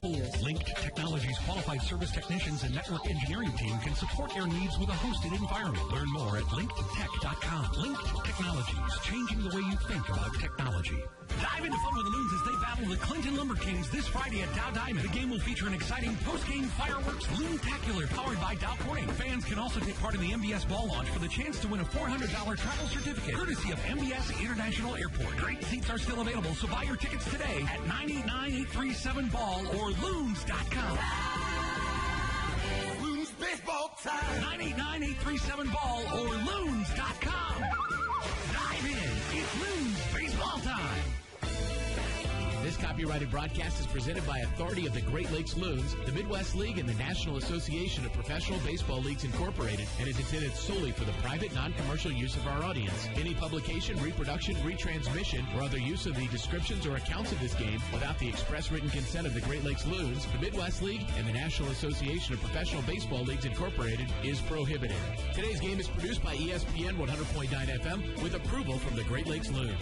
Linked Technologies qualified service technicians and network engineering team can support your needs with a hosted environment. Learn more at linkedtech.com. Linked Technologies, changing the way you think about technology. Dive into fun with the Loons as they battle the Clinton Lumber Kings this Friday at Dow Diamond. The game will feature an exciting post-game fireworks Loontacular powered by Dow Corning. Fans can also take part in the MBS ball launch for the chance to win a $400 travel certificate, courtesy of MBS International Airport. Great seats are still available, so buy your tickets today at 989-837-BALL or Loons.com. Loons baseball time. 989-837-BALL or Loons.com. Dive in. It's Loons baseball time. This copyrighted broadcast is presented by authority of the Great Lakes Loons, the Midwest League, and the National Association of Professional Baseball Leagues Incorporated, and is intended solely for the private, non-commercial use of our audience. Any publication, reproduction, retransmission, or other use of the descriptions or accounts of this game without the express written consent of the Great Lakes Loons, the Midwest League, and the National Association of Professional Baseball Leagues Incorporated is prohibited. Today's game is produced by ESPN 100.9 FM with approval from the Great Lakes Loons.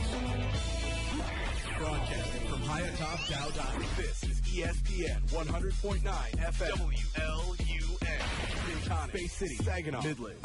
Broadcasting from high atop Dow Diamond. This is ESPN 100.9 FM. WLUN. Daytona, Bay City, Saginaw, Midland.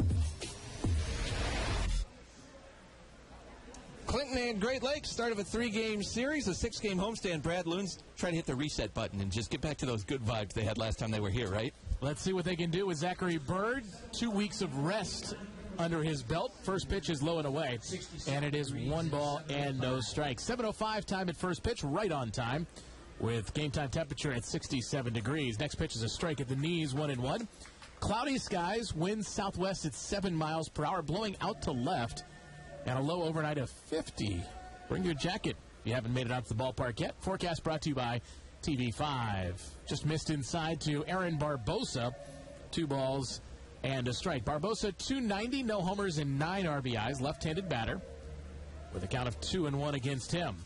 Clinton and Great Lakes, start of a 3-game series, a 6-game homestand. Brad, Loons trying to hit the reset button and just get back to those good vibes they had last time they were here, right? Let's see what they can do with Zachary Bird. 2 weeks of rest under his belt. First pitch is low and away, and it is 1 ball and no strikes. 7:05 time at first pitch, right on time, with game time temperature at 67 degrees. Next pitch is a strike at the knees, 1-1. Cloudy skies, winds southwest at 7 miles per hour, blowing out to left, and a low overnight of 50. Bring your jacket if you haven't made it out to the ballpark yet. Forecast brought to you by TV5. Just missed inside to Aaron Barbosa. 2 balls and a strike. Barbosa, 290, no homers and 9 RBIs, left-handed batter, with a count of 2-1 against him.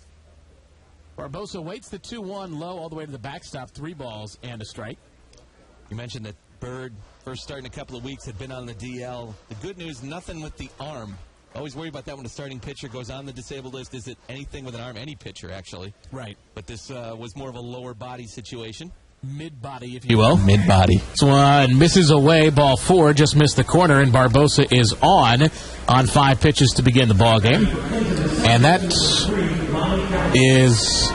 Barbosa waits the 2-1 low all the way to the backstop, 3 balls and a strike. You mentioned that Bird, first start in a couple of weeks, had been on the DL. The good news, nothing with the arm. Always worry about that when a starting pitcher goes on the disabled list. Is it anything with an arm? Any pitcher, actually. Right. But this was more of a lower body situation. Mid-body, if you will. Mid-body. This one misses away, ball 4, just missed the corner, and Barbosa is on 5 pitches to begin the ball game. And that is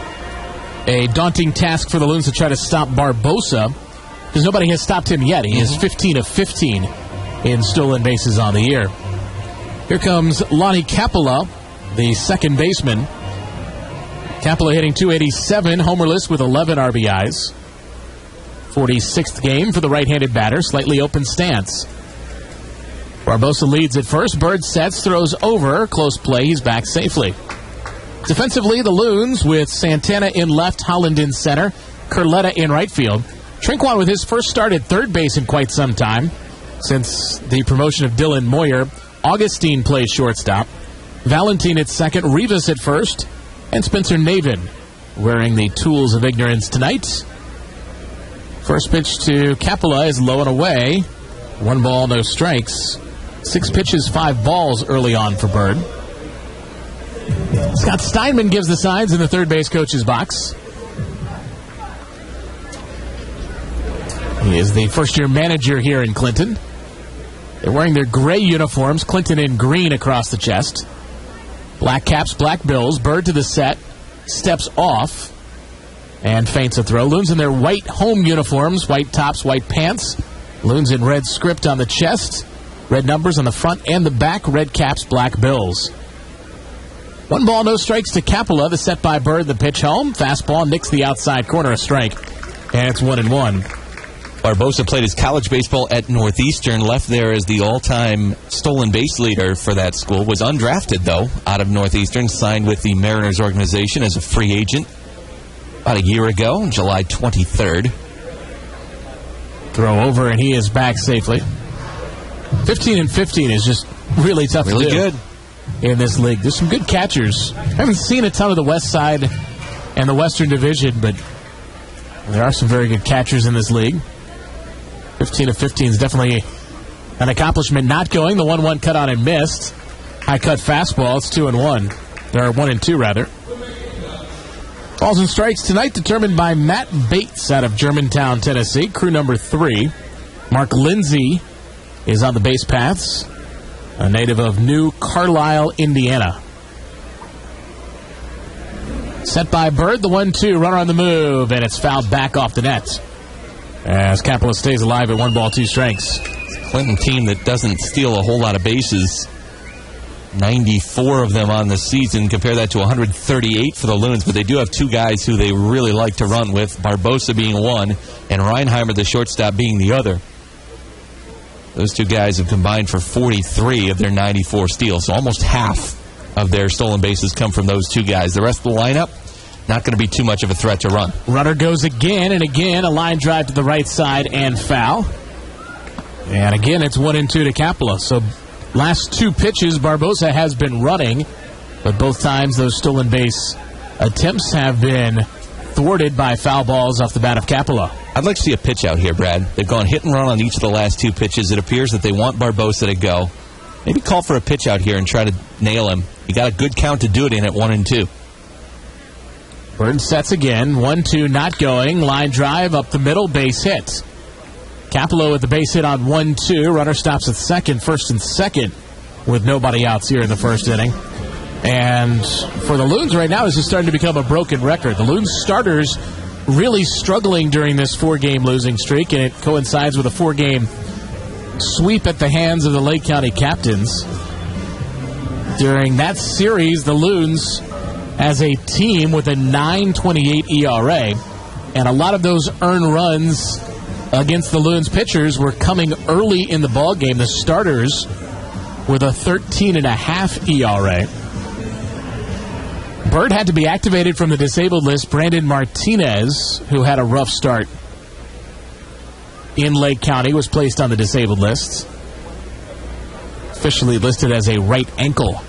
a daunting task for the Loons to try to stop Barbosa, because nobody has stopped him yet. He is 15 of 15 in stolen bases on the year. Here comes Lonnie Capella, the second baseman. Capella hitting .287, homerless with 11 RBIs. 46th game for the right-handed batter, slightly open stance. Barbosa leads at first. Bird sets, throws over. Close play. He's back safely. Defensively, the Loons with Santana in left, Holland in center, Curletta in right field. Trinquant with his first start at third base in quite some time. Since the promotion of Dylan Moyer, Augustine plays shortstop. Valentin at second, Rivas at first, and Spencer Navin wearing the tools of ignorance tonight. First pitch to Capella is low and away. 1 ball, no strikes. 6 pitches, 5 balls early on for Bird. Scott Steinman gives the signs in the third base coach's box. He is the first-year manager here in Clinton. They're wearing their gray uniforms, Clinton in green across the chest. Black caps, black bills. Bird to the set, steps off, and feints a throw. Loons in their white home uniforms, white tops, white pants. Loons in red script on the chest, red numbers on the front and the back, red caps, black bills. 1 ball, no strikes to Capella. The set by Bird, the pitch home. Fastball nicks the outside corner, a strike. And it's 1-1. Barbosa played his college baseball at Northeastern, left there as the all-time stolen base leader for that school. Was undrafted, though, out of Northeastern. Signed with the Mariners organization as a free agent about a year ago, July 23rd. Throw over, and he is back safely. 15 and 15 is just really tough to do. Really good in this league. There's some good catchers. I haven't seen a ton of the West Side and the Western Division, but there are some very good catchers in this league. 15 of 15 is definitely an accomplishment. Not going. The 1-1 cut on and missed. High cut fastball. It's 2-1. There are 1-2 rather. Balls and strikes tonight determined by Matt Bates out of Germantown, Tennessee. Crew number 3. Mark Lindsay is on the base paths, a native of New Carlisle, Indiana. Set by Bird, the 1-2, runner on the move, and it's fouled back off the net as Capella stays alive at 1 ball, 2 strikes. Clinton team that doesn't steal a whole lot of bases. 94 of them on the season. Compare that to 138 for the Loons, but they do have 2 guys who they really like to run with, Barbosa being one and Reinheimer, the shortstop, being the other. Those 2 guys have combined for 43 of their 94 steals, so almost half of their stolen bases come from those 2 guys. The rest of the lineup, not going to be too much of a threat to run. Runner goes again and again, a line drive to the right side and foul. And again, it's 1-2 to Capella. So last 2 pitches, Barbosa has been running, but both times those stolen base attempts have been thwarted by foul balls off the bat of Capella. I'd like to see a pitch out here, Brad. They've gone hit and run on each of the last 2 pitches. It appears that they want Barbosa to go. Maybe call for a pitch out here and try to nail him. You got a good count to do it in at 1-2. Bird sets again. 1-2 not going. Line drive up the middle. Base hit. Capello with the base hit on 1-2. Runner stops at second, first and second, with nobody outs here in the first inning. And for the Loons right now, this is starting to become a broken record. The Loons starters really struggling during this 4-game losing streak, and it coincides with a 4-game sweep at the hands of the Lake County Captains. During that series, the Loons, as a team with a 9.28 ERA, and a lot of those earned runs against the Loons pitchers were coming early in the ball game. The starters with a 13.5 ERA. Bird had to be activated from the disabled list. Brandon Martinez, who had a rough start in Lake County, was placed on the disabled list. Officially listed as a right ankle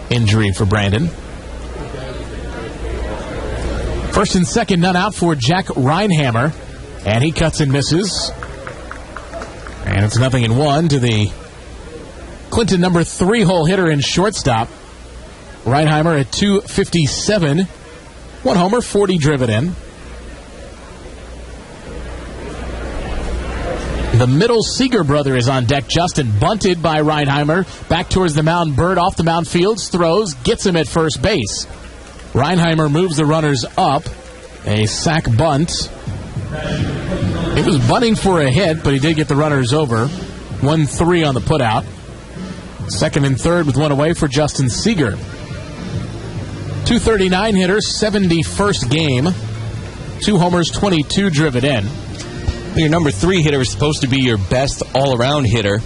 injury for Brandon. First and second, none out for Jack Reinhammer. And he cuts and misses. And it's 0-1 to the Clinton number 3 hole hitter and shortstop. Reinheimer at .257. 1 homer, 40 driven in. The middle Seeger brother is on deck. Justin bunted by Reinheimer. Back towards the mound. Bird off the mound, fields, throws, gets him at first base. Reinheimer moves the runners up. A sac bunt. He was bunting for a hit, but he did get the runners over. 1-3 on the putout. Second and third with 1 away for Justin Seeger. .239 hitter, 71st game. 2 homers, 22 driven in. Your number 3 hitter is supposed to be your best all-around hitter.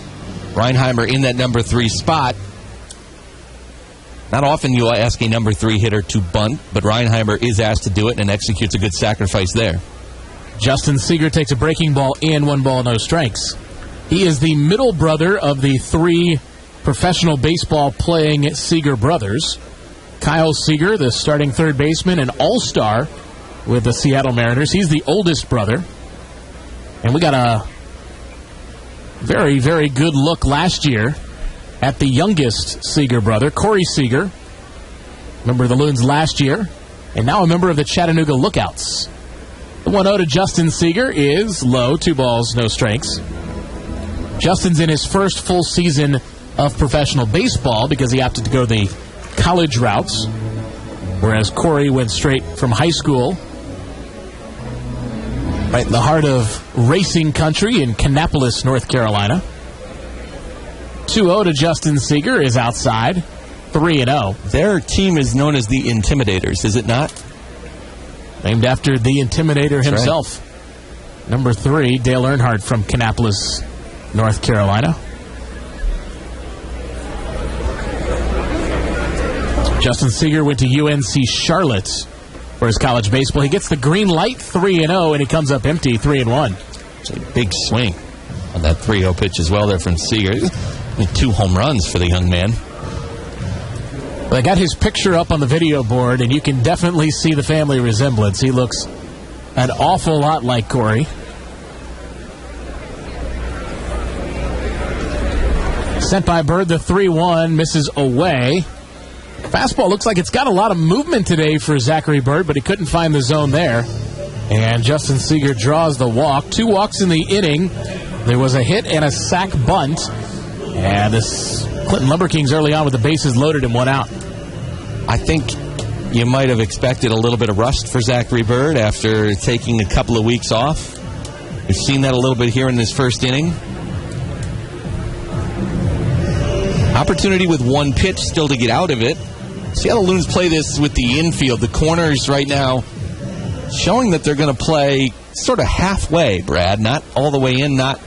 Reinheimer in that number 3 spot. Not often you ask a number 3 hitter to bunt, but Reinheimer is asked to do it and executes a good sacrifice there. Justin Seeger takes a breaking ball in, 1 ball, no strikes. He is the middle brother of the 3 professional baseball playing Seeger brothers. Kyle Seeger, the starting third baseman and all-star with the Seattle Mariners. He's the oldest brother. And we got a very, very good look last year at the youngest Seeger brother, Corey Seeger. Member of the Loons last year, and now a member of the Chattanooga Lookouts. The 1-0 to Justin Seeger is low, 2 balls, no strikes. Justin's in his first full season of professional baseball because he opted to go the college routes, whereas Corey went straight from high school right in the heart of racing country in Kannapolis, North Carolina. 2-0 to Justin Seeger is outside, 3-0. Their team is known as the Intimidators, is it not? Named after the Intimidator That's himself. Right. Number 3, Dale Earnhardt from Kannapolis, North Carolina. Justin Seeger went to UNC Charlotte for his college baseball. He gets the green light, 3-0, and he comes up empty, 3-1. It's a big swing on that 3-0 pitch as well there from Seeger. 2 home runs for the young man. Well, I got his picture up on the video board, and you can definitely see the family resemblance. He looks an awful lot like Corey. Sent by Bird, the 3-1, misses away. Fastball looks like it's got a lot of movement today for Zachary Bird, but he couldn't find the zone there. And Justin Seeger draws the walk. 2 walks in the inning. There was a hit and a sac bunt. And this Clinton Lumber Kings early on with the bases loaded and 1 out. I think you might have expected a little bit of rust for Zachary Bird after taking a couple of weeks off. We've seen that a little bit here in this first inning. Opportunity with 1 pitch still to get out of it. See how the Loons play this with the infield. The corners right now showing that they're going to play sort of halfway, Brad. Not all the way in, not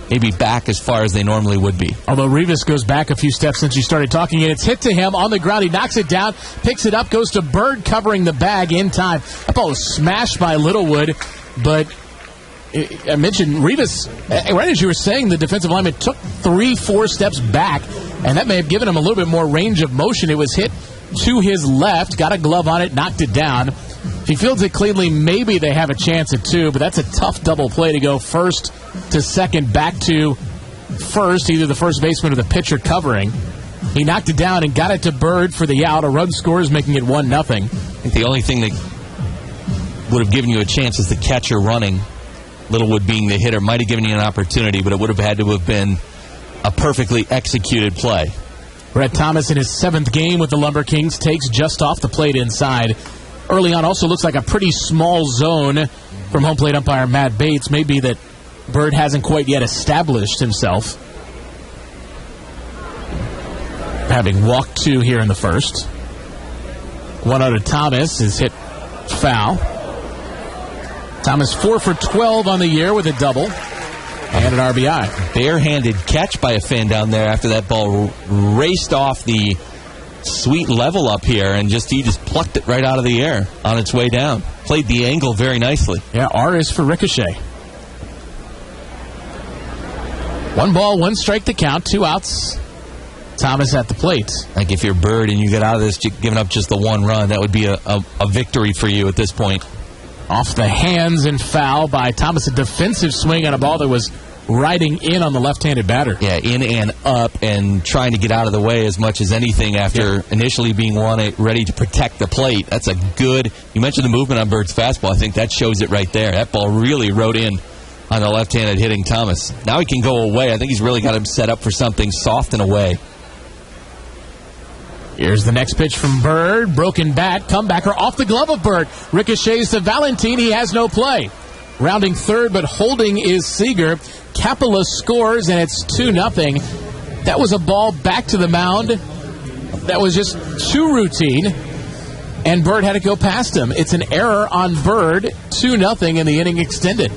maybe back as far as they normally would be. Although Rivas goes back a few steps since you started talking, and it's hit to him on the ground. He knocks it down, picks it up, goes to Bird covering the bag in time. That ball was smashed by Littlewood, but I mentioned Rivas, right as you were saying, the defensive lineman took 3-4 steps back, and that may have given him a little bit more range of motion. It was hit to his left, got a glove on it, knocked it down. If he fields it cleanly, maybe they have a chance at 2, but that's a tough double play to go first to second, back to first, either the first baseman or the pitcher covering. He knocked it down and got it to Bird for the out. A run scores, making it 1-0. I think the only thing that would have given you a chance is the catcher running. Littlewood being the hitter might have given you an opportunity, but it would have had to have been a perfectly executed play. Brett Thomas in his 7th game with the Lumber Kings takes just off the plate inside. Early on also looks like a pretty small zone from home plate umpire Matt Bates. Maybe that Bird hasn't quite yet established himself. Having walked 2 here in the first. 1 out of Thomas is hit foul. Thomas 4 for 12 on the year with a double and an RBI. Barehanded catch by a fan down there after that ball raced off the sweet level up here, and he just plucked it right out of the air on its way down. Played the angle very nicely. Yeah, R is for Ricochet. 1 ball, 1 strike to count, 2 outs. Thomas at the plate. Like if you're Bird and you get out of this giving up just the 1 run, that would be a victory for you at this point. Off the hands and foul by Thomas. A defensive swing on a ball that was riding in on the left-handed batter. Yeah, in and up and trying to get out of the way as much as anything after initially being ready to protect the plate. That's a good... You mentioned the movement on Bird's fastball. I think that shows it right there. That ball really rode in on the left-handed hitting Thomas. Now he can go away. I think he's really got him set up for something soft and away. Here's the next pitch from Bird. Broken bat. Comebacker off the glove of Bird. Ricochets to Valentin. He has no play. Rounding third, but holding is Seeger. Capella scores, and it's 2-0. That was a ball back to the mound that was just too routine, and Bird had to go past him. It's an error on Bird. 2-0, and the inning extended.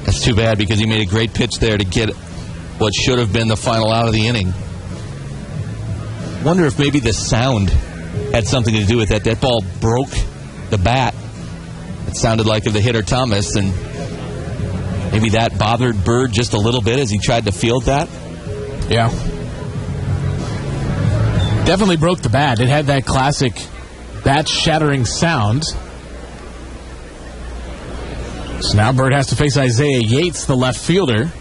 That's too bad because he made a great pitch there to get what should have been the final out of the inning. Wonder if maybe the sound had something to do with that. That ball broke the bat. It sounded like of the hitter Thomas, and maybe that bothered Bird just a little bit as he tried to field that. Yeah. Definitely broke the bat. It had that classic bat-shattering sound. So now Bird has to face Isaiah Yates, the left fielder.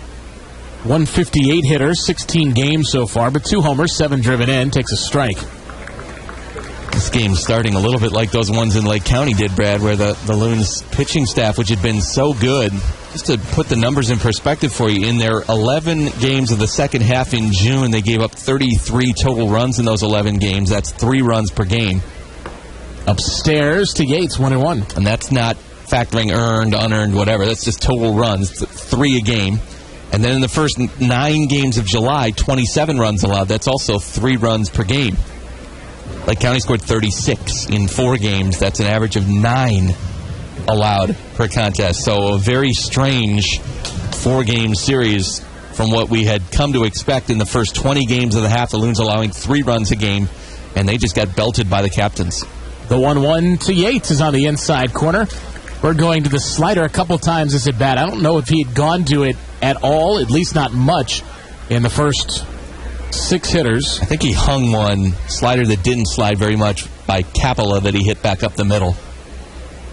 158 hitter, 16 games so far, but 2 homers, 7 driven in, takes a strike. This game's starting a little bit like those ones in Lake County did, Brad, where the Loons pitching staff, which had been so good, just to put the numbers in perspective for you, in their 11 games of the second half in June, they gave up 33 total runs in those 11 games. That's 3 runs per game. Upstairs to Yates, 1-1. And that's not factoring earned, unearned, whatever. That's just total runs, 3 a game. And then in the first 9 games of July, 27 runs allowed. That's also 3 runs per game. Lake County scored 36 in 4 games. That's an average of 9 allowed per contest. So a very strange 4-game series from what we had come to expect in the first 20 games of the half. The Loons allowing 3 runs a game, and they just got belted by the captains. The 1-1 to Yates is on the inside corner. We're going to the slider a couple times this at bat. I don't know if he had gone to it at all, at least not much, in the first 6 hitters. I think he hung one slider that didn't slide very much by Capella that he hit back up the middle.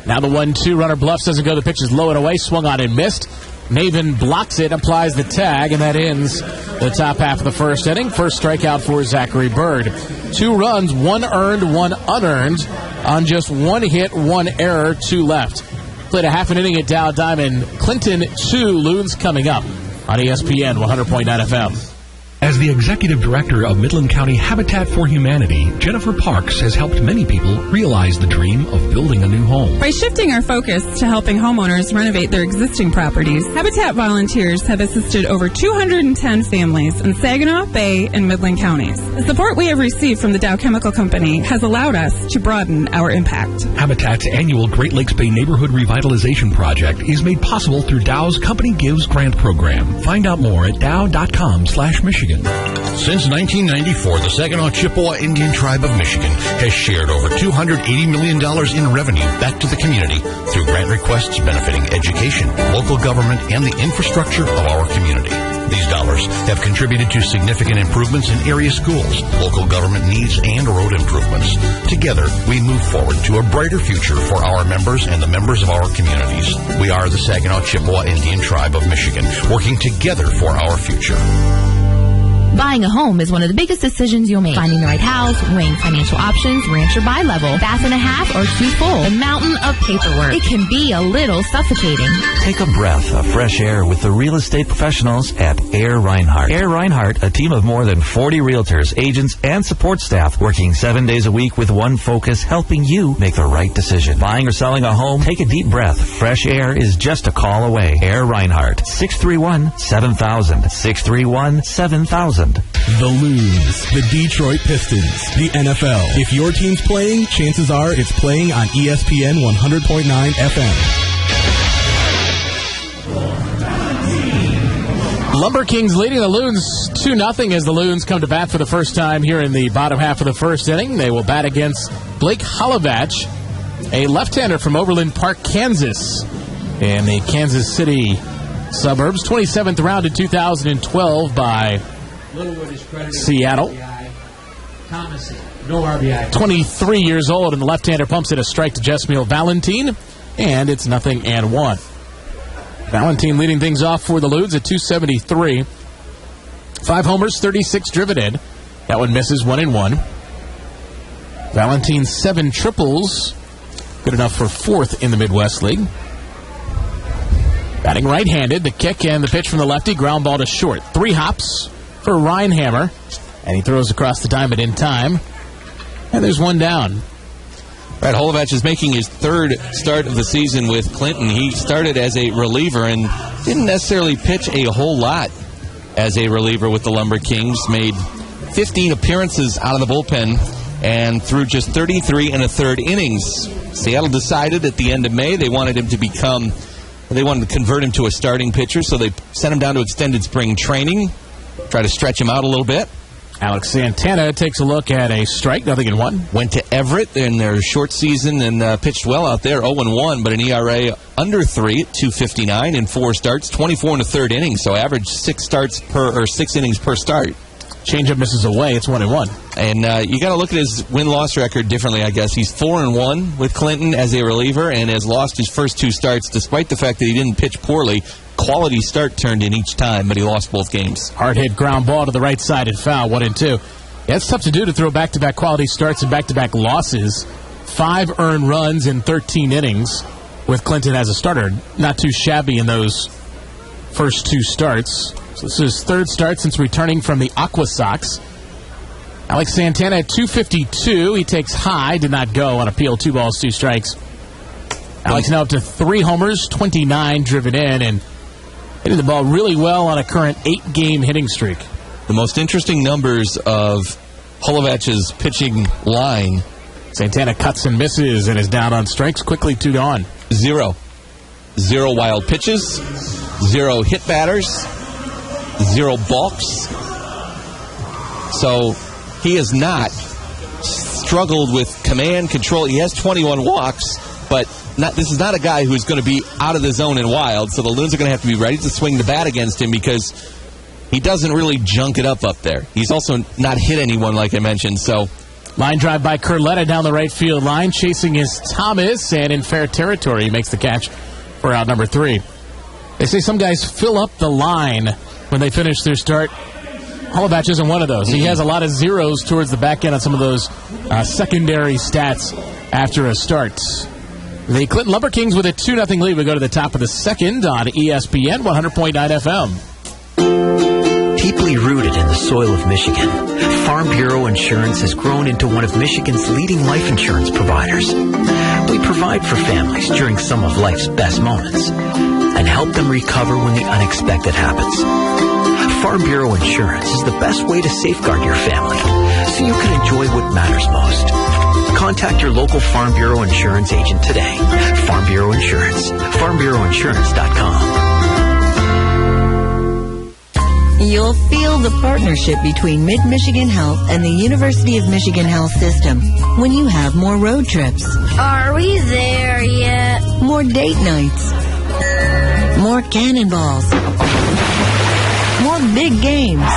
Now the 1-2 runner bluffs, doesn't go. The pitch is low and away, swung on and missed. Maven blocks it, applies the tag, and that ends the top half of the first inning. First strikeout for Zachary Bird. 2 runs, 1 earned, 1 unearned, on just 1 hit, 1 error, 2 left. Played a half an inning at Dow Diamond. Clinton 2, Loons coming up on ESPN 100.9 FM. As the executive director of Midland County Habitat for Humanity, Jennifer Parks has helped many people realize the dream of building a new home. By shifting our focus to helping homeowners renovate their existing properties, Habitat volunteers have assisted over 210 families in Saginaw, Bay, and Midland counties. The support we have received from the Dow Chemical Company has allowed us to broaden our impact. Habitat's annual Great Lakes Bay Neighborhood Revitalization Project is made possible through Dow's Company Gives grant program. Find out more at dow.com/Michigan. Since 1994, the Saginaw Chippewa Indian Tribe of Michigan has shared over $280 million in revenue back to the community through grant requests benefiting education, local government, and the infrastructure of our community. These dollars have contributed to significant improvements in area schools, local government needs, and road improvements. Together, we move forward to a brighter future for our members and the members of our communities. We are the Saginaw Chippewa Indian Tribe of Michigan, working together for our future. Buying a home is one of the biggest decisions you'll make. Finding the right house, weighing financial options, ranch or buy level, bath and a half or too full, a mountain of paperwork. It can be a little suffocating. Take a breath of fresh air with the real estate professionals at Air Reinhardt. Air Reinhardt, a team of more than 40 realtors, agents, and support staff working 7 days a week with one focus, helping you make the right decision. Buying or selling a home? Take a deep breath. Fresh air is just a call away. Air Reinhardt, 631-7000. 631-7000. The Loons, the Detroit Pistons, the NFL. If your team's playing, chances are it's playing on ESPN 100.9 FM. Lumber Kings leading the Loons 2-0 as the Loons come to bat for the first time here in the bottom half of the first inning. They will bat against Blake Holovach, a left-hander from Overland Park, Kansas, in the Kansas City suburbs. 27th round in 2012 by Seattle. No RBI. 23 years old, and the left-hander pumps it a strike to Jesmiel Valentin, and it's 0-1. Valentin leading things off for the Loons at 273. 5 homers, 36 driven in. That one misses, 1-1. Valentin 7 triples. Good enough for 4th in the Midwest League. Batting right-handed, the kick and the pitch from the lefty, ground ball to short. 3 hops for Reinhammer, and he throws across the diamond in time, and there's 1 down. Right, Holovach is making his 3rd start of the season with Clinton. He started as a reliever and didn't necessarily pitch a whole lot as a reliever with the Lumber Kings. Made 15 appearances out of the bullpen and threw just 33 1/3 innings. Seattle decided at the end of May they wanted to convert him to a starting pitcher, so they sent him down to extended spring training. Try to stretch him out a little bit. Alex Santana takes a look at a strike, 0-1. Went to Everett in their short season and pitched well out there, 0-1, but an ERA under 3 at 2.59 in 4 starts, 24 1/3 innings, so average 6 innings per start. Changeup misses away, it's 1-1. And you got to look at his win-loss record differently, I guess. He's 4-1 with Clinton as a reliever and has lost his first 2 starts, despite the fact that he didn't pitch poorly. Quality start turned in each time, but he lost both games. Hard hit ground ball to the right side and foul, 1-2. Yeah, it's tough to do to throw back-to-back quality starts and back-to-back losses. 5 earned runs in 13 innings with Clinton as a starter. Not too shabby in those first 2 starts. So this is his 3rd start since returning from the Aqua Sox. Alex Santana at 252. He takes high, did not go on appeal. 2 balls, 2 strikes. Alex now up to 3 homers, 29 driven in, and hitting the ball really well on a current 8-game hitting streak. The most interesting numbers of Holovach's pitching line. Santana cuts and misses and is down on strikes, quickly 2 gone. 0 wild pitches, 0 hit batters, 0 balks. So he has not struggled with command control. He has 21 walks, but this is not a guy who's going to be out of the zone and wild, so the Loons are going to have to be ready to swing the bat against him because he doesn't really junk it up there. He's also not hit anyone, like I mentioned, so... Line drive by Curletta down the right field line. Chasing is Thomas, and in fair territory, he makes the catch for out number 3. They say some guys fill up the line when they finish their start. Hollabach isn't one of those. He has a lot of zeros towards the back end on some of those secondary stats after a start. The Clinton Lumber Kings with a 2-0 lead. We go to the top of the second on ESPN 100.9 FM. Deeply rooted in the soil of Michigan, Farm Bureau Insurance has grown into one of Michigan's leading life insurance providers. We provide for families during some of life's best moments and help them recover when the unexpected happens. Farm Bureau Insurance is the best way to safeguard your family so you can enjoy what matters most. Contact your local Farm Bureau Insurance agent today. Farm Bureau Insurance. FarmBureauInsurance.com. You'll feel the partnership between Mid-Michigan Health and the University of Michigan Health System when you have more road trips. Are we there yet? More date nights. More cannonballs. More big games.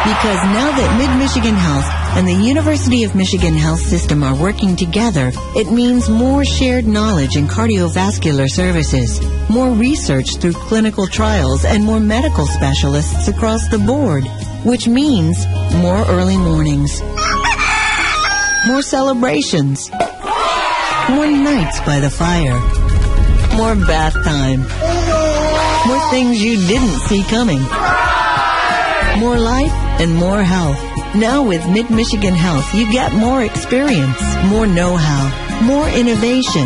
Because now that Mid-Michigan Health and the University of Michigan Health System are working together, it means more shared knowledge in cardiovascular services, more research through clinical trials, and more medical specialists across the board, which means more early mornings, more celebrations, more nights by the fire, more bath time, more things you didn't see coming, more life and more health. Now with Mid-Michigan Health, you get more experience, more know-how, more innovation,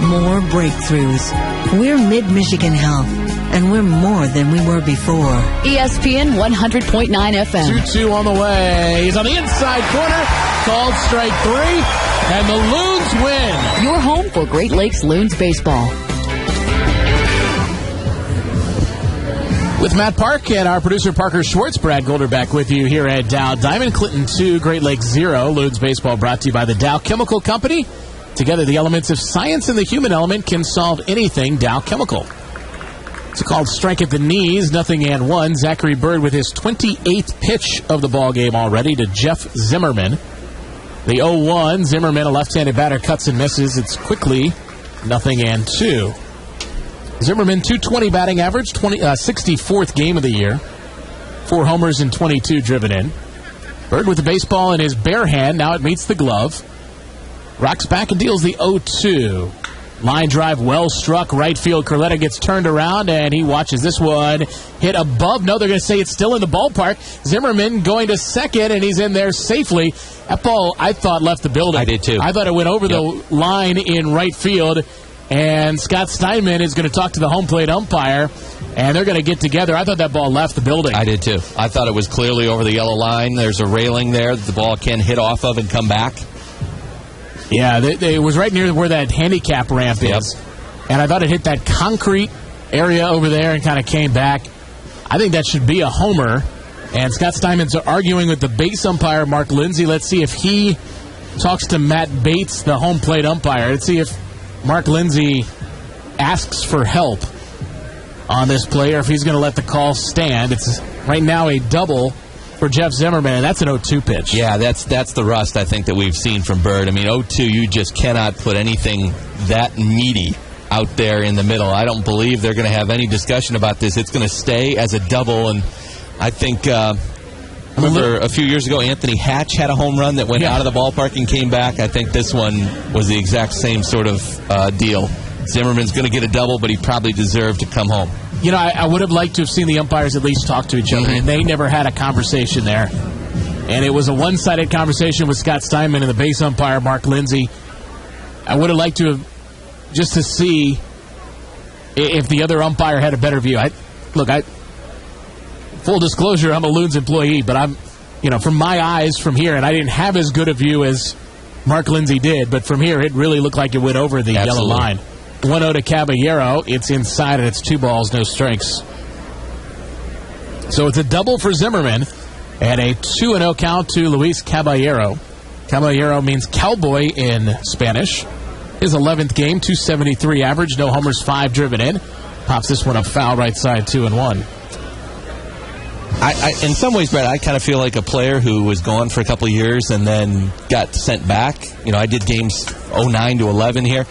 more breakthroughs. We're Mid-Michigan Health, and we're more than we were before. ESPN 100.9 FM. 2-2 on the way. He's on the inside corner. Called strike 3, and the Loons win. Your home for Great Lakes Loons baseball. With Matt Park and our producer Parker Schwartz, Brad Golder back with you here at Dow. Diamond Clinton 2, Great Lakes 0. Loons baseball brought to you by the Dow Chemical Company. Together, the elements of science and the human element can solve anything. Dow Chemical. It's called strike at the knees, 0-1. Zachary Bird with his 28th pitch of the ball game already to Jeff Zimmerman. The 0-1, Zimmerman, a left-handed batter, cuts and misses. It's quickly 0-2. Zimmerman, 220 batting average, 64th game of the year. 4 homers and 22 driven in. Bird with the baseball in his bare hand. Now it meets the glove. Rocks back and deals the 0-2. Line drive well struck. Right field. Carletta gets turned around, and he watches this one hit above. No, they're going to say it's still in the ballpark. Zimmerman going to second, and he's in there safely. That ball, I thought, left the building. I did, too. I thought it went over the line in right field. And Scott Steinman is going to talk to the home plate umpire, and they're going to get together. I thought that ball left the building. I did, too. I thought it was clearly over the yellow line. There's a railing there that the ball can hit off of and come back. Yeah, it was right near where that handicap ramp is. And I thought it hit that concrete area over there and kind of came back. I think that should be a homer. And Scott Steinman's arguing with the base umpire, Mark Lindsay. Let's see if he talks to Matt Bates, the home plate umpire. Let's see if Mark Lindsay asks for help on this play, or if he's going to let the call stand. It's right now a double for Jeff Zimmerman, and that's an 0-2 pitch. Yeah, that's the rust, I think, that we've seen from Bird. I mean, 0-2, you just cannot put anything that meaty out there in the middle. I don't believe they're going to have any discussion about this. It's going to stay as a double, and I think... remember a few years ago, Anthony Hatch had a home run that went out of the ballpark and came back. I think this one was the exact same sort of deal. Zimmerman's going to get a double, but he probably deserved to come home. You know, I would have liked to have seen the umpires at least talk to each other, and they never had a conversation there. And it was a one-sided conversation with Scott Steinman and the base umpire, Mark Lindsay. I would have liked to have, just to see if the other umpire had a better view. Full disclosure, I'm a Loons employee, but I'm, from my eyes from here, and I didn't have as good a view as Mark Lindsay did, but from here, it really looked like it went over the yellow line. 1-0 to Caballero. It's inside, and it's 2 balls, no strikes. So it's a double for Zimmerman, and a 2-0 count to Luis Caballero. Caballero means cowboy in Spanish. His 11th game, 273 average, no homers, 5 driven in. Pops this one up foul, right side, 2-1. In some ways, Brad, I kind of feel like a player who was gone for a couple of years and then got sent back. I did games 09 to 11 here.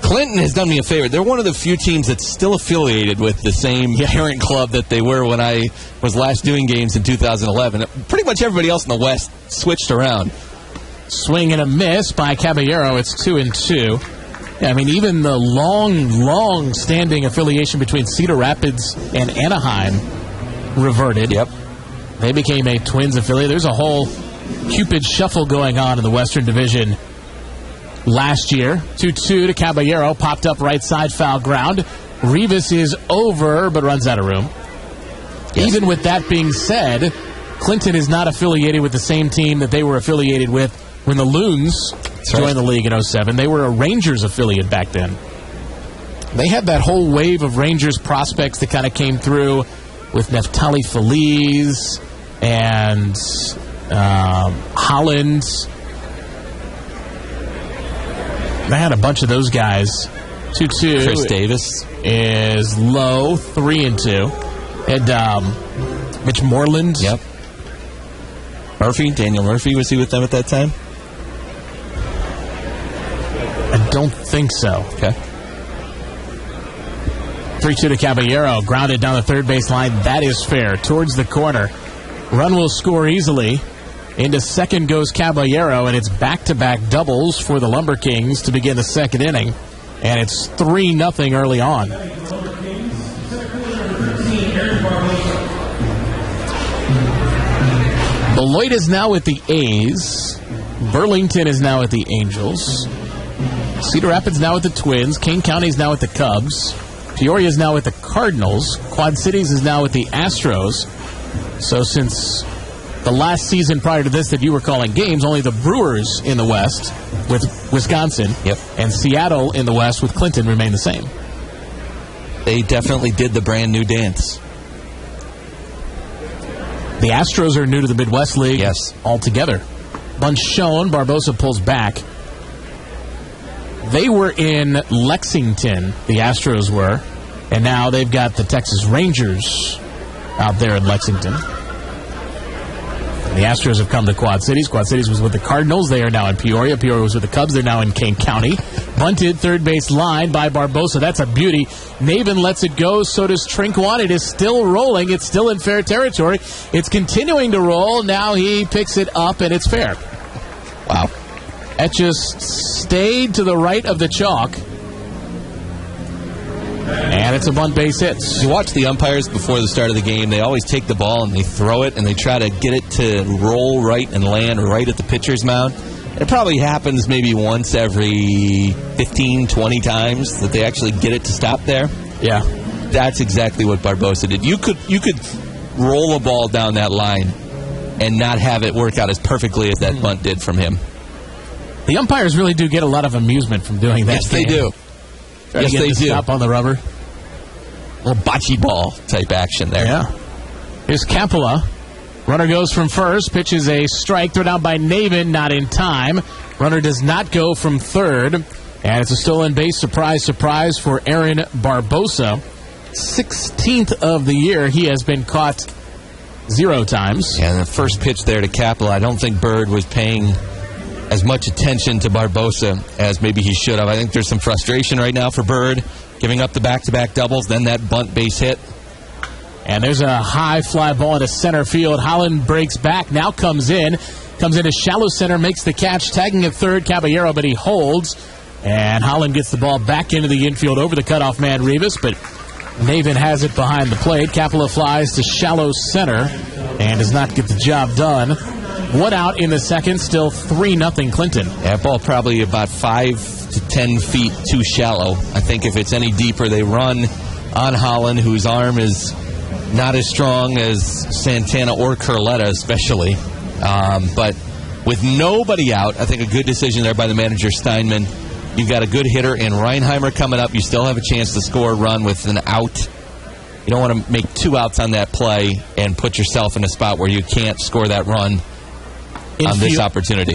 Clinton has done me a favor. They're one of the few teams that's still affiliated with the same parent club that they were when I was last doing games in 2011. Pretty much everybody else in the West switched around. Swing and a miss by Caballero. It's 2-2. Yeah, I mean, even the long-standing affiliation between Cedar Rapids and Anaheim reverted. Yep. They became a Twins affiliate. There's a whole Cupid shuffle going on in the Western Division last year. 2-2 to Caballero. Popped up right side, foul ground. Rivas is over, but runs out of room. Yes. Even with that being said, Clinton is not affiliated with the same team that they were affiliated with when the Loons joined the league in 2007. They were a Rangers affiliate back then. They had that whole wave of Rangers prospects that kind of came through with Neftali Feliz and Holland. They had a bunch of those guys. 2-2. Chris Davis is low, 3-2. And Mitch Moreland. Yep. Daniel Murphy, was he with them at that time? I don't think so. Okay. 3-2 to Caballero. Grounded down the third base line. That is fair. Towards the corner. Run will score easily. Into second goes Caballero, and it's back-to-back doubles for the Lumber Kings to begin the second inning. And it's 3-0 early on. Beloit is now with the A's. Burlington is now with the Angels. Cedar Rapids now with the Twins. Kane County is now with the Cubs. Peoria is now with the Cardinals. Quad Cities is now with the Astros. So since the last season prior to this that you were calling games, only the Brewers in the West with Wisconsin and Seattle in the West with Clinton remain the same. They definitely did the brand new dance. The Astros are new to the Midwest League altogether. Bunch shown. Barbosa pulls back. They were in Lexington, the Astros were, and now they've got the Texas Rangers out there in Lexington. The Astros have come to Quad Cities. Quad Cities was with the Cardinals. They are now in Peoria. Peoria was with the Cubs. They're now in Kane County. Bunted, third base line by Barbosa. That's a beauty. Navin lets it go. So does Trinquan. It is still rolling. It's still in fair territory. It's continuing to roll. Now he picks it up, and it's fair. Wow. That just stayed to the right of the chalk. And it's a bunt base hit. You watch the umpires before the start of the game. They always take the ball and they throw it, and they try to get it to roll right and land right at the pitcher's mound. It probably happens maybe once every 15, 20 times that they actually get it to stop there. Yeah. That's exactly what Barbosa did. You could roll a ball down that line and not have it work out as perfectly as that bunt did from him. The umpires really do get a lot of amusement from doing that. Yes, they do. Yes, they do. Stop on the rubber. A little bocce ball type action there. Yeah. Here's Capola. Runner goes from first. Pitches a strike. Thrown out by Navin. Not in time. Runner does not go from third. And it's a stolen base. Surprise, surprise for Aaron Barbosa. 16th of the year. He has been caught 0 times. And the first pitch there to Capola, I don't think Bird was paying as much attention to Barbosa as maybe he should have. I think there's some frustration right now for Bird, giving up the back-to-back doubles, then that bunt base hit. And there's a high fly ball into center field. Holland breaks back, now comes into shallow center, makes the catch, tagging at third, Caballero, but he holds. And Holland gets the ball back into the infield over the cutoff man, Rivas, but Navin has it behind the plate. Capola flies to shallow center and does not get the job done. 1 out in the second, still 3-0 Clinton. That ball probably about 5 to 10 feet too shallow. I think if it's any deeper, they run on Holland, whose arm is not as strong as Santana or Curletta especially. But with nobody out, I think a good decision there by the manager, Steinman. You've got a good hitter in Reinheimer coming up. You still have a chance to score a run with an out. You don't want to make 2 outs on that play and put yourself in a spot where you can't score that run on this opportunity.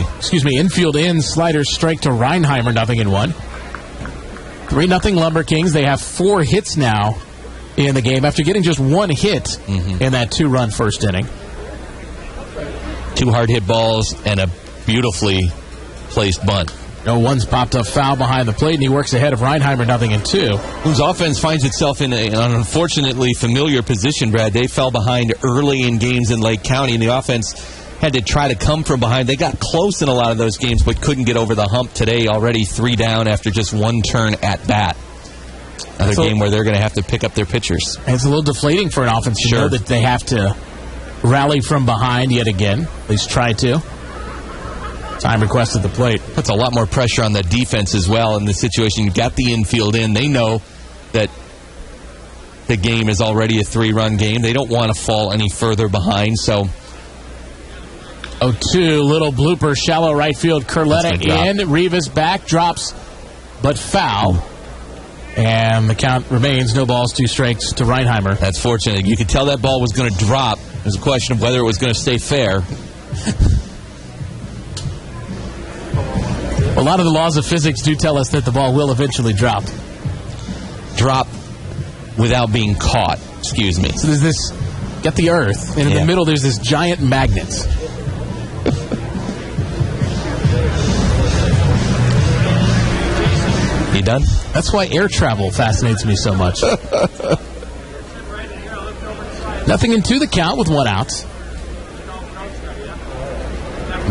Infield in, slider strike to Reinheimer, 0-1. 3-0 Lumber Kings. They have 4 hits now in the game after getting just 1 hit in that 2-run first inning. 2 hard hit balls and a beautifully placed bunt. 1's popped up foul behind the plate, and he works ahead of Reinheimer, 0-2. Whose offense finds itself in an unfortunately familiar position, Brad. They fell behind early in games in Lake County, and the offense had to try to come from behind. They got close in a lot of those games, but couldn't get over the hump today, already 3 down after just 1 turn at bat. Another game where they're going to have to pick up their pitchers. And it's a little deflating for an offense to know that they have to rally from behind yet again. At least try to. Time request at the plate. Puts a lot more pressure on the defense as well in this situation. You got the infield in. They know that the game is already a 3-run game. They don't want to fall any further behind, so... 0-2, little blooper, shallow right field. Curletta in, Rivas back, drops, but foul. And the count remains, no balls, 2 strikes to Reinheimer. That's fortunate. You could tell that ball was going to drop. It was a question of whether it was going to stay fair. A lot of the laws of physics do tell us that the ball will eventually drop. Drop without being caught, excuse me. So there's this, got the earth, and in the middle there's this giant magnet. You done? That's why air travel fascinates me so much. Nothing into the count with 1 out.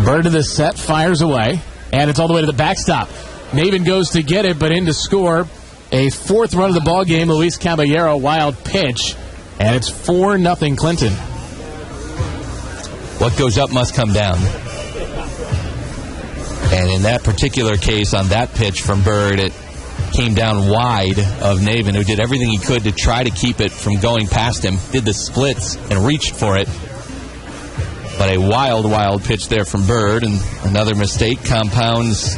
Bird to the set, fires away. And it's all the way to the backstop. Maven goes to get it, but in to score. A 4th run of the ball game. Luis Caballero, wild pitch. And it's 4-0 Clinton. What goes up must come down. And in that particular case, on that pitch from Bird, it came down wide of Navin, who did everything he could to try to keep it from going past him. Did the splits and reached for it. But a wild pitch there from Bird, and another mistake compounds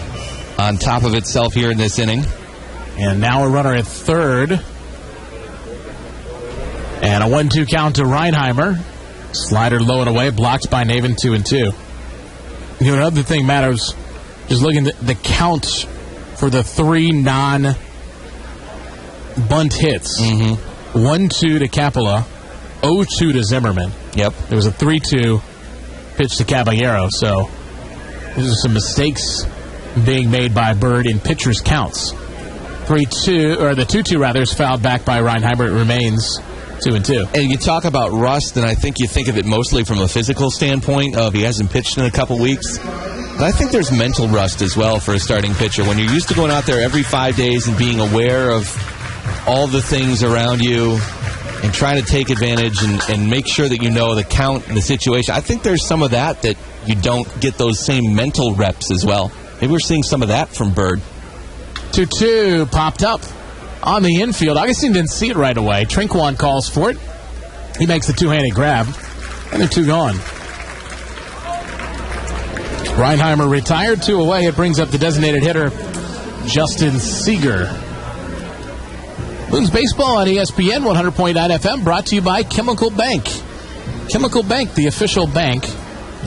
on top of itself here in this inning. And now a runner at third. And a 1-2 count to Reinheimer. Slider low and away, blocked by Navin, 2-2. You know, another thing matters, just looking at the count for the 3 non-bunt hits. 1-2 to Capella, 0-2 to Zimmerman. Yep. There was a 3-2 pitch to Caballero, so these are some mistakes being made by Bird in pitchers' counts. 3-2, or the 2-2 rather, is fouled back by Reinheimer. It remains 2-2. And you talk about rust, and I think you think of it mostly from a physical standpoint of he hasn't pitched in a couple weeks. But I think there's mental rust as well for a starting pitcher. When you're used to going out there every 5 days and being aware of all the things around you and trying to take advantage and make sure that you know the count and the situation. I think there's some of that you don't get those same mental reps as well. Maybe we're seeing some of that from Bird. 2-2 popped up on the infield. Augustine didn't see it right away. Trinquan calls for it. He makes the 2-handed grab, and they're 2 gone. Reinheimer retired, 2 away. It brings up the designated hitter, Justin Seeger. Loons Baseball on ESPN 100.9 FM, brought to you by Chemical Bank. Chemical Bank, the official bank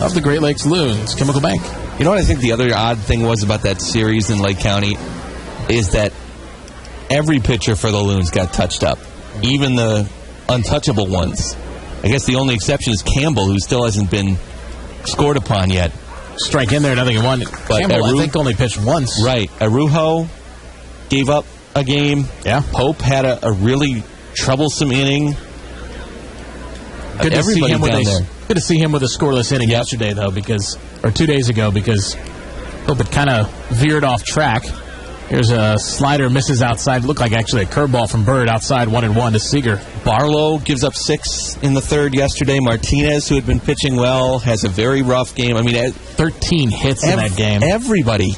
of the Great Lakes Loons. Chemical Bank. You know what I think the other odd thing was about that series in Lake County is that every pitcher for the Loons got touched up, even the untouchable ones. I guess the only exception is Campbell, who still hasn't been scored upon yet. Strike in there, 0-1. But Campbell, I think, only pitched once. Right. Arujo gave up a game. Yeah. Pope had a really troublesome inning. Good to see him good to see him with a scoreless inning yesterday, though, or 2 days ago, because Pope had kind of veered off track. Here's a slider, misses outside. Looked like actually a curveball from Bird outside, 1-1 to Seeger. Barlow gives up 6 in the third yesterday. Martinez, who had been pitching well, has a very rough game. I mean, 13 hits in that game. Everybody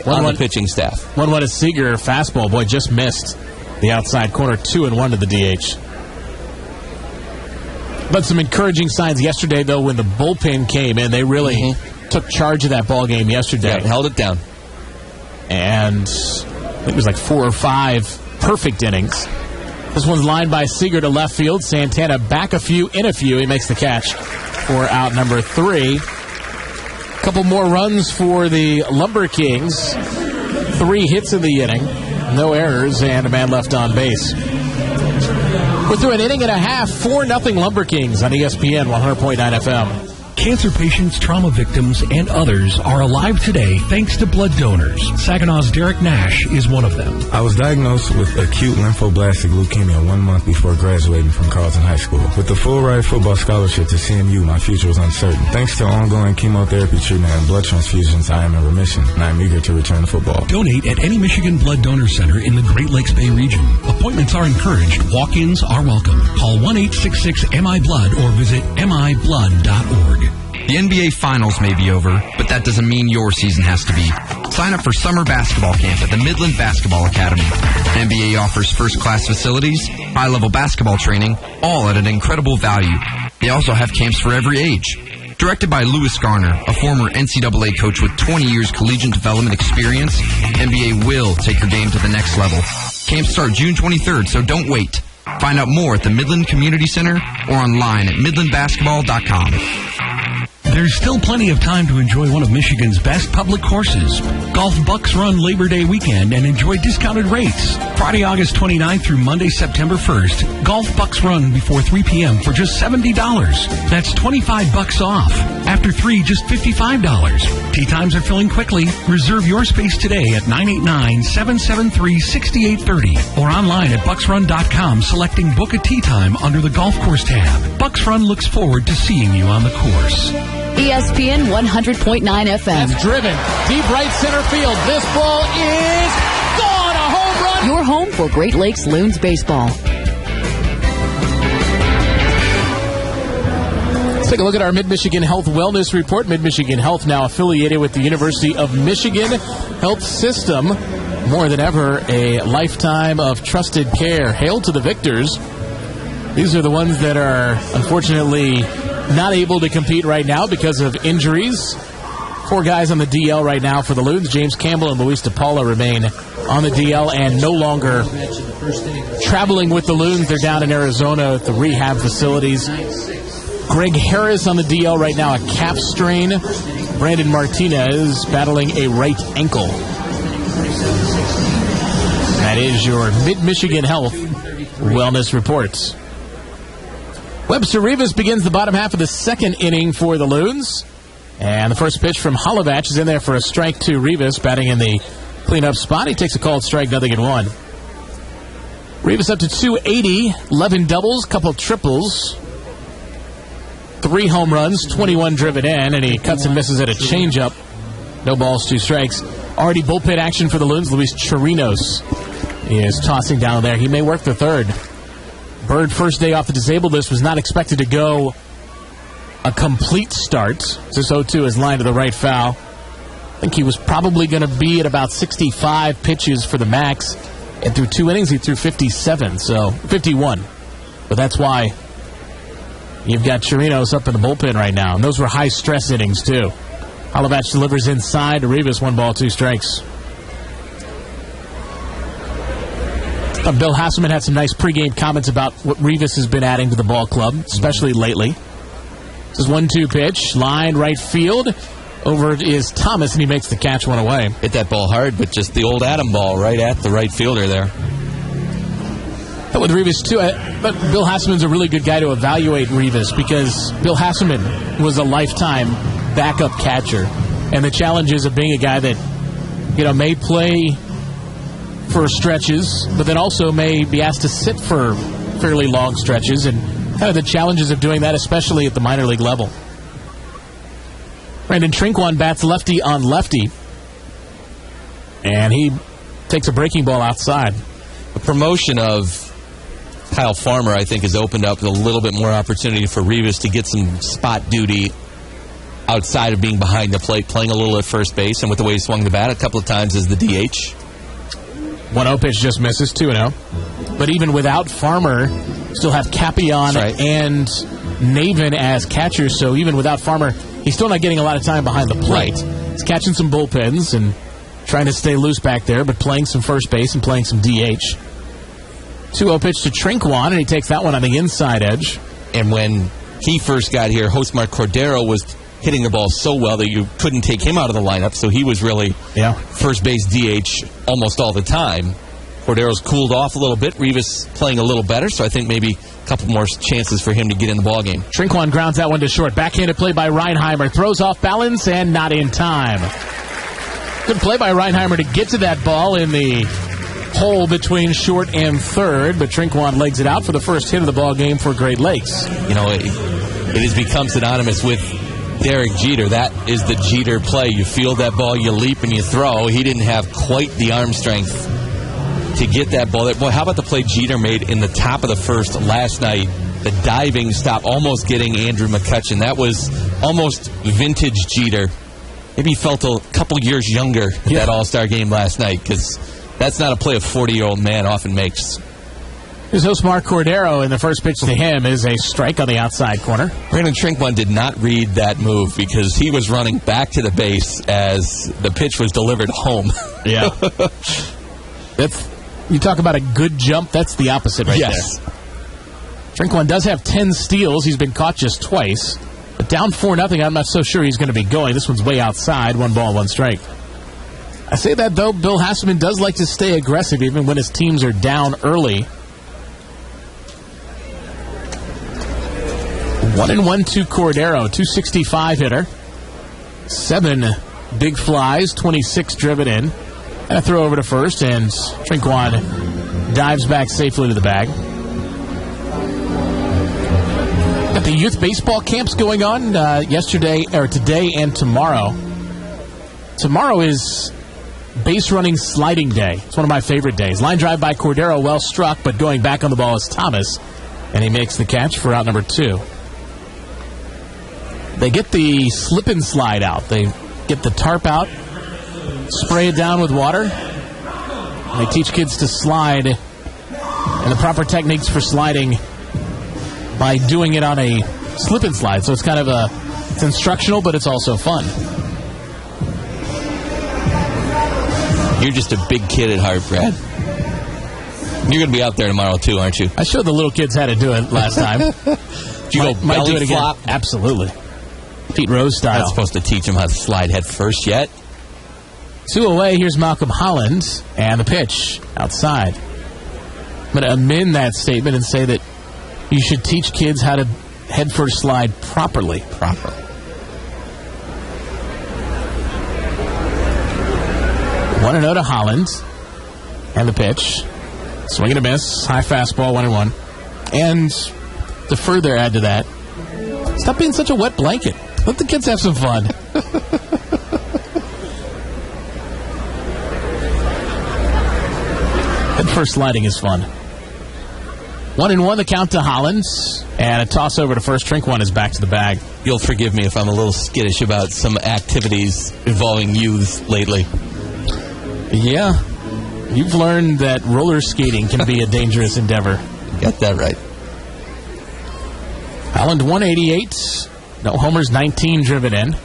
on the pitching staff. 1-1 to Seeger, fastball. Boy, just missed the outside corner. 2-1 to the DH. But some encouraging signs yesterday, though, when the bullpen came in. They really took charge of that ball game yesterday. Yeah, held it down. And I think it was like 4 or 5 perfect innings. This one's lined by Seeger to left field. Santana back a few, in a few. He makes the catch for out number 3. A couple more runs for the Lumber Kings. 3 hits in the inning. No errors and a man left on base. We're through an inning and a half. 4-0 Lumber Kings on ESPN 100.9 FM. Cancer patients, trauma victims, and others are alive today thanks to blood donors. Saginaw's Derek Nash is one of them. I was diagnosed with acute lymphoblastic leukemia 1 month before graduating from Carleton High School. With the full ride football scholarship to CMU, my future was uncertain. Thanks to ongoing chemotherapy treatment and blood transfusions, I am in remission, and I am eager to return to football. Donate at any Michigan Blood Donor Center in the Great Lakes Bay region. Appointments are encouraged. Walk-ins are welcome. Call 1-866-MI-BLOOD or visit miblood.org. The NBA Finals may be over, but that doesn't mean your season has to be. Sign up for summer basketball camp at the Midland Basketball Academy. NBA offers first-class facilities, high-level basketball training, all at an incredible value. They also have camps for every age. Directed by Lewis Garner, a former NCAA coach with 20 years collegiate development experience, NBA will take your game to the next level. Camps start June 23rd, so don't wait. Find out more at the Midland Community Center or online at midlandbasketball.com. There's still plenty of time to enjoy one of Michigan's best public courses. Golf Bucks run Labor Day weekend and enjoy discounted rates. Friday, August 29th through Monday, September 1st, Golf Bucks run before 3 p.m. for just $70. That's $25 off. After 3, just $55. Tee times are filling quickly. Reserve your space today at 989-773-6830 or online at bucksrun.com, selecting Book a Tee Time under the Golf Course tab. Bucks Run looks forward to seeing you on the course. ESPN 100.9 FM. That's driven. Deep right center field. This ball is gone. A home run. Your home for Great Lakes Loons baseball. Let's take a look at our Mid-Michigan Health Wellness Report. Mid-Michigan Health now affiliated with the University of Michigan Health System. More than ever, a lifetime of trusted care. Hail to the victors. These are the ones that are, unfortunately, not able to compete right now because of injuries. 4 guys on the DL right now for the Loons. James Campbell and Luis DePaula remain on the DL and no longer traveling with the Loons. They're down in Arizona at the rehab facilities. Greg Harris on the DL right now, a calf strain. Brandon Martinez battling a right ankle. That is your Mid-Michigan Health Wellness Reports. Webster Rivas begins the bottom half of the second inning for the Loons. And the first pitch from Holovach is in there for a strike to Rivas, batting in the cleanup spot. He takes a called strike, 0-1. Rivas up to 280, 11 doubles, couple triples, 3 home runs, 21 driven in, and he cuts and misses at a changeup. No balls, 2 strikes. Already bullpen action for the Loons. Luis Chirinos is tossing down there. He may work the third. Bird, first day off the disabled list, was not expected to go a complete start. This 0-2 is lined to the right foul. I think he was probably going to be at about 65 pitches for the max. And through 2 innings, he threw 51. But that's why you've got Chirinos up in the bullpen right now. And those were high-stress innings, too. Holovach delivers inside to Rivas, 1 ball, 2 strikes. Bill Hasselman had some nice pregame comments about what Rivas has been adding to the ball club, especially lately. This is 1-2 pitch, line right field. Over is Thomas, and he makes the catch, 1 away. Hit that ball hard, but just the old Adam ball right at the right fielder there. But with Rivas, too, but Bill Hasselman's a really good guy to evaluate Rivas because Bill Hasselman was a lifetime backup catcher. And the challenges of being a guy that, may play for stretches, but then also may be asked to sit for fairly long stretches, and kind of the challenges of doing that, especially at the minor league level. Brandon Trinquan bats lefty on lefty, and he takes a breaking ball outside. The promotion of Kyle Farmer, I think, has opened up a little bit more opportunity for Rivas to get some spot duty outside of being behind the plate, playing a little at first base, and with the way he swung the bat a couple of times as the DH. 1-0 pitch just misses, 2-0. But even without Farmer, still have Capion and Navin as catchers, so even without Farmer, he's still not getting a lot of time behind the plate. Right. He's catching some bullpens and trying to stay loose back there, but playing some first base and playing some DH. 2-0 pitch to Trinquan, and he takes that one on the inside edge. And when he first got here, Josmar Cordero was hitting the ball so well that you couldn't take him out of the lineup, so he was really first base DH almost all the time. Cordero's cooled off a little bit. Rivas playing a little better, so I think maybe a couple more chances for him to get in the ballgame. Trinquan grounds that one to short. Backhanded play by Reinheimer. Throws off balance and not in time. Good play by Reinheimer to get to that ball in the hole between short and third, but Trinquan legs it out for the first hit of the ball game for Great Lakes. You know, it has become synonymous with Derek Jeter. That is the Jeter play. You field that ball, you leap, and you throw. He didn't have quite the arm strength to get that ball. Boy, how about the play Jeter made in the top of the first last night? The diving stop, almost getting Andrew McCutchen. That was almost vintage Jeter. Maybe he felt a couple years younger at that All-Star game last night, because that's not a play a 40-year-old man often makes. Here's Osmar Cordero, and the first pitch to him is a strike on the outside corner. Brandon Trinquan did not read that move because he was running back to the base as the pitch was delivered home. Yeah. You talk about a good jump, that's the opposite right there. Trinquan does have 10 steals. He's been caught just twice. But down 4-0, I'm not so sure he's going to be going. This one's way outside, 1 ball, 1 strike. I say that, though, Bill Hasselman does like to stay aggressive even when his teams are down early. 1-1 to Cordero, 265 hitter. 7 big flies, 26 driven in. And a throw over to first, and Trinquan dives back safely to the bag. Got the youth baseball camps going on today and tomorrow. Tomorrow is base running sliding day. It's one of my favorite days. Line drive by Cordero, well struck, but going back on the ball is Thomas, and he makes the catch for out number 2. They get the slip and slide out. They get the tarp out, spray it down with water, and they teach kids to slide and the proper techniques for sliding by doing it on a slip and slide. So it's kind of it's instructional, but it's also fun. You're just a big kid at heart, Brad. You're going to be out there tomorrow, too, aren't you? I showed the little kids how to do it last time. Did you go might do belly it flop? Again. Absolutely. Pete Rose style. Not supposed to teach them how to slide head first yet. 2 away, here's Malcolm Holland, and the pitch outside. I'm going to amend that statement and say that you should teach kids how to head first slide properly. 1-0 to Holland, and the pitch. Swing and a miss, high fastball, 1-1. And to further add to that, stop being such a wet blanket. Let the kids have some fun. Head first sliding is fun. 1-1, the count to Holland, and a toss over to first. Trinquan is back to the bag. You'll forgive me if I'm a little skittish about some activities involving youth lately. Yeah. You've learned that roller skating can be a dangerous endeavor. Got that right. Holland 188. No homers, 19 driven in.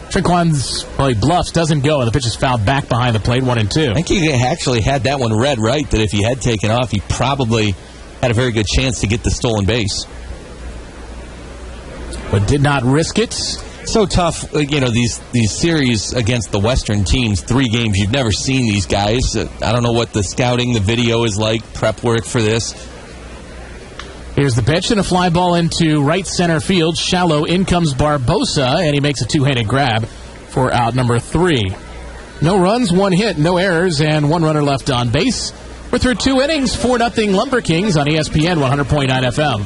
Trinquan's, he bluffs, doesn't go, and the pitch is fouled back behind the plate, 1-2. I think he actually had that one read right, that if he had taken off, he probably had a very good chance to get the stolen base. But did not risk it. So tough, these series against the Western teams, 3 games. You've never seen these guys. I don't know what the scouting, the video is like, prep work for this. Here's the pitch, and a fly ball into right center field. Shallow, in comes Barbosa, and he makes a 2-handed grab for out number 3. No runs, 1 hit, no errors, and 1 runner left on base. We're through 2 innings, 4-0 Lumber Kings on ESPN 100.9 FM.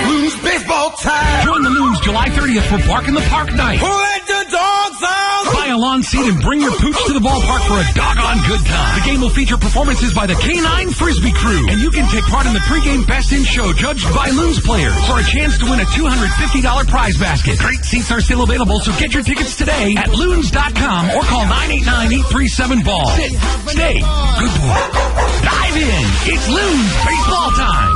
Loons baseball time. Join the Loons July 30th for Bark in the Park night. Who let the dogs out? Buy a lawn seat and bring your pooch to the ballpark for a doggone good time. The game will feature performances by the K9 Frisbee crew, and you can take part in the pregame Best in Show judged by Loons players for a chance to win a $250 prize basket. Great seats are still available, so get your tickets today at loons.com or call 989-837-BALL. Sit, stay, good boy. Dive in. It's Loons baseball time.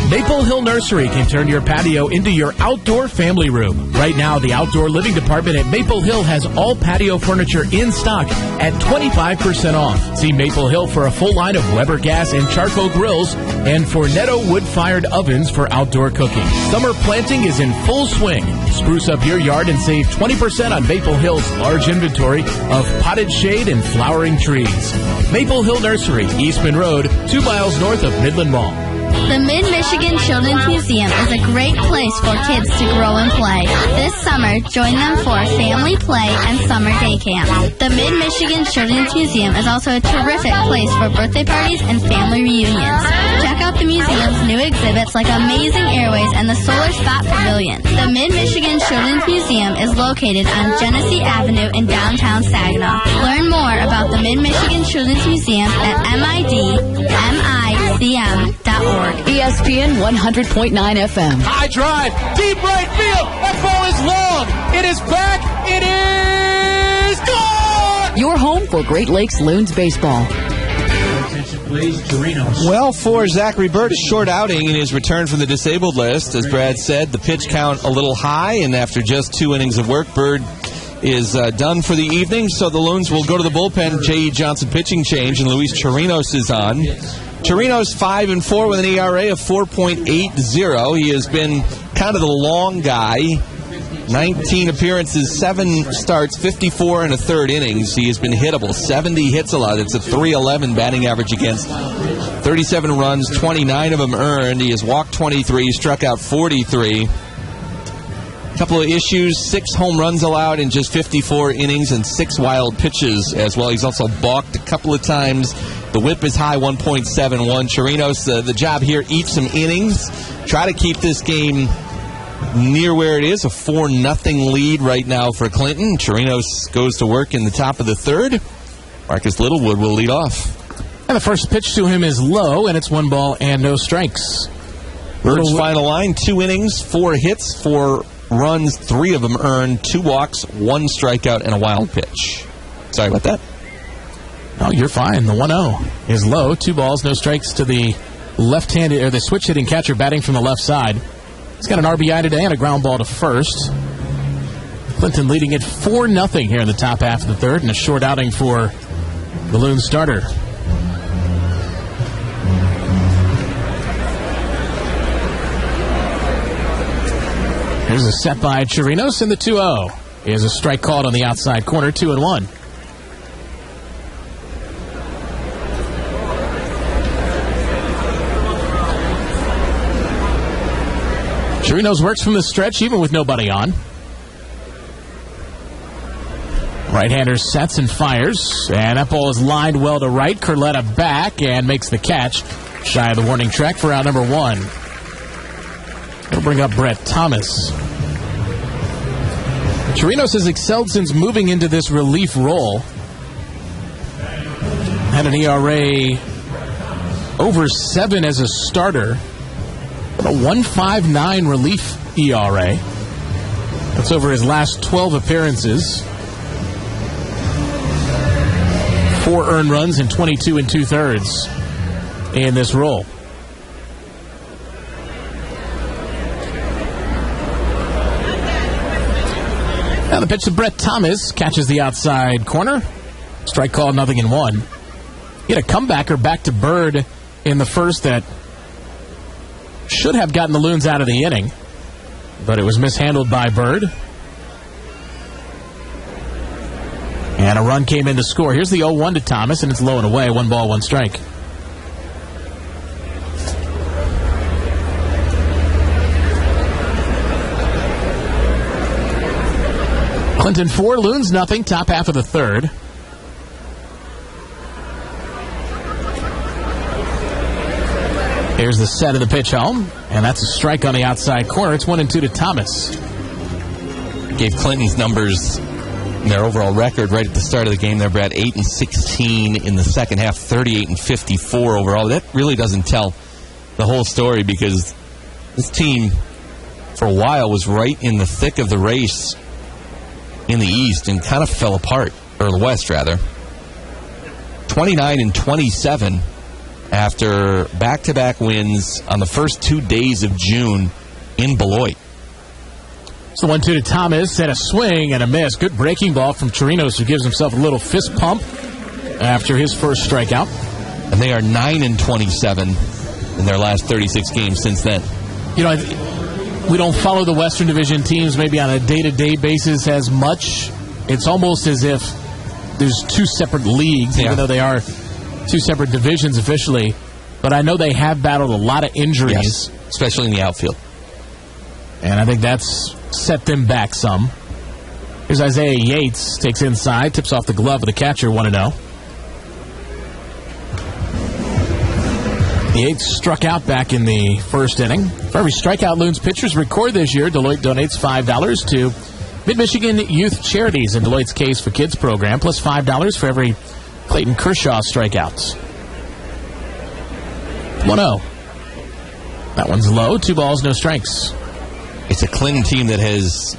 Maple Hill Nursery can turn your patio into your outdoor family room. Right now, the outdoor living department at Maple Hill has all patio furniture in stock at 25% off. See Maple Hill for a full line of Weber gas and charcoal grills and Fornetto wood-fired ovens for outdoor cooking. Summer planting is in full swing. Spruce up your yard and save 20% on Maple Hill's large inventory of potted shade and flowering trees. Maple Hill Nursery, Eastman Road, 2 miles north of Midland Mall. The Mid-Michigan Children's Museum is a great place for kids to grow and play. This summer, join them for family play and summer day camp. The Mid-Michigan Children's Museum is also a terrific place for birthday parties and family reunions. Check out the museum's new exhibits like Amazing Airways and the Solar Spot Pavilion. The Mid-Michigan Children's Museum is located on Genesee Avenue in downtown Saginaw. Learn more about the Mid-Michigan Children's Museum at midmicm.org. ESPN 100.9 FM. High drive, deep right field. That ball is long. It is back. It is gone. Your home for Great Lakes Loons baseball. Well, for Zachary Bird, a short outing in his return from the disabled list. As Brad said, the pitch count a little high, and after just 2 innings of work, Bird is done for the evening. So the Loons will go to the bullpen. J.E. Johnson pitching change, and Luis Chirinos is on. Chirinos 5-4 with an ERA of 4.80. He has been kind of the long guy. 19 appearances, 7 starts, 54 and a third innings. He has been hittable. 70 hits allowed. It's a .311 batting average against. 37 runs, 29 of them earned. He has walked 23, struck out 43. Couple of issues, 6 home runs allowed in just 54 innings and 6 wild pitches as well. He's also balked a couple of times. The whip is high, 1.71. Chirinos, the job here, eat some innings. Try to keep this game near where it is, a 4-0 lead right now for Clinton. Chirinos goes to work in the top of the third. Marcus Littlewood will lead off. And the first pitch to him is low, and it's 1 ball and no strikes. Bird's final line, 2 innings, 4 hits, 4 runs, 3 of them earned, 2 walks, 1 strikeout, and a wild pitch. Sorry about that. No, you're fine. The 1-0 is low. 2 balls, no strikes to the left-handed, or the switch-hitting catcher batting from the left side. He's got an RBI today and a ground ball to first. Clinton leading it 4-0 here in the top half of the third, and a short outing for the Loon starter. Here's a set by Chirinos, and the 2-0 is a strike called on the outside corner, 2-1. Chirinos works from the stretch even with nobody on. Right-hander sets and fires, and that ball is lined well to right. Curletta back and makes the catch. Shy of the warning track for out number 1. It'll bring up Brett Thomas. Chirinos has excelled since moving into this relief role. Had an ERA over 7 as a starter. A 1.59 relief ERA. That's over his last 12 appearances. 4 earned runs and 22 2/3 in this role. Now the pitch to Brett Thomas catches the outside corner. Strike called, 0-1. He had a comebacker back to Bird in the first that should have gotten the Loons out of the inning, but it was mishandled by Bird. And a run came in to score. Here's the 0-1 to Thomas, and it's low and away. 1 ball, 1 strike. Clinton 4, Loons nothing. Top half of the third. Here's the set of the pitch home, and that's a strike on the outside corner. It's 1-2 to Thomas. Gave Clinton's numbers, their overall record right at the start of the game there, Brad. 8-16 in the second half, 38-54 overall. That really doesn't tell the whole story because this team, for a while, was right in the thick of the race in the East and kind of fell apart, or the West, rather. 29-27. after back-to-back wins on the first 2 days of June in Beloit. So 1-2 to Thomas, and a swing and a miss. Good breaking ball from Chirinos, who gives himself a little fist pump after his first strikeout. And they are 9-27 in their last 36 games since then. You know, we don't follow the Western Division teams maybe on a day-to-day basis as much. It's almost as if there's two separate leagues, even though they are two separate divisions officially. But I know they have battled a lot of injuries. Yes, especially in the outfield. And I think that's set them back some. Here's Isaiah Yates, takes inside, tips off the glove of the catcher, 1-0. Yates struck out back in the first inning. For every strikeout Loons pitchers record this year, Deloitte donates $5 to Mid-Michigan Youth Charities in Deloitte's Case for Kids program, plus $5 for every Clayton Kershaw strikeouts. 1-0. That one's low. 2 balls, no strikes. It's a Clinton team that has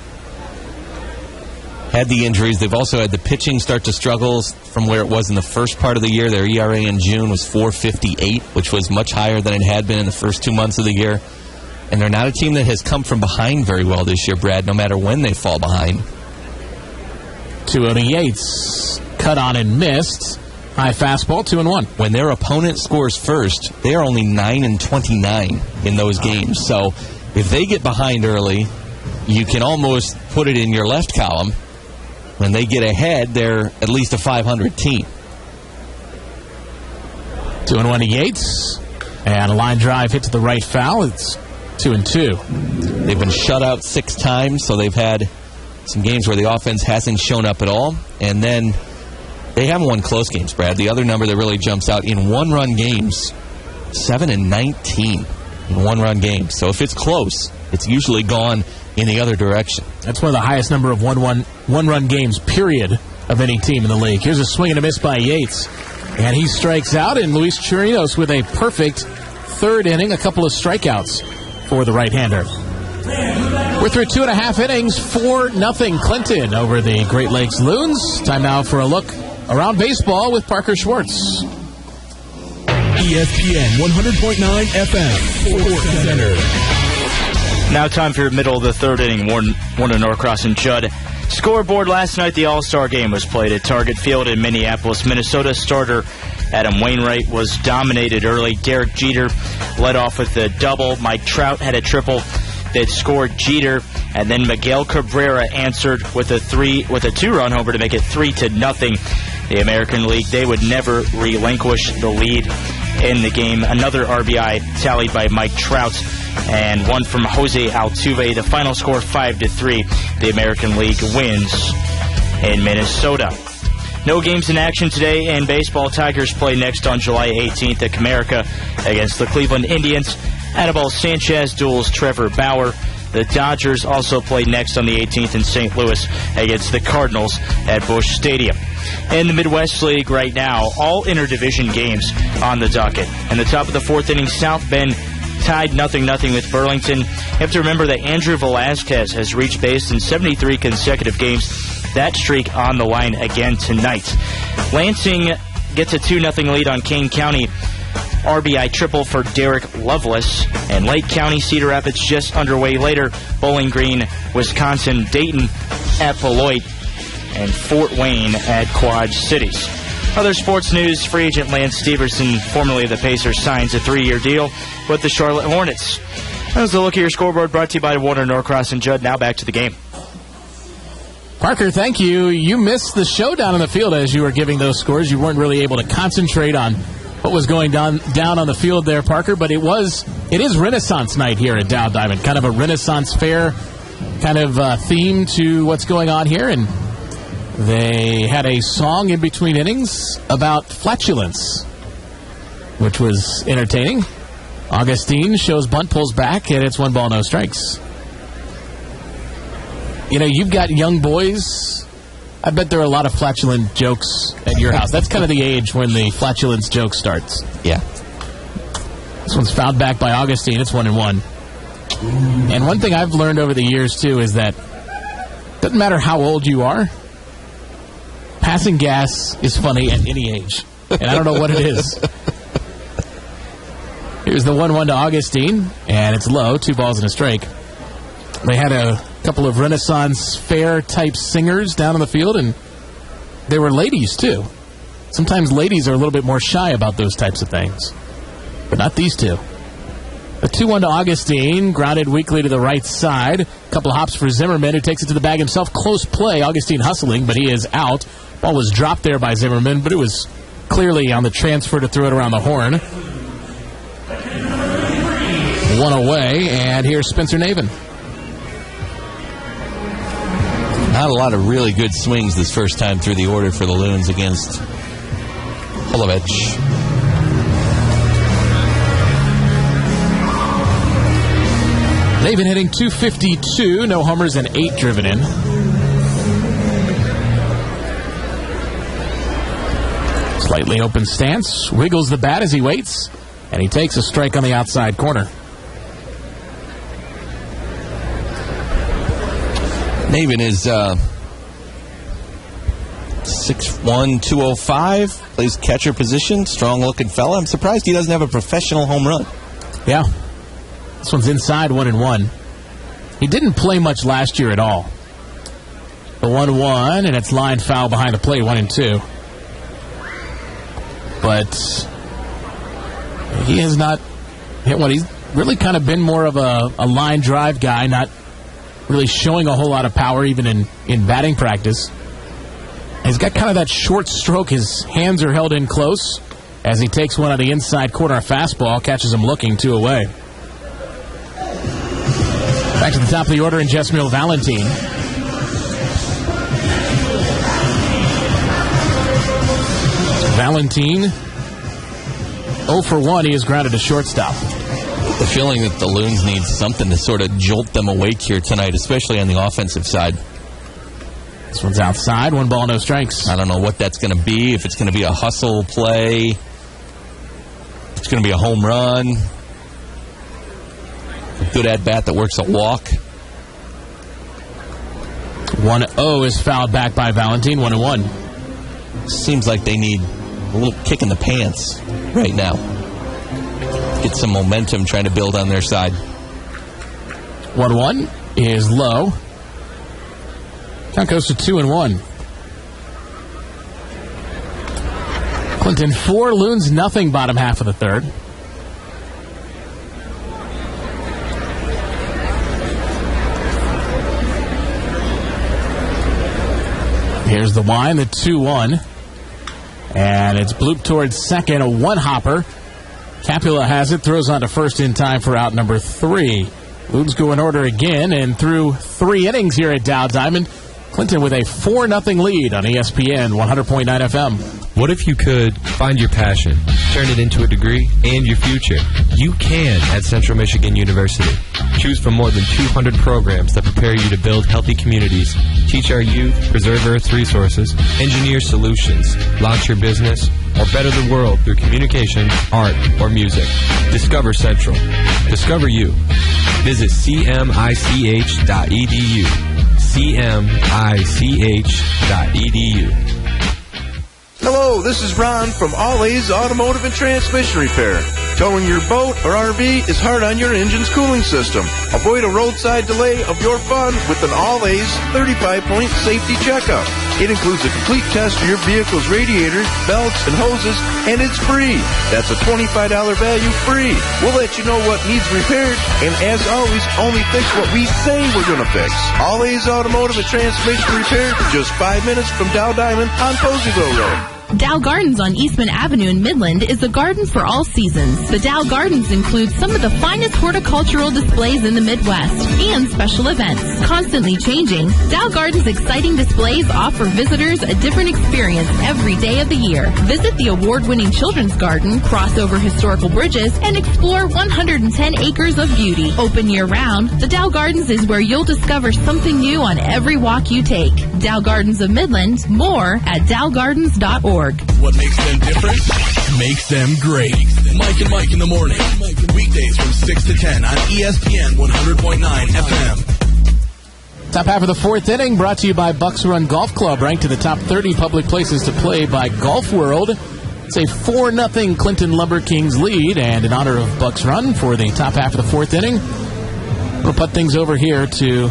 had the injuries. They've also had the pitching start to struggle from where it was in the first part of the year. Their ERA in June was .458, which was much higher than it had been in the first 2 months of the year. And they're not a team that has come from behind very well this year, Brad, no matter when they fall behind. 2-0 to Yates. Cut on and missed. High fastball, 2-1. When their opponent scores first, they are only 9-29 in those games. So if they get behind early, you can almost put it in your left column. When they get ahead, they're at least a 500 team. 2-1 to Yates. And a line drive hit to the right foul. It's 2-2. They've been shut out 6 times, so they've had some games where the offense hasn't shown up at all. And then they haven't won close games, Brad. The other number that really jumps out in one-run games, 7-19 in one-run games. So if it's close, it's usually gone in the other direction. That's one of the highest number of one-run games, period, of any team in the league. Here's a swing and a miss by Yates. And he strikes out, and Luis Chirinos with a perfect third inning, a couple of strikeouts for the right-hander. We're through 2.5 innings, 4-0 Clinton over the Great Lakes Loons. Time now for a look around baseball with Parker Schwartz. ESPN 100.9 FM, Sports Center. Now time for your middle of the third inning. Warner Norcross and Judd. Scoreboard last night, the All-Star game was played at Target Field in Minneapolis, Minnesota. Starter Adam Wainwright was dominated early. Derek Jeter led off with a double. Mike Trout had a triple that scored Jeter, and then Miguel Cabrera answered with a 2-run homer to make it 3-0. The American League, they would never relinquish the lead in the game. Another RBI tallied by Mike Trout, and one from Jose Altuve. The final score 5-3. The American League wins in Minnesota. No games in action today in baseball. Tigers play next on July 18th at Comerica against the Cleveland Indians. Anibal Sanchez duels Trevor Bauer. The Dodgers also play next on the 18th in St. Louis against the Cardinals at Busch Stadium. In the Midwest League right now, all interdivision games on the docket. In the top of the fourth inning, South Bend tied 0-0 with Burlington. You have to remember that Andrew Velazquez has reached base in 73 consecutive games. That streak on the line again tonight. Lansing gets a 2-0 lead on Kane County. RBI triple for Derek Lovelace. And Lake County, Cedar Rapids just underway later. Bowling Green, Wisconsin, Dayton at Beloit, and Fort Wayne at Quad Cities. Other sports news, free agent Lance Steverson, formerly of the Pacers, signs a 3-year deal with the Charlotte Hornets. That was a look at your scoreboard brought to you by Warner Norcross and Judd. Now back to the game. Parker, thank you. You missed the showdown on the field as you were giving those scores. You weren't really able to concentrate on what was going down on the field there, Parker, but it is Renaissance night here at Dow Diamond, kind of a Renaissance fair kind of theme to what's going on here, and they had a song in between innings about flatulence, which was entertaining. Augustine shows bunt, pulls back, and it's 1 ball, no strikes. You know, you've got young boys. I bet there are a lot of flatulent jokes at your house. That's kind of the age when the flatulence joke starts. Yeah. This one's fouled back by Augustine. It's 1-1. And one thing I've learned over the years, too, is that it doesn't matter how old you are, passing gas is funny at any age. And I don't know what it is. Here's the 1-1 to Augustine, and it's low, 2 balls and a strike. They had a couple of Renaissance fair-type singers down on the field, and they were ladies, too. Sometimes ladies are a little bit more shy about those types of things, but not these two. A 2-1 to Augustine, grounded weakly to the right side. A couple of hops for Zimmerman, who takes it to the bag himself. Close play, Augustine hustling, but he is out. Ball was dropped there by Zimmerman, but it was clearly on the transfer to throw it around the horn. 1 away, and here's Spencer Navin. Not a lot of really good swings this first time through the order for the Loons against Polovich. They've been hitting .252, no homers and 8 driven in. Slightly open stance, wiggles the bat as he waits, and he takes a strike on the outside corner. Navin is 6'1", 205, plays catcher position, strong-looking fella. I'm surprised he doesn't have a professional home run. Yeah. This one's inside 1-1. He didn't play much last year at all. The 1-1, and it's line foul behind the plate, 1-2. But he has not hit one. He's really kind of been more of a line drive guy, not really showing a whole lot of power even in batting practice. He's got kind of that short stroke. His hands are held in close as he takes one on the inside corner. A fastball catches him looking, 2 away. Back to the top of the order in Jessmiel Valentin. Valentin, 0 for 1. He is grounded to shortstop. The feeling that the Loons need something to sort of jolt them awake here tonight, especially on the offensive side. This one's outside, 1 ball, no strikes. I don't know what that's going to be, if it's going to be a hustle play, if it's going to be a home run, a good at-bat that works a walk. 1-0 is fouled back by Valentin, 1-1. Seems like they need a little kick in the pants right now. Get some momentum trying to build on their side. 1-1 is low. Count goes to 2-1. Clinton 4, Loons nothing, bottom half of the third. Here's the line, the 2-1. And it's blooped towards second, a 1-hopper. Capula has it, throws on to first in time for out number 3. Loons go in order again, and through 3 innings here at Dow Diamond, Clinton with a 4-0 lead on ESPN 100.9 FM. What if you could find your passion, turn it into a degree, and your future? You can at Central Michigan University. Choose from more than 200 programs that prepare you to build healthy communities, teach our youth, preserve Earth's resources, engineer solutions, launch your business, or better the world through communication, art, or music. Discover Central. Discover you. Visit cmich.edu. cmich.edu. Hello, this is Ron from All A's Automotive and Transmission Repair. Towing your boat or RV is hard on your engine's cooling system. Avoid a roadside delay of your fun with an All A's 35-point safety checkup. It includes a complete test of your vehicle's radiators, belts, and hoses, and it's free. That's a $25 value free. We'll let you know what needs repaired, and as always, only fix what we say we're going to fix. All A's Automotive and Transmission Repair, just 5 minutes from Dow Diamond on Poseyville Road. Dow Gardens on Eastman Avenue in Midland is a garden for all seasons. The Dow Gardens include some of the finest horticultural displays in the Midwest and special events. Constantly changing, Dow Gardens' exciting displays offer visitors a different experience every day of the year. Visit the award-winning Children's Garden, cross over historical bridges, and explore 110 acres of beauty. Open year-round, the Dow Gardens is where you'll discover something new on every walk you take. Dow Gardens of Midland, more at dowgardens.org. What makes them different? Makes them great. Mike and Mike in the morning. Weekdays from 6 to 10 on ESPN 100.9 FM. Top half of the 4th inning brought to you by Bucks Run Golf Club, ranked in the top 30 public places to play by Golf World. It's a 4-0 Clinton Lumber Kings lead, and in honor of Buck's run for the top half of the 4th inning, we'll put things over here to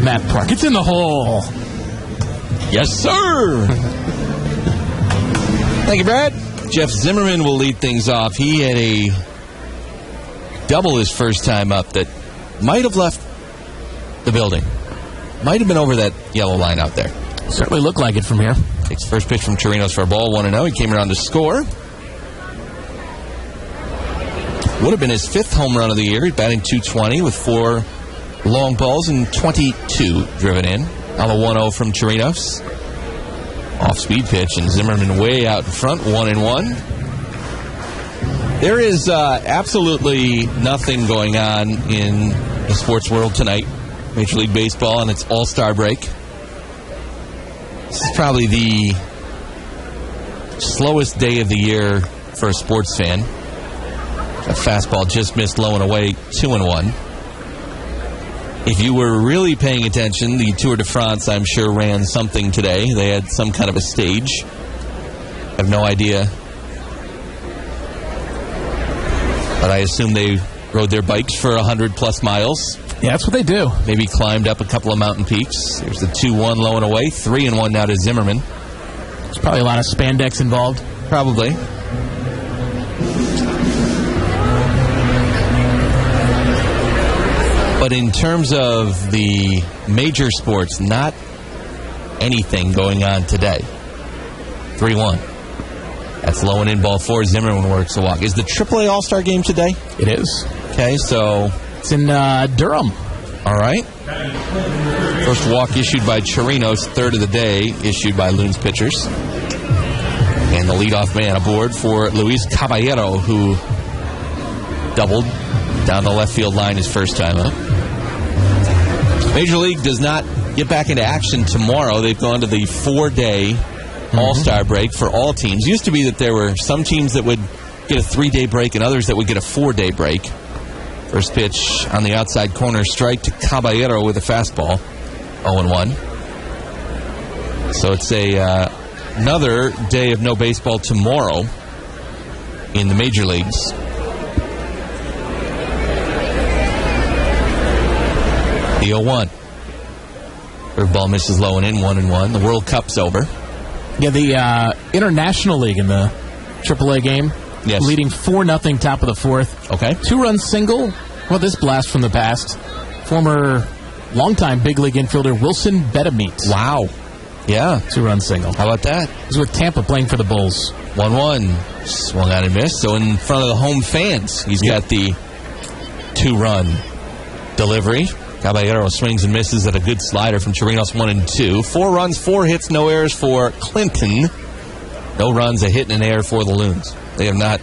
Matt Park. It's in the hole. Yes, sir. Thank you, Brad. Jeff Zimmerman will lead things off. He had a double his first time up that might have left the building. Might have been over that yellow line out there. Certainly looked like it from here. Takes first pitch from Chirinos for a ball, 1-0. He came around to score. Would have been his 5th home run of the year. He's batting .220 with 4 long balls and 22 driven in. On the 1-0 from Chirinos. Off-speed pitch, and Zimmerman way out in front, 1-1. There is absolutely nothing going on in the sports world tonight. Major League Baseball and its All-Star break. This is probably the slowest day of the year for a sports fan. A fastball just missed low and away, 2-1. If you were really paying attention, the Tour de France, I'm sure, ran something today. They had some kind of a stage. I have no idea. But I assume they rode their bikes for 100-plus miles. Yeah, that's what they do. Maybe climbed up a couple of mountain peaks. There's the 2-1 low and away. 3-1 now to Zimmerman. There's probably a lot of spandex involved. Probably. But in terms of the major sports, not anything going on today. 3-1. That's low and in, ball 4. Zimmerman works the walk. Is the AAA All-Star game today? It is. Okay, so... It's in Durham. All right. First walk issued by Chirinos, 3rd of the day, issued by Loons pitchers. And the leadoff man aboard for Luis Caballero, who doubled down the left field line his first time up. Major League does not get back into action tomorrow. They've gone to the 4-day All-Star break for all teams. Used to be that there were some teams that would get a 3-day break and others that would get a 4-day break. First pitch on the outside corner, strike to Caballero with a fastball, 0-1. So it's another day of no baseball tomorrow in the major leagues. The 0-1. Third ball misses low and in, 1-1. The World Cup's over. Yeah, the International League in the AAA game. Yes. Leading 4-0 top of the 4th. Okay. 2-run single. Well, this blast from the past. Former longtime big league infielder Wilson Betamete. Wow. Yeah. 2-run single. How about that? He's with Tampa playing for the Bulls. 1-1. Swung out and missed. So in front of the home fans, he's got the 2-run delivery. Caballero swings and misses at a good slider from Chirinos, 1-2. 4 runs, 4 hits, no errors for Clinton. No runs, a hit and an error for the Loons. They have not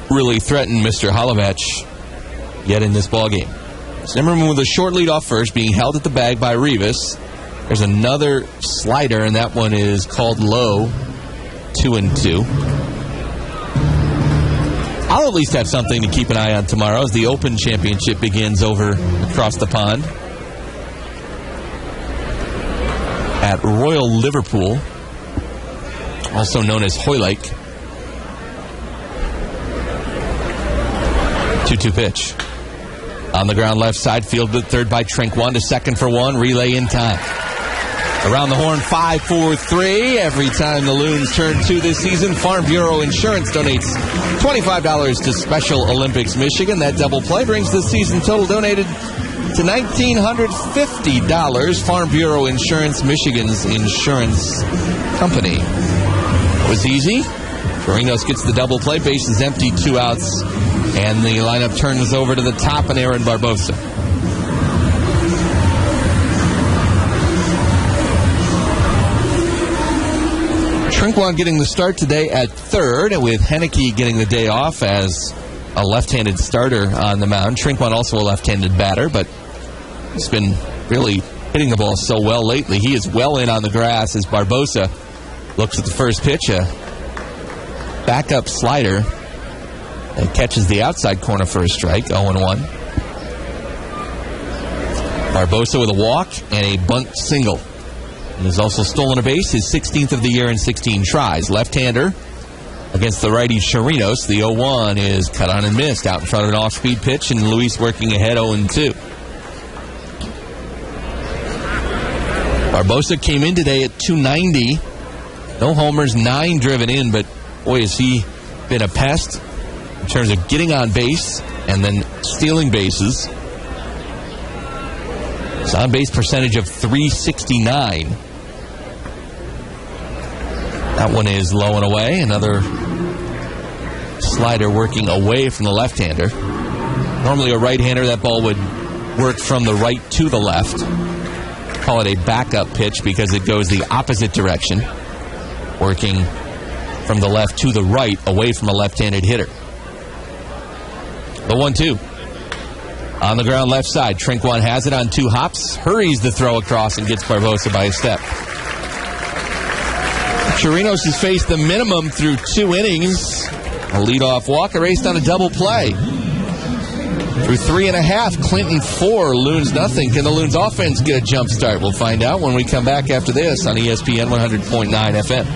really threatened Mr. Holovach yet in this ballgame. Zimmerman with a short lead off first, being held at the bag by Rivas. There's another slider, and that one is called low, 2-2. I'll at least have something to keep an eye on tomorrow as the Open Championship begins over across the pond at Royal Liverpool, also known as Hoylake. 2-2 pitch. On the ground left side, fielded third by Trinquan to second for 1. Relay in time. Around the horn, 5-4-3. Every time the Loons turn 2 this season, Farm Bureau Insurance donates $25 to Special Olympics Michigan. That double play brings the season total donated to $1,950. Farm Bureau Insurance, Michigan's insurance company. It was easy. Chirinos gets the double play. Base is empty, 2 outs. And the lineup turns over to the top and Aaron Barbosa. Trinquan getting the start today at third, with Henneke getting the day off as a left-handed starter on the mound. Trinquan also a left-handed batter, but he's been really hitting the ball so well lately. He is well in on the grass as Barbosa looks at the first pitch, a backup slider that catches the outside corner for a strike, 0-1. Barbosa with a walk and a bunt single. He has also stolen a base, his 16th of the year in 16 tries. Left-hander against the righty Chirinos. The 0-1 is cut on and missed out in front of an off-speed pitch, and Luis working ahead 0-2. Barbosa came in today at 290. No homers, 9 driven in, but boy, has he been a pest in terms of getting on base and then stealing bases. His on-base percentage of .369. That one is low and away. Another slider working away from the left-hander. Normally a right-hander, that ball would work from the right to the left. Call it a backup pitch because it goes the opposite direction, working from the left to the right, away from a left-handed hitter. The 1-2. On the ground left side, Trinquan has it on 2 hops, hurries the throw across and gets Barbosa by a step. Chirinos has faced the minimum through 2 innings. A leadoff walk erased on a double play. Through 3.5, Clinton 4, Loons nothing. Can the Loons offense get a jump start? We'll find out when we come back after this on ESPN 100.9 FM.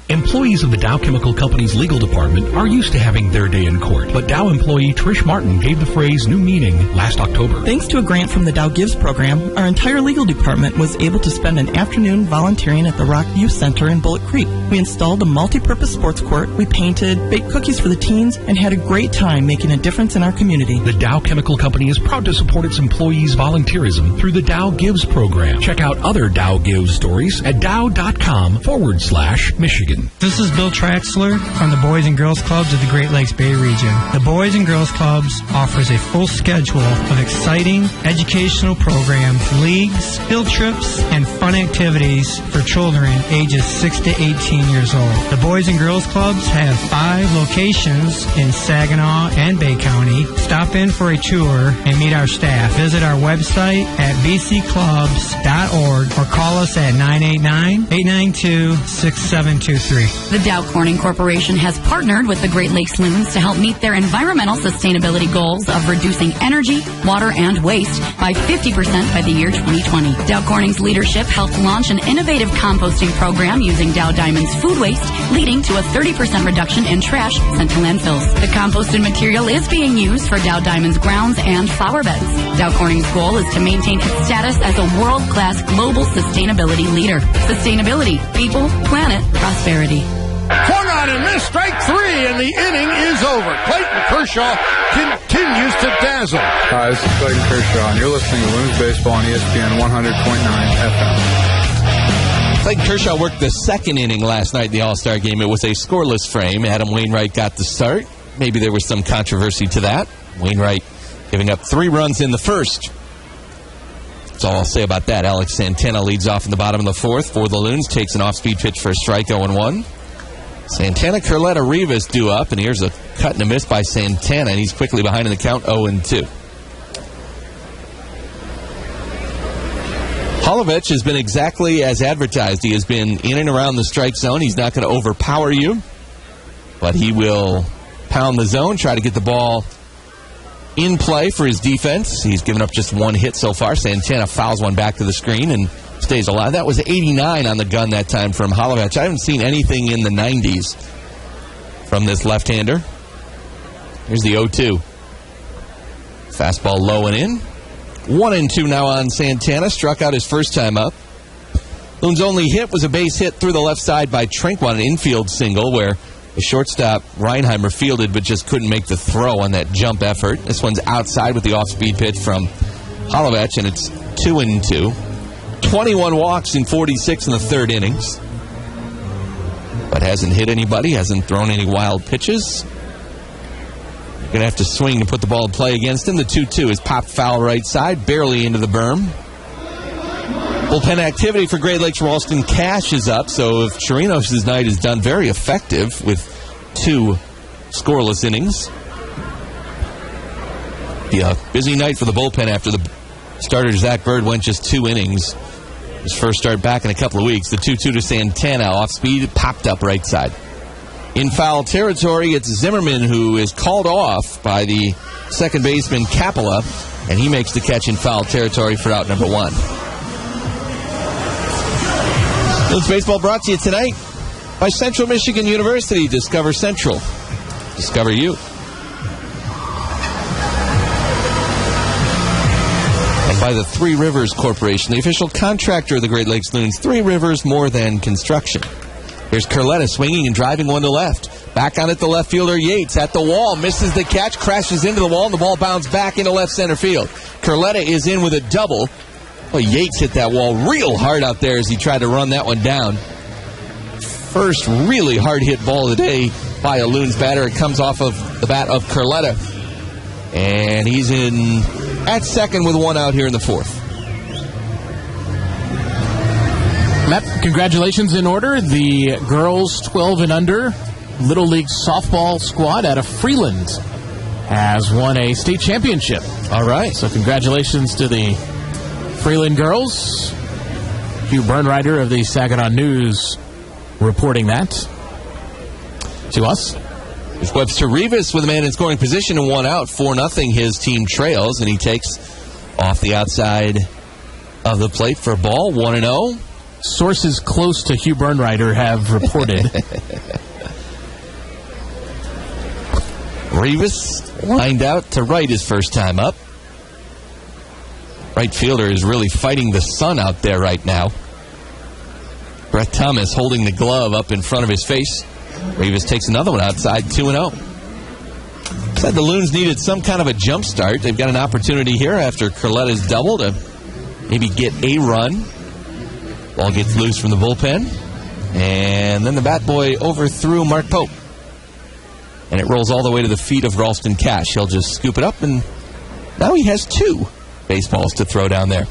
Employees of the Dow Chemical Company's legal department are used to having their day in court, but Dow employee Trish Martin gave the phrase new meaning last October. Thanks to a grant from the Dow Gives program, our entire legal department was able to spend an afternoon volunteering at the Rock Youth Center in Bullet Creek. We installed a multi-purpose sports court, we painted, baked cookies for the teens, and had a great time making a difference in our community. The Dow Chemical Company is proud to support its employees' volunteerism through the Dow Gives program. Check out other Dow Gives stories at dow.com/Michigan. This is Bill Traxler from the Boys and Girls Clubs of the Great Lakes Bay region. The Boys and Girls Clubs offers a full schedule of exciting educational programs, leagues, field trips, and fun activities for children ages 6 to 18 years old. The Boys and Girls Clubs have 5 locations in Saginaw and Bay County. Stop in for a tour and meet our staff. Visit our website at bcclubs.org or call us at 989-892-6723. The Dow Corning Corporation has partnered with the Great Lakes Loons to help meet their environmental sustainability goals of reducing energy, water, and waste by 50% by the year 2020. Dow Corning's leadership helped launch an innovative composting program using Dow Diamond's food waste, leading to a 30% reduction in trash sent to landfills. The composted material is being used for Dow Diamond's grounds and flower beds. Dow Corning's goal is to maintain its status as a world-class global sustainability leader. Sustainability, people, planet, prosperity. Swung on and missed, strike 3, and the inning is over. Clayton Kershaw continues to dazzle. Hi, this is Clayton Kershaw, and you're listening to Loons Baseball on ESPN 100.9 FM. Clayton Kershaw worked the second inning last night in the All-Star game. It was a scoreless frame. Adam Wainwright got the start. Maybe there was some controversy to that. Wainwright giving up 3 runs in the first. That's all I'll say about that. Alex Santana leads off in the bottom of the 4th for the Loons. Takes an off-speed pitch for a strike, 0-1. Santana, Carletta, Rivas due up, and here's a cut and a miss by Santana, and he's quickly behind in the count, 0-2. Holovich has been exactly as advertised. He has been in and around the strike zone. He's not going to overpower you, but he will pound the zone, try to get the ball in play for his defense. He's given up just 1 hit so far. Santana fouls one back to the screen and stays alive. That was 89 on the gun that time from Holovich. I haven't seen anything in the 90s from this left-hander. Here's the 0-2. Fastball low and in. 1-2 now on Santana. Struck out his first time up. Loon's only hit was a base hit through the left side by Trinquan, an infield single where the shortstop Reinheimer fielded but just couldn't make the throw on that jump effort. This one's outside with the off-speed pitch from Holovich, and it's 2-2. 21 walks in 46 in the 3rd innings. But hasn't hit anybody, hasn't thrown any wild pitches. You're going to have to swing to put the ball in play against him. The 2-2 is popped foul right side, barely into the berm. Bullpen activity for Great Lakes Ralston Cash is up, so if Chirinos' night is done very effective with 2 scoreless innings. Yeah, busy night for the bullpen after the starter Zach Bird went just 2 innings. His first start back in a couple of weeks. The 2-2 to Santana off speed, popped up right side. In foul territory, it's Zimmerman who is called off by the second baseman Capola, and he makes the catch in foul territory for out number 1. Loons baseball brought to you tonight by Central Michigan University. Discover Central. Discover you. And by the Three Rivers Corporation, the official contractor of the Great Lakes Loons. Three Rivers, more than construction. Here's Carletta swinging and driving one to left. Back on it, the left fielder Yates at the wall. Misses the catch, crashes into the wall, and the ball bounds back into left center field. Carletta is in with a double. Well, Yates hit that wall real hard out there as he tried to run that one down. First really hard hit ball of the day by a Loons batter. It comes off of the bat of Carletta. And he's in at second with one out here in the fourth. Matt, congratulations in order. The girls 12 and under Little League softball squad out of Freeland has won a state championship. All right. So congratulations to the Freeland girls. Hugh Bernreiter of the Saginaw News reporting that to us. It's Webster Rivas with a man in scoring position and one out. 4-0 his team trails, and he takes off the outside of the plate for a ball. 1-0. Sources close to Hugh Bernreiter have reported. Rivas lined out to right his first time up. Right fielder is really fighting the sun out there right now. Brett Thomas holding the glove up in front of his face. Rivas takes another one outside, 2-0. Said the Loons needed some kind of a jump start. They've got an opportunity here after Carletta's double to maybe get a run. Ball gets loose from the bullpen. And then the bat boy overthrew Mark Pope. And it rolls all the way to the feet of Ralston Cash. He'll just scoop it up, and now he has two baseballs to throw down there.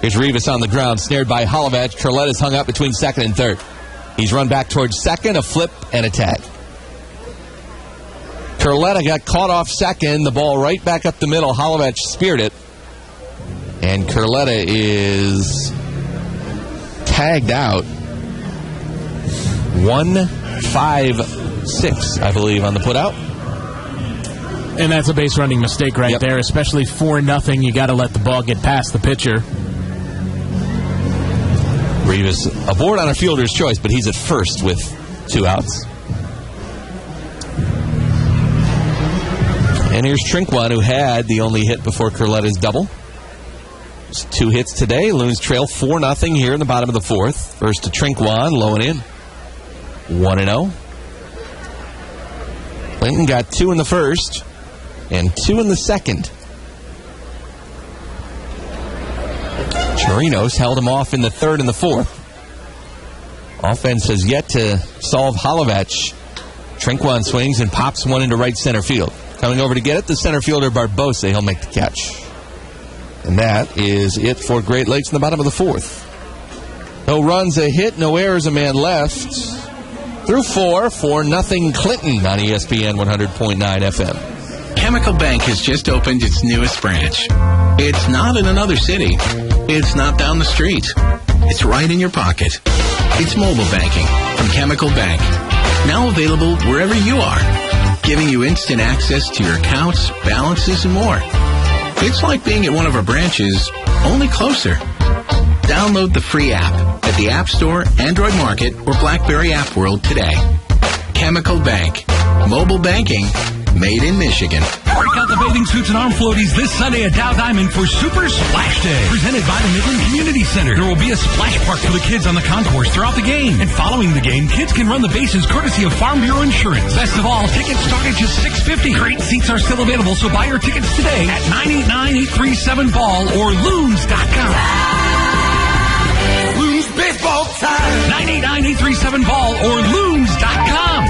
Here's Rivas on the ground, snared by Holovach. Carletta's hung up between second and third. He's run back towards second, a flip, and a tag. Carletta got caught off second. The ball right back up the middle. Holovach speared it. And Carletta is tagged out. 1-5-6, I believe, on the putout. And that's a base running mistake right there, especially 4-0. You got to let the ball get past the pitcher. Rivas aboard on a fielder's choice, but he's at first with two outs. And here's Trinquan, who had the only hit before Carletta's double. It's 2 hits today. Loons trail 4-0 here in the bottom of the fourth. First to Trinquan, low and in. 1-0. Clinton got 2 in the first and 2 in the second. Chirinos held him off in the third and the fourth. Offense has yet to solve Holovach. Trinquan swings and pops one into right center field. Coming over to get it, the center fielder Barbosa. He'll make the catch. And that is it for Great Lakes in the bottom of the fourth. No runs, a hit, no errors, a man left. Through 4-0 Clinton on ESPN 100.9 FM. Chemical Bank has just opened its newest branch. It's not in another city. It's not down the street. It's right in your pocket. It's mobile banking from Chemical Bank. Now available wherever you are, giving you instant access to your accounts, balances, and more. It's like being at one of our branches, only closer. Download the free app at the App Store, Android Market, or BlackBerry App World today. Chemical Bank. Mobile banking made in Michigan. Break out the bathing suits and arm floaties this Sunday at Dow Diamond for Super Splash Day. Presented by the Midland Community Center. There will be a splash park for the kids on the concourse throughout the game. And following the game, kids can run the bases courtesy of Farm Bureau Insurance. Best of all, tickets start at just $6.50. Great seats are still available, so buy your tickets today at 989-837-BALL or Loons.com. Loons baseball time. 989-837-BALL or Loons.com.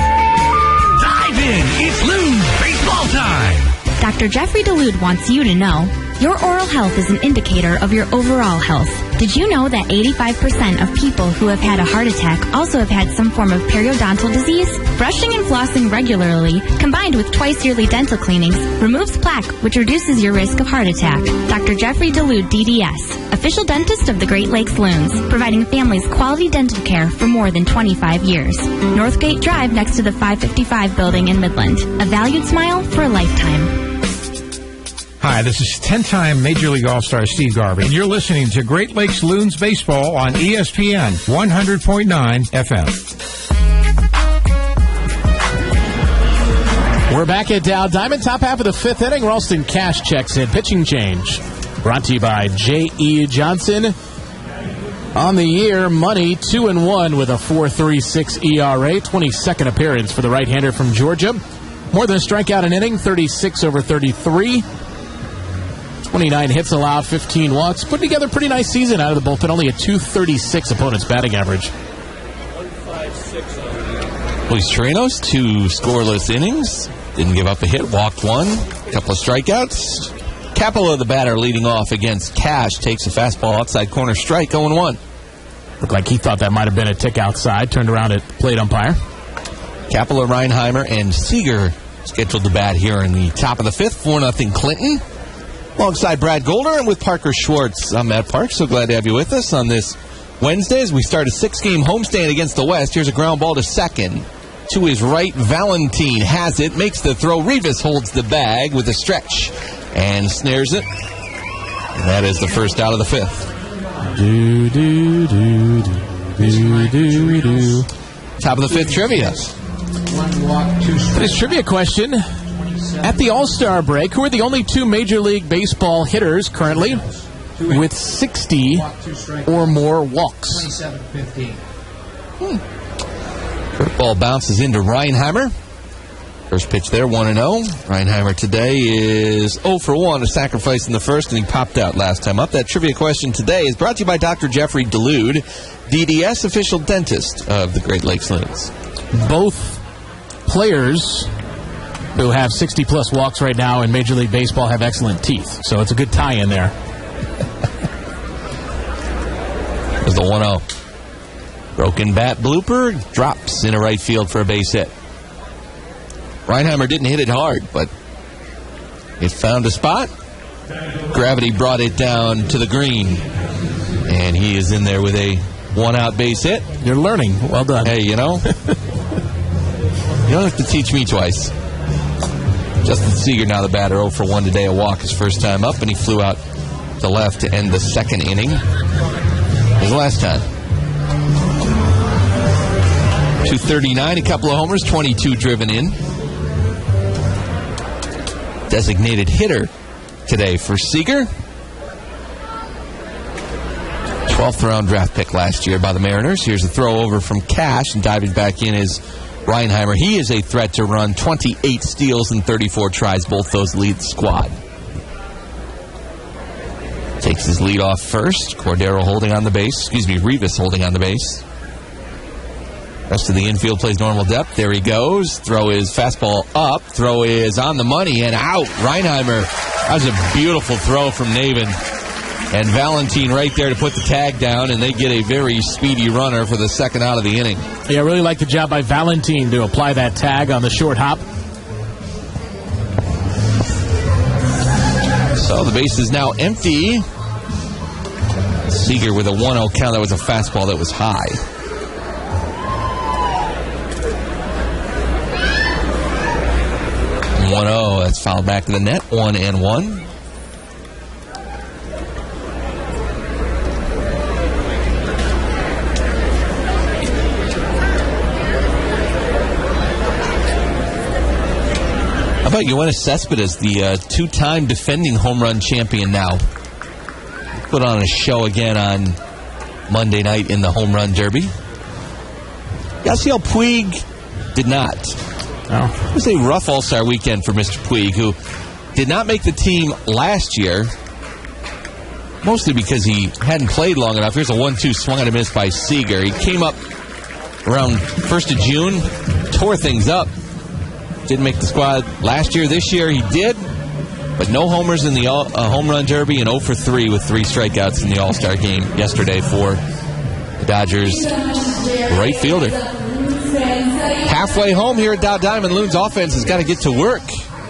Dive in. It's Loons baseball time. Dr. Jeffrey DeLude wants you to know your oral health is an indicator of your overall health. Did you know that 85% of people who have had a heart attack also have had some form of periodontal disease? Brushing and flossing regularly, combined with twice-yearly dental cleanings, removes plaque, which reduces your risk of heart attack. Dr. Jeffrey DeLude, DDS, official dentist of the Great Lakes Loons, providing families quality dental care for more than 25 years. Northgate Drive next to the 555 building in Midland. A valued smile for a lifetime. Hi, this is 10-time Major League All-Star Steve Garvey, and you're listening to Great Lakes Loons Baseball on ESPN 100.9 FM. We're back at Dow Diamond, top half of the fifth inning. Ralston Cash checks in. Pitching change. Brought to you by J.E. Johnson. On the year, Money 2-1 with a 4.36 ERA. 22nd appearance for the right-hander from Georgia. More than a strikeout an inning, 36 over 33. 29 hits allowed, 15 walks. Put together a pretty nice season out of the bullpen. Only a 236 opponent's batting average. Luis Chirinos, 2 scoreless innings. Didn't give up a hit, walked 1. A couple of strikeouts. Capella, the batter, leading off against Cash, takes a fastball outside corner strike, 0-1. Looked like he thought that might have been a tick outside. Turned around at plate umpire. Capella, Reinheimer, and Seager scheduled to bat here in the top of the fifth. 4-0 Clinton. Alongside Brad Golder and with Parker Schwartz. I'm Matt Parks. So glad to have you with us on this Wednesday as we start a 6-game homestand against the West. Here's a ground ball to second. To his right, Valentin has it, makes the throw. Rivas holds the bag with a stretch and snares it. And that is the first out of the fifth. Top of the fifth trivia. This trivia question. At the All-Star break, who are the only 2 Major League Baseball hitters currently with 60 or more walks? 27-15. Ball bounces into Reinheimer. First pitch there, 1-0. Reinheimer today is 0 for 1, a sacrifice in the first, and he popped out last time up. That trivia question today is brought to you by Dr. Jeffrey Delude, DDS official dentist of the Great Lakes Loons. Both players who have 60-plus walks right now in Major League Baseball have excellent teeth, so it's a good tie-in there. There's the 1-0. Broken bat blooper, drops into right field for a base hit. Reinheimer didn't hit it hard, but it found a spot. Gravity brought it down to the green, and he is in there with a 1-out base hit. You're learning. Well done. Hey, you know, you don't have to teach me twice. Justin Seager, now the batter, 0 for 1 today. A walk his first time up, and he flew out to left to end the second inning. His last time. 239, a couple of homers, 22 driven in. Designated hitter today for Seager. 12th round draft pick last year by the Mariners. Here's a throw over from Cash, and diving back in is Reinheimer. He is a threat to run. 28 steals and 34 tries. Both those lead the squad. Takes his lead off first. Cordero holding on the base. Rivas holding on the base. Rest of the infield plays normal depth. There he goes. Throw is fastball up. Throw is on the money and out. Reinheimer. That was a beautiful throw from Navin. And Valentin right there to put the tag down, and they get a very speedy runner for the second out of the inning. Yeah, I really like the job by Valentin to apply that tag on the short hop. So the base is now empty. Seager with a 1-0 count. That was a fastball that was high. That's fouled back to the net. 1-1. How about Yoenis Cespedes, the 2-time defending home run champion now? Put on a show again on Monday night in the home run derby. Yasiel Puig did not. No. It was a rough all-star weekend for Mr. Puig, who did not make the team last year, mostly because he hadn't played long enough. Here's a 1-2 swung and a miss by Seager. He came up around 1st of June, tore things up. Didn't make the squad last year. This year he did, but no homers in the home run derby, and 0 for 3 with 3 strikeouts in the all-star game yesterday for the Dodgers right fielder. Halfway home here at Dow Diamond, Loons offense has got to get to work.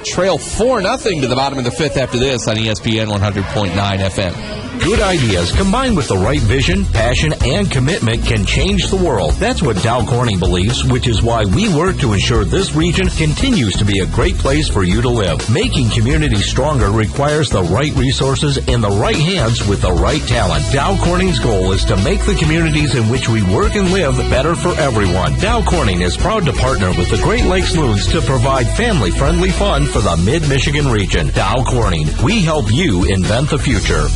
trail 4-0 to the bottom of the fifth after this on ESPN 100.9 FM. Good ideas combined with the right vision, passion, and commitment can change the world. That's what Dow Corning believes, which is why we work to ensure this region continues to be a great place for you to live. Making communities stronger requires the right resources in the right hands with the right talent. Dow Corning's goal is to make the communities in which we work and live better for everyone. Dow Corning is proud to partner with the Great Lakes Loons to provide family-friendly fun for the Mid-Michigan region. Dow Corning, we help you invent the future.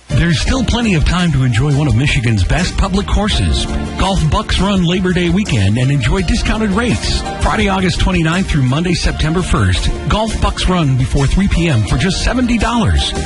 There's still plenty of time to enjoy one of Michigan's best public courses. Golf Bucks Run Labor Day weekend and enjoy discounted rates. Friday, August 29th through Monday, September 1st. Golf Bucks Run before 3 p.m. for just $70.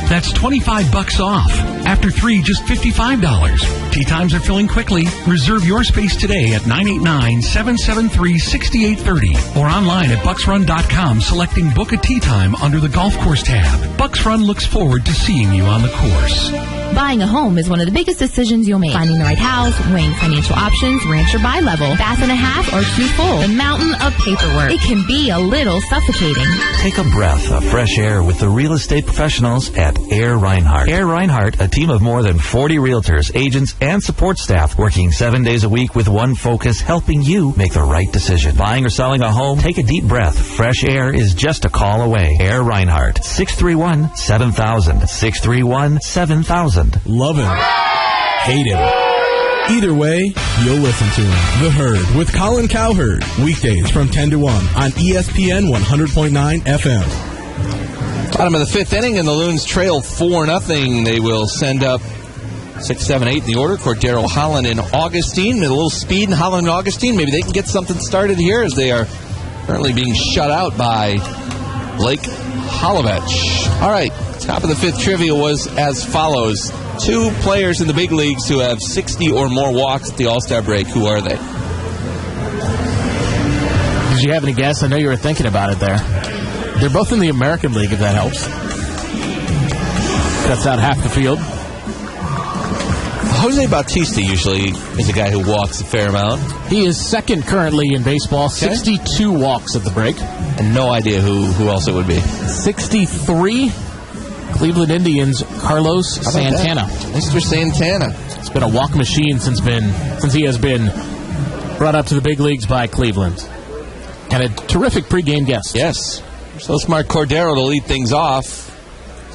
That's $25 off. After 3, just $55. Tee times are filling quickly. Reserve your space today at 989-773-6830 or online at bucksrun.com selecting Book a Tee Time under the Golf Course tab. Bucks Run looks forward to seeing you on the course. Buying a home is one of the biggest decisions you'll make. Finding the right house, weighing financial options, ranch or buy level, bath and a half or too full, the mountain of paperwork. It can be a little suffocating. Take a breath of fresh air with the real estate professionals at Air Reinhardt. Air Reinhardt, a team of more than 40 realtors, agents, and support staff working 7 days a week with one focus, helping you make the right decision. Buying or selling a home? Take a deep breath. Fresh air is just a call away. Air Reinhardt, 631-7000. 631-7000. Love him. Hate him. Either way, you'll listen to him. The Herd with Colin Cowherd. Weekdays from 10 to 1 on ESPN 100.9 FM. Bottom of the fifth inning, and the Loons trail 4-0. They will send up 6, 7, 8 in the order. Cordero, Holland, and Augustine. With a little speed in Holland and Augustine. Maybe they can get something started here as they are currently being shut out by Blake Holovech. All right. Top of the fifth trivia was as follows. 2 players in the big leagues who have 60 or more walks at the All-Star break. Who are they? Did you have any guess? I know you were thinking about it there. They're both in the American League, if that helps. Cuts out half the field. Jose Bautista usually is a guy who walks a fair amount. He is second currently in baseball. 62 walks at the break. And no idea who else it would be. 63. Cleveland Indians, Carlos Santana. Mr. Santana. It's been a walk machine since he has been brought up to the big leagues by Cleveland. And a terrific pregame guest. Yes. So smart. Cordero to lead things off.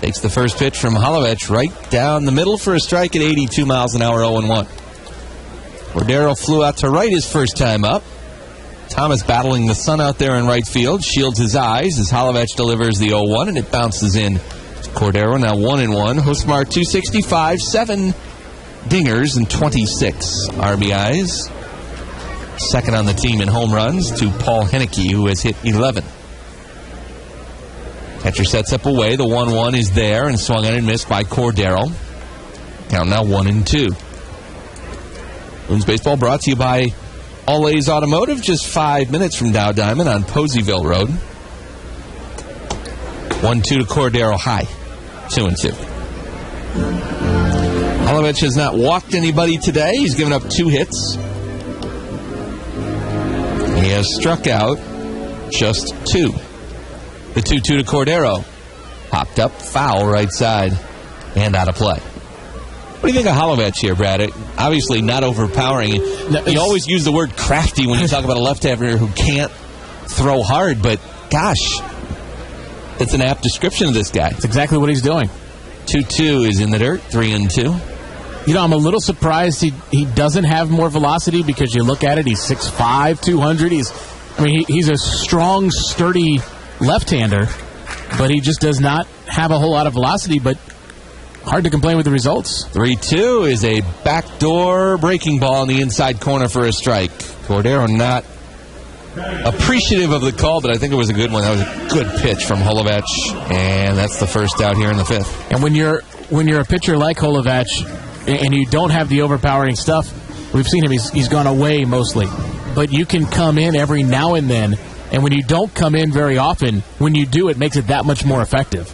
Takes the first pitch from Holovech right down the middle for a strike at 82 miles an hour, 0-1. Cordero flew out to right his first time up. Thomas battling the sun out there in right field. Shields his eyes as Holovech delivers the 0-1, and it bounces in. Cordero now 1-1. Hosmar 265, 7 dingers and 26 RBIs. Second on the team in home runs to Paul Henneke, who has hit 11. Catcher sets up away. The 1-1 is there and swung on and missed by Cordero. Count now 1-2. Loons Baseball brought to you by All A's Automotive, just 5 minutes from Dow Diamond on Poseyville Road. 1-2 to Cordero high. 2-2. Holovech has not walked anybody today. He's given up 2 hits. He has struck out just 2. The 2-2 to Cordero. Popped up, foul right side, and out of play. What do you think of Holovech here, Brad? Obviously not overpowering. You always use the word crafty when you talk about a left-hander who can't throw hard, but gosh, that's an apt description of this guy. That's exactly what he's doing. 2-2 is in the dirt, 3-2. You know, I'm a little surprised he doesn't have more velocity because you look at it, he's 6'5", 200. He's a strong, sturdy left-hander, but he just does not have a whole lot of velocity, but hard to complain with the results. 3-2 is a backdoor breaking ball in the inside corner for a strike. Cordero not appreciative of the call, but I think it was a good one. That was a good pitch from Holovech, and that's the first out here in the fifth. And when you're a pitcher like Holovech and you don't have the overpowering stuff, we've seen him, he's gone away mostly. But you can come in every now and then, and when you don't come in very often, when you do, it makes it that much more effective.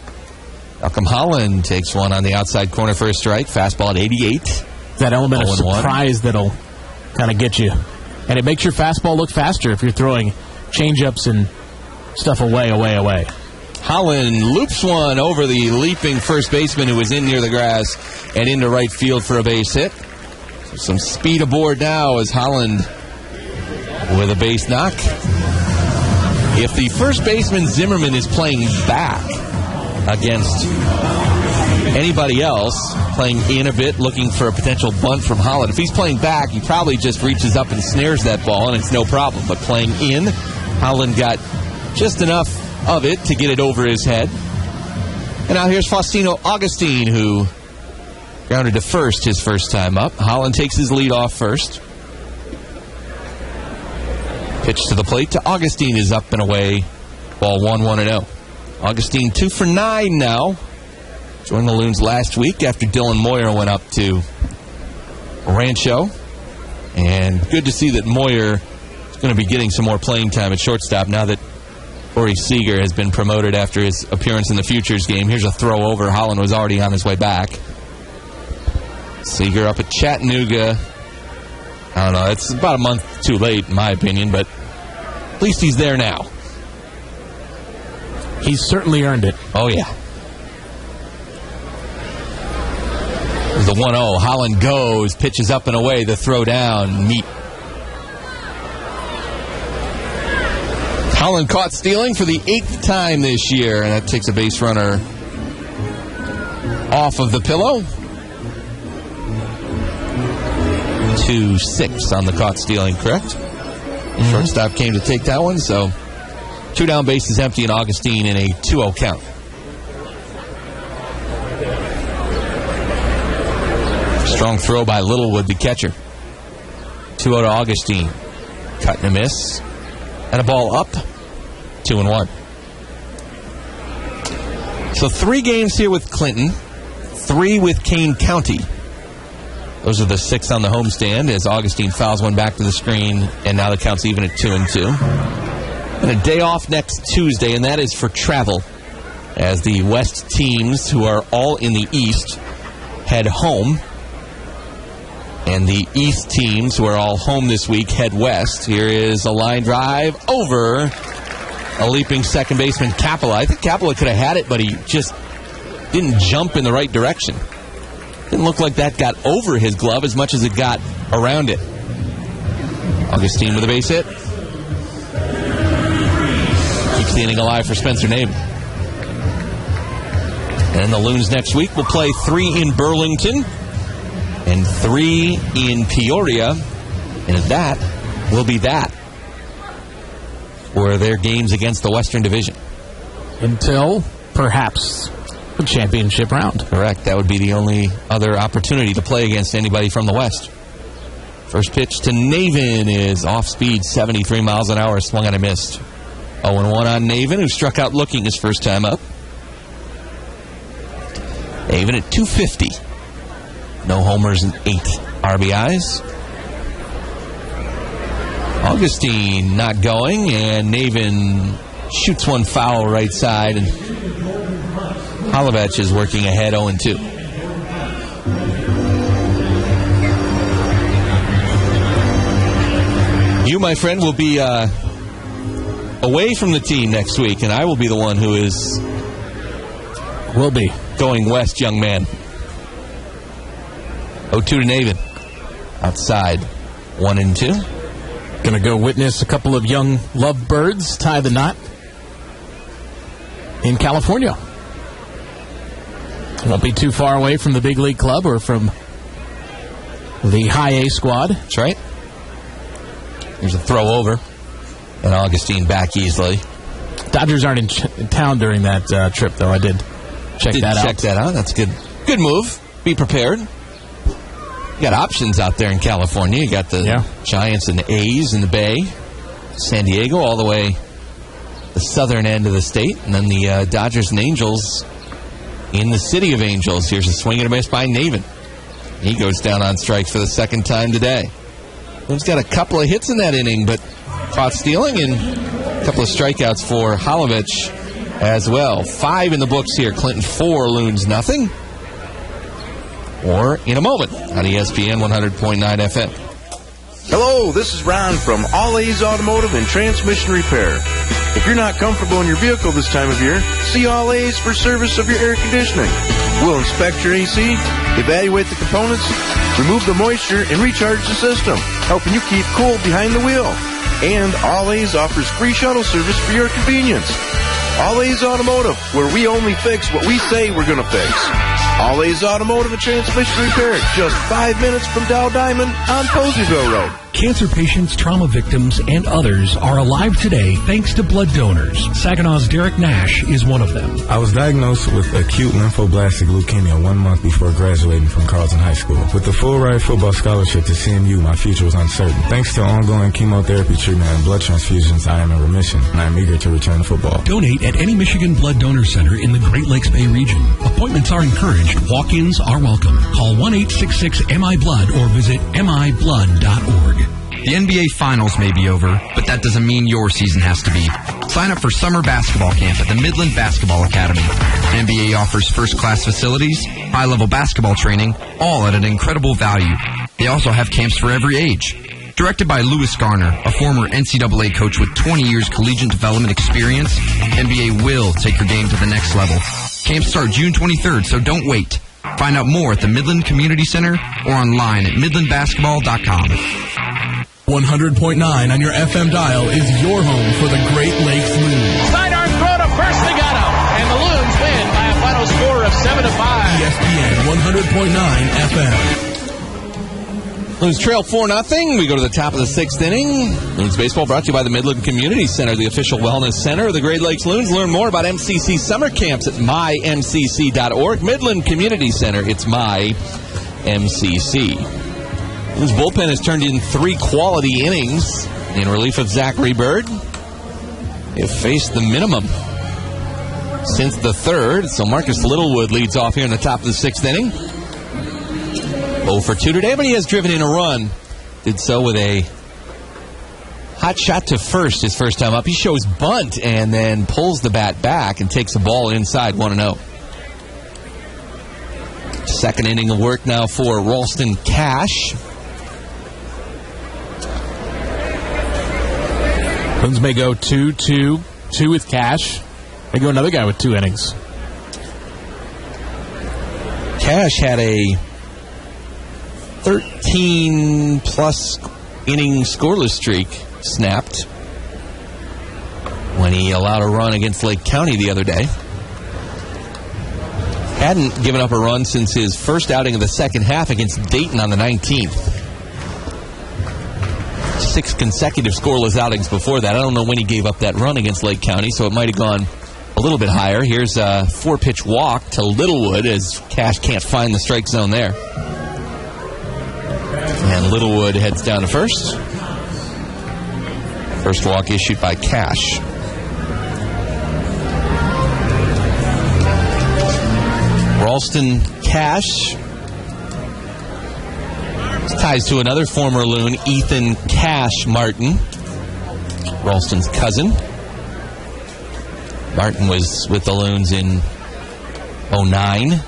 Malcolm Holland takes one on the outside corner for a strike. Fastball at 88. That element of surprise that'll kind of get you. And it makes your fastball look faster if you're throwing change-ups and stuff away. Holland loops one over the leaping first baseman who was in near the grass and into right field for a base hit. So some speed aboard now as Holland with a base knock. If the first baseman Zimmerman is playing back against anybody else, playing in a bit, looking for a potential bunt from Holland, if he's playing back, he probably just reaches up and snares that ball, and it's no problem. But playing in, Holland got just enough of it to get it over his head. And now here's Faustino Augustine, who grounded to first his first time up. Holland takes his lead off first. Pitch to the plate to Augustine is up and away. Ball 1-1-0. Augustine 2 for 9 now. Joined the Loons last week after Dylan Moyer went up to Rancho. And good to see that Moyer is going to be getting some more playing time at shortstop now that Corey Seager has been promoted after his appearance in the Futures game. Here's a throw over. Holland was already on his way back. Seager up at Chattanooga. I don't know. It's about a month too late, in my opinion, but at least he's there now. He's certainly earned it. Oh, yeah. There's the 1-0. Holland goes, pitches up and away, the throw down, meet. Holland caught stealing for the 8th time this year, and that takes a base runner off of the pillow. 2-6 on the caught stealing, correct? Mm-hmm. Shortstop came to take that one, so 2 down, bases empty, and Augustine in a 2-0 count. Strong throw by Littlewood, the catcher. 2-0 to Augustine. Cut and a miss. And a ball up. 2-1. So 3 games here with Clinton. 3 with Kane County. Those are the 6 on the homestand as Augustine fouls one back to the screen, and now the count's even at 2-2. And a day off next Tuesday, and that is for travel, as the West teams, who are all in the East, head home. And the East teams, who are all home this week, head west. Here is a line drive over a leaping second baseman, Capella. I think Capella could have had it, but he just didn't jump in the right direction. Didn't look like that got over his glove as much as it got around it. Augustine with a base hit. Keeps the inning alive for Spencer Navin. And the Loons next week will play 3 in Burlington and 3 in Peoria. And that will be that for their games against the Western Division. Until, perhaps, the championship round. Correct. That would be the only other opportunity to play against anybody from the West. First pitch to Navin is off speed, 73 miles an hour, swung and a missed. 0-1 on Navin, who struck out looking his first time up. Navin at 250. No homers and 8 RBIs. Augustine not going, and Navin shoots one foul right side, and Holovech is working ahead 0-2. You, my friend, will be away from the team next week, and I will be the one who is going west, young man. 0-2 to Navin. Outside, 1-2. Gonna go witness a couple of young lovebirds tie the knot in California. Won't be too far away from the big league club or from the high A squad. That's right. There's a throw over, and Augustine back easily. Dodgers aren't in town during that trip, though. I did check that out. Check that out. That's good. Good move. Be prepared. You got options out there in California. You got the Giants and the A's in the Bay, San Diego, all the way the southern end of the state, and then the Dodgers and Angels in the city of Angels. Here's a swing and a miss by Navin. He goes down on strikes for the second time today. He's got a couple of hits in that inning, but caught stealing and a couple of strikeouts for Holovech as well. 5 in the books here. Clinton 4, Loons nothing. Or in a moment on ESPN 100.9 FM. Hello, this is Ron from All A's Automotive and Transmission Repair. If you're not comfortable in your vehicle this time of year, see All A's for service of your air conditioning. We'll inspect your AC, evaluate the components, remove the moisture, and recharge the system, helping you keep cool behind the wheel. And All A's offers free shuttle service for your convenience. All A's Automotive, where we only fix what we say we're going to fix. All A's Automotive and Transmission Repair, just 5 minutes from Dow Diamond on Poseyville Road. Cancer patients, trauma victims, and others are alive today thanks to blood donors. Saginaw's Derek Nash is one of them. I was diagnosed with acute lymphoblastic leukemia 1 month before graduating from Carleton High School. With the full ride football scholarship to CMU, my future was uncertain. Thanks to ongoing chemotherapy treatment and blood transfusions, I am in remission, and I am eager to return to football. Donate at any Michigan Blood Donor Center in the Great Lakes Bay region. Appointments are encouraged. Walk-ins are welcome. Call 1-866-MI-BLOOD or visit miblood.org. The NBA Finals may be over, but that doesn't mean your season has to be. Sign up for summer basketball camp at the Midland Basketball Academy. NBA offers first-class facilities, high-level basketball training, all at an incredible value. They also have camps for every age. Directed by Lewis Garner, a former NCAA coach with 20 years collegiate development experience, NBA will take your game to the next level. Camps start June 23rd, so don't wait. Find out more at the Midland Community Center or online at midlandbasketball.com. 100.9 on your FM dial is your home for the Great Lakes Loons. Sidearm throw to first, they got out. And the Loons win by a final score of 7-5. ESPN 100.9 FM. Loons trail 4-0. We go to the top of the 6th inning. Loons baseball brought to you by the Midland Community Center, the official wellness center of the Great Lakes Loons. Learn more about MCC summer camps at mymcc.org. Midland Community Center, it's MyMCC. Loons bullpen has turned in 3 quality innings in relief of Zachary Bird. They've faced the minimum since the 3rd, so Marcus Littlewood leads off here in the top of the 6th inning. 0 for 2 today, but he has driven in a run. Did so with a hot shot to first his first time up. He shows bunt and then pulls the bat back and takes the ball inside 1-0. Second inning of work now for Ralston Cash. Loons may go 2-2 with Cash. May go another guy with 2 innings. Cash had a 13-plus inning scoreless streak snapped when he allowed a run against Lake County the other day. Hadn't given up a run since his first outing of the second half against Dayton on the 19th. 6 consecutive scoreless outings before that. I don't know when he gave up that run against Lake County, so it might have gone a little bit higher. Here's a 4-pitch walk to Littlewood as Cash can't find the strike zone there. And Littlewood heads down to first. First walk issued by Cash. Ralston Cash ties to another former Loon, Ethan Cash Martin, Ralston's cousin. Martin was with the Loons in 2009.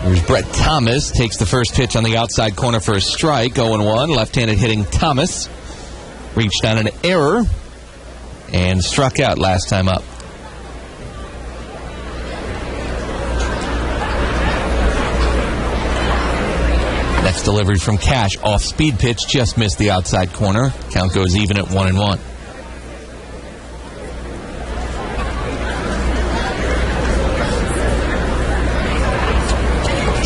There's Brett Thomas, takes the first pitch on the outside corner for a strike, 0-1. Left-handed hitting Thomas reached on an error and struck out last time up. Next delivery from Cash, off-speed pitch, just missed the outside corner. Count goes even at 1-1.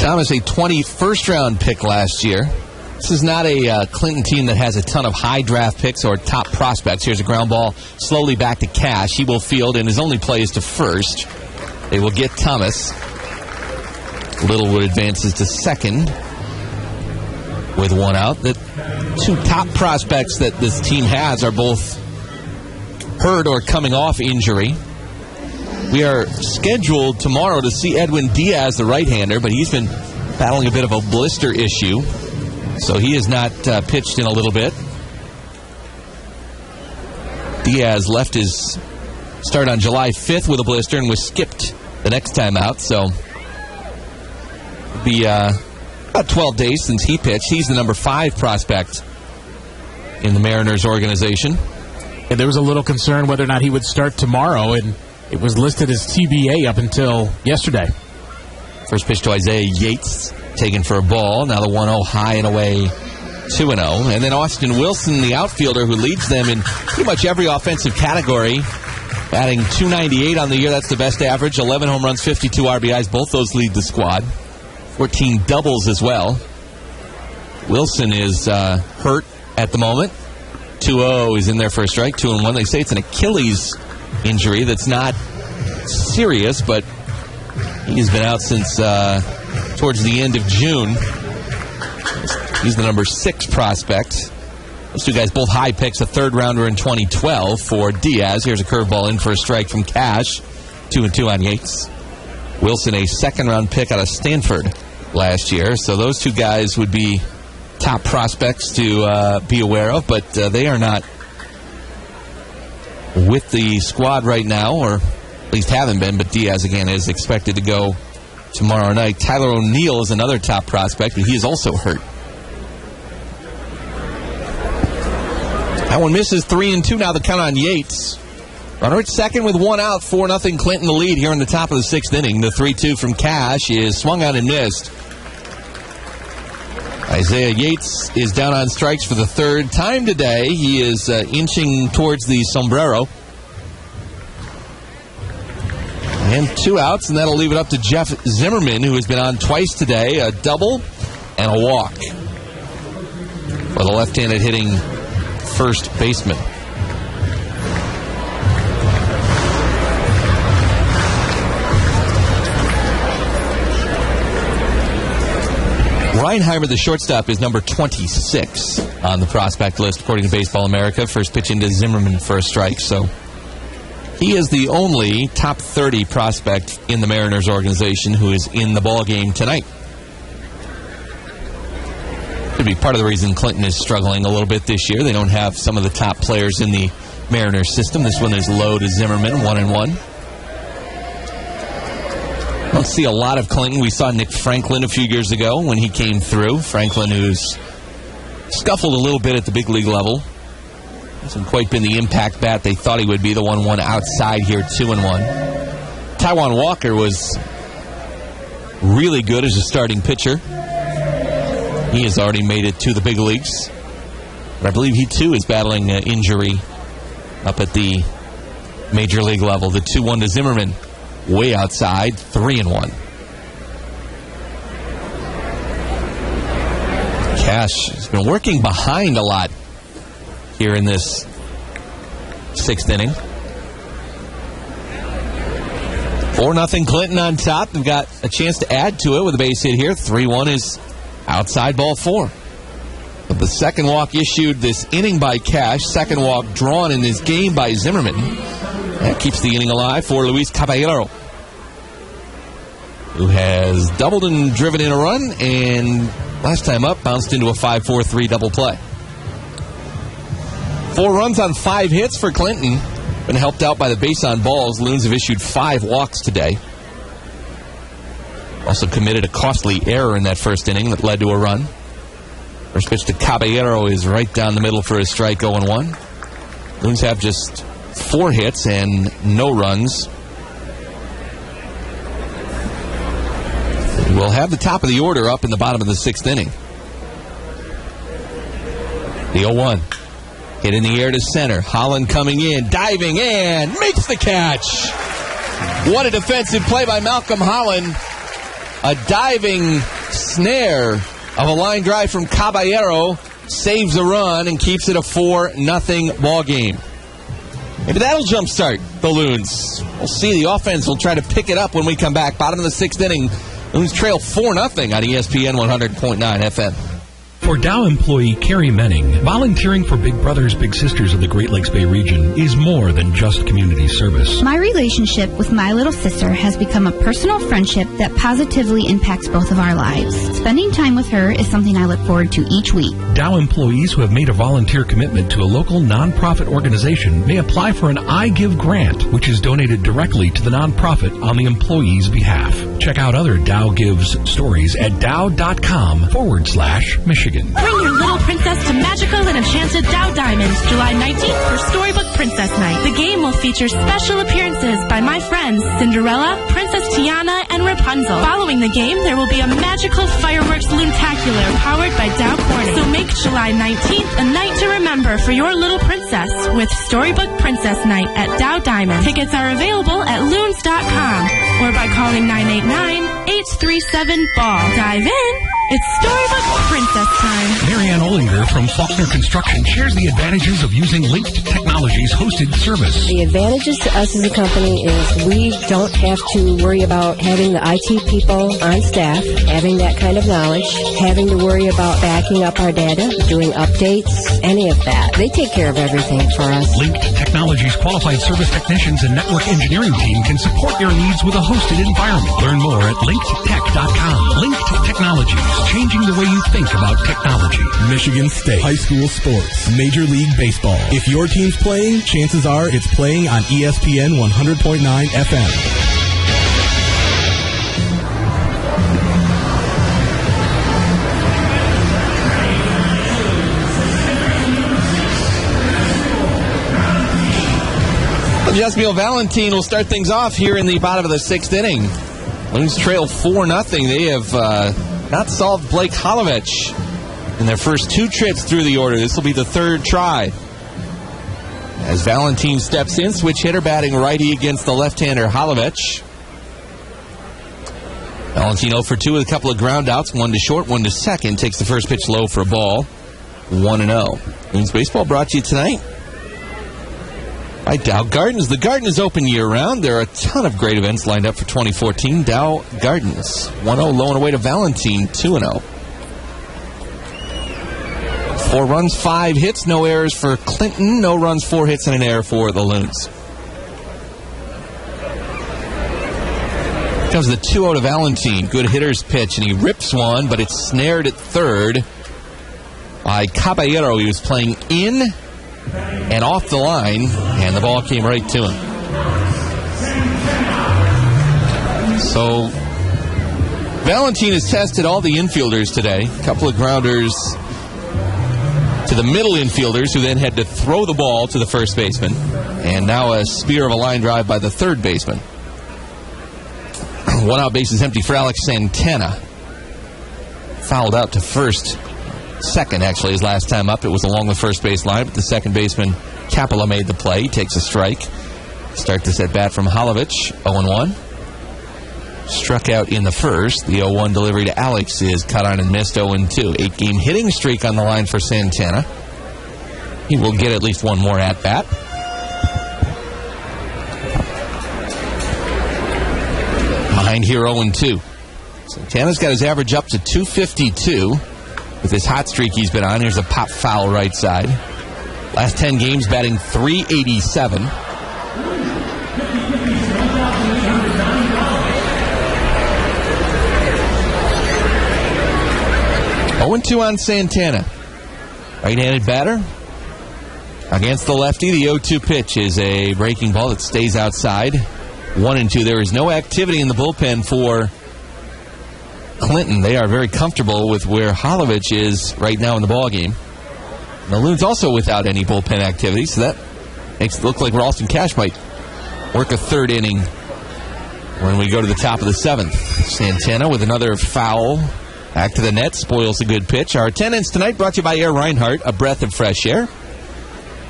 Thomas, a 21st-round pick last year. This is not a Clinton team that has a ton of high draft picks or top prospects. Here's a ground ball slowly back to Cash. He will field, and his only play is to first. They will get Thomas. Littlewood advances to second with 1 out. The 2 top prospects that this team has are both hurt or coming off injury. We are scheduled tomorrow to see Edwin Diaz, the right-hander, but he's been battling a bit of a blister issue, so he has not pitched in a little bit. Diaz left his start on July 5th with a blister and was skipped the next time out, so it'll be about 12 days since he pitched. He's the number 5 prospect in the Mariners organization. And there was a little concern whether or not he would start tomorrow, and it was listed as TBA up until yesterday. First pitch to Isaiah Yates, taken for a ball. Now the 1-0 high and away, 2-0. And then Austin Wilson, the outfielder who leads them in pretty much every offensive category, batting .298 on the year. That's the best average. 11 home runs, 52 RBIs. Both those lead the squad. 14 doubles as well. Wilson is hurt at the moment. 2-0 is in there for a strike. 2-1. They say it's an Achilles injury that's not serious, but he's been out since towards the end of June. He's the number 6 prospect. Those two guys both high picks, a third rounder in 2012 for Diaz. Here's a curveball in for a strike from Cash. 2-2 on Yates. Wilson, a second round pick out of Stanford last year. So those two guys would be top prospects to be aware of, but they are not with the squad right now, or at least haven't been, but Diaz again is expected to go tomorrow night. Tyler O'Neill is another top prospect, but he is also hurt. That one misses. 3-2 now. The count on Yates. Runner at second with 1 out. 4-0 Clinton the lead here in the top of the 6th inning. The 3-2 from Cash is swung on and missed. Isaiah Yates is down on strikes for the third time today. He is inching towards the sombrero. And 2 outs, and that'll leave it up to Jeff Zimmerman, who has been on twice today, a double and a walk for the left-handed hitting first baseman. Reinheimer, the shortstop, is number 26 on the prospect list, according to Baseball America. First pitch into Zimmerman for a strike. So he is the only top 30 prospect in the Mariners organization who is in the ball game tonight. Could be part of the reason Clinton is struggling a little bit this year. They don't have some of the top players in the Mariners system. This one is low to Zimmerman, 1-1. Don't see a lot of Clinton. We saw Nick Franklin a few years ago when he came through. Franklin, who's scuffled a little bit at the big league level. Hasn't quite been the impact bat they thought he would be. The 1-1 outside here, 2-1. Taijuan Walker was really good as a starting pitcher. He has already made it to the big leagues. But I believe he, too, is battling injury up at the major league level. The 2-1 to Zimmerman. Way outside, 3-1. Cash has been working behind a lot here in this 6th inning. 4-0 Clinton on top. They've got a chance to add to it with a base hit here. 3-1 is outside, ball 4. But the second walk issued this inning by Cash. Second walk drawn in this game by Zimmerman. That keeps the inning alive for Luis Caballero, who has doubled and driven in a run, and last time up, bounced into a 5-4-3 double play. 4 runs on 5 hits for Clinton. Been helped out by the base on balls. Loons have issued 5 walks today. Also committed a costly error in that first inning that led to a run. First pitch to Caballero is right down the middle for a strike, 0-1. Loons have just 4 hits and no runs. We'll have the top of the order up in the bottom of the 6th inning. The 0-1. Hit in the air to center. Holland coming in, diving, and makes the catch. What a defensive play by Malcolm Holland. A diving snare of a line drive from Caballero saves a run and keeps it a 4-0 ball game. Maybe that'll jumpstart the Loons. We'll see. The offense will try to pick it up when we come back. Bottom of the 6th inning. Loons trail 4-0 on ESPN 100.9 FM. For Dow employee Carrie Menning, volunteering for Big Brothers Big Sisters of the Great Lakes Bay region is more than just community service. My relationship with my little sister has become a personal friendship that positively impacts both of our lives. Spending time with her is something I look forward to each week. Dow employees who have made a volunteer commitment to a local nonprofit organization may apply for an I Give grant, which is donated directly to the nonprofit on the employee's behalf. Check out other Dow Gives stories at dow.com/Michigan. Michigan. Bring your little princess to magical and enchanted Dow Diamonds July 19th for Storybook Princess Night. The game will feature special appearances by my friends Cinderella, Princess Tiana, and Rapunzel. Following the game, there will be a magical fireworks loontacular powered by Dow Corning. So make July 19th a night to remember for your little princess with Storybook Princess Night at Dow Diamonds. Tickets are available at loons.com or by calling 989-837-BALL. Dive in. It's Storybook Princess time. Marianne Olinger from Faulkner Construction shares the advantages of using Linked Technologies hosted service. The advantages to us as a company is we don't have to worry about having the IT people on staff, having that kind of knowledge, having to worry about backing up our data, doing updates, any of that. They take care of everything for us. Linked Technologies qualified service technicians and network engineering team can support your needs with a hosted environment. Learn more at linkedtech.com. Linked Technologies, changing the way you think about technology. Michigan State High School Sports, Major League Baseball. If your team's playing, chances are it's playing on ESPN 100.9 FM. Jesmiel Valentin will start things off here in the bottom of the sixth inning. Loons trail 4-0. They have not solved Blake Holovich in their first two trips through the order. This will be the third try. As Valentin steps in, switch hitter batting righty against the left-hander Holovich. Valentin 0 for 2 with a couple of ground outs, one to short, one to second. Takes the first pitch low for a ball. 1-0. Loons baseball brought to you tonight by Dow Gardens. The Garden is open year-round. There are a ton of great events lined up for 2014. Dow Gardens. 1-0 low and away to Valentin. 2-0. 4 runs, 5 hits, no errors for Clinton. No runs, 4 hits, and an error for the Loons. Comes the 2-0 to Valentin. Good hitter's pitch, and he rips one, but it's snared at third by Caballero. He was playing in and off the line, and the ball came right to him. So Valentin has tested all the infielders today. A couple of grounders to the middle infielders, who then had to throw the ball to the first baseman. And now a spear of a line drive by the third baseman. One out, base is empty for Alex Santana. Fouled out to first. Second, actually, his last time up. It was along the first base line, but the second baseman, Capella, made the play. He takes a strike. Start this at bat from Holovich, 0-1. Struck out in the first. The 0-1 delivery to Alex is cut on and missed, 0-2. 8-game hitting streak on the line for Santana. He will get at least one more at bat. Behind here, 0-2. Santana's got his average up to 252. With this hot streak he's been on. Here's a pop foul right side. Last 10 games batting .387. .2 on Santana. Right-handed batter. Against the lefty, the 0-2 pitch is a breaking ball that stays outside. 1-2. There is no activity in the bullpen for Clinton. They are very comfortable with where Holovich is right now in the ballgame. The Loons also without any bullpen activity, so that makes it look like Ralston Cash might work a third inning when we go to the top of the seventh. Santana with another foul. Back to the net, spoils a good pitch. Our attendance tonight brought to you by Air Reinhardt, a breath of fresh air.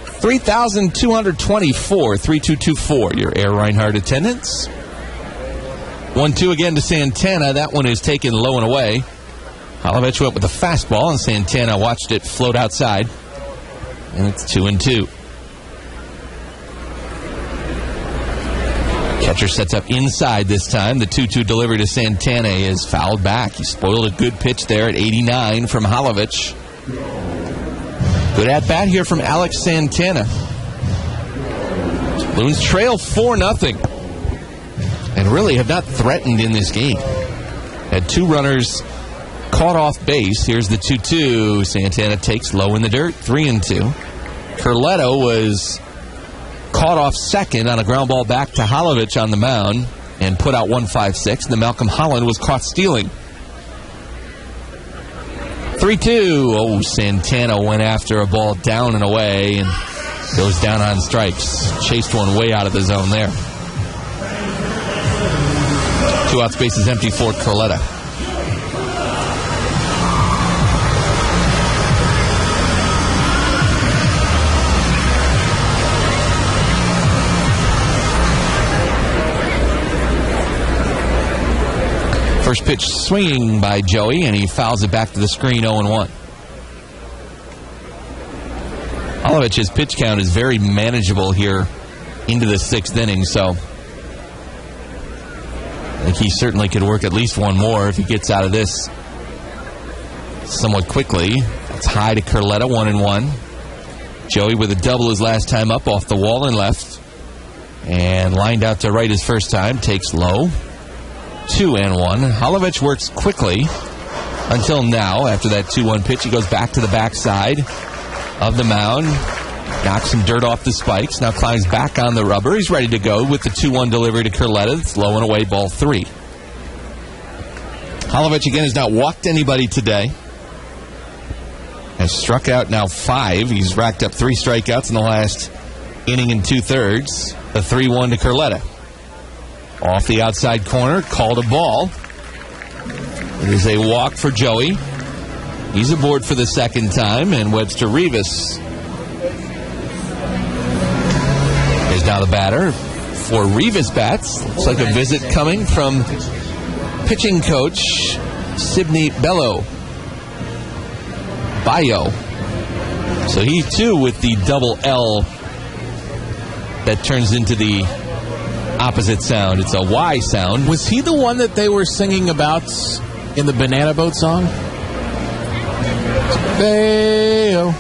3,224, 3224, your Air Reinhardt attendance. 1-2 again to Santana. That one is taken low and away. Holovich went with a fastball, and Santana watched it float outside. And it's 2-2. Catcher sets up inside this time. The 2-2 delivery to Santana is fouled back. He spoiled a good pitch there at 89 from Holovich. Good at-bat here from Alex Santana. Loons trail 4-0. And really have not threatened in this game. Had two runners caught off base. Here's the 2-2. Santana takes low in the dirt, 3-2. Curletto was caught off second on a ground ball back to Holovich on the mound and put out 1-5-6. And then Malcolm Holland was caught stealing. 3-2. Oh, Santana went after a ball down and away and goes down on strikes. Chased one way out of the zone there. 2 outs, bases empty for Carletta. First pitch swinging by Joey, and he fouls it back to the screen, 0-1. Holovich's pitch count is very manageable here into the 6th inning, so I think he certainly could work at least one more if he gets out of this somewhat quickly. That's high to Carletta, 1-1. Joey with a double his last time up, off the wall and left. And lined out to right his first time, takes low. 2-1. Holovich works quickly until now. After that 2-1 pitch, he goes back to the backside of the mound, knocks some dirt off the spikes, now climbs back on the rubber. He's ready to go with the 2-1 delivery to Carletta. It's low and away, ball 3. Holovich again has not walked anybody today. Has struck out now 5. He's racked up 3 strikeouts in the last inning and 2/3. The 3-1 to Carletta. Off the outside corner, called a ball. It is a walk for Joey. He's aboard for the second time, and Webster Rivas is now the batter for Rivas bats. Looks like a visit coming from pitching coach Sydney Bayo. So he too with the double L that turns into the opposite sound. It's a Y sound. Was he the one that they were singing about in the Banana Boat song? Deo. I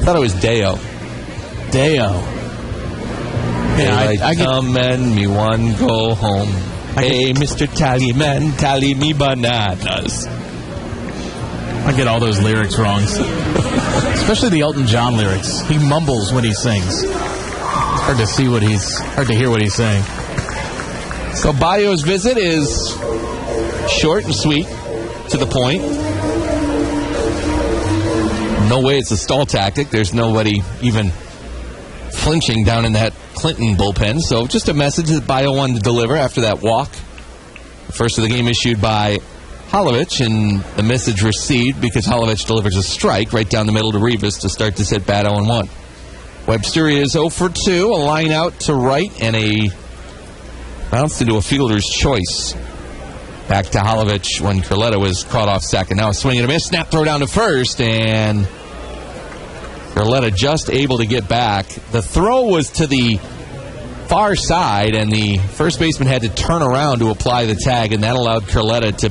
thought it was Deo. Deo. Yeah, I come and me one go home. Hey, Mr. Tallyman, tally me bananas. I get all those lyrics wrong. Especially the Elton John lyrics. He mumbles when he sings. Hard to hear what he's saying. So Bayo's visit is short and sweet, to the point. No way it's a stall tactic. There's nobody even flinching down in that Clinton bullpen. So just a message that Bayo wanted to deliver after that walk. The first of the game issued by Holovich, and the message received because Holovich delivers a strike right down the middle to Rivas to start this at bat 0-1. Webster is 0 for 2, a line out to right, and a bounce into a fielder's choice. Back to Holovich when Carletta was caught off second. Now a swing and a miss, snap throw down to first, and Carletta just able to get back. The throw was to the far side, and the first baseman had to turn around to apply the tag, and that allowed Carletta to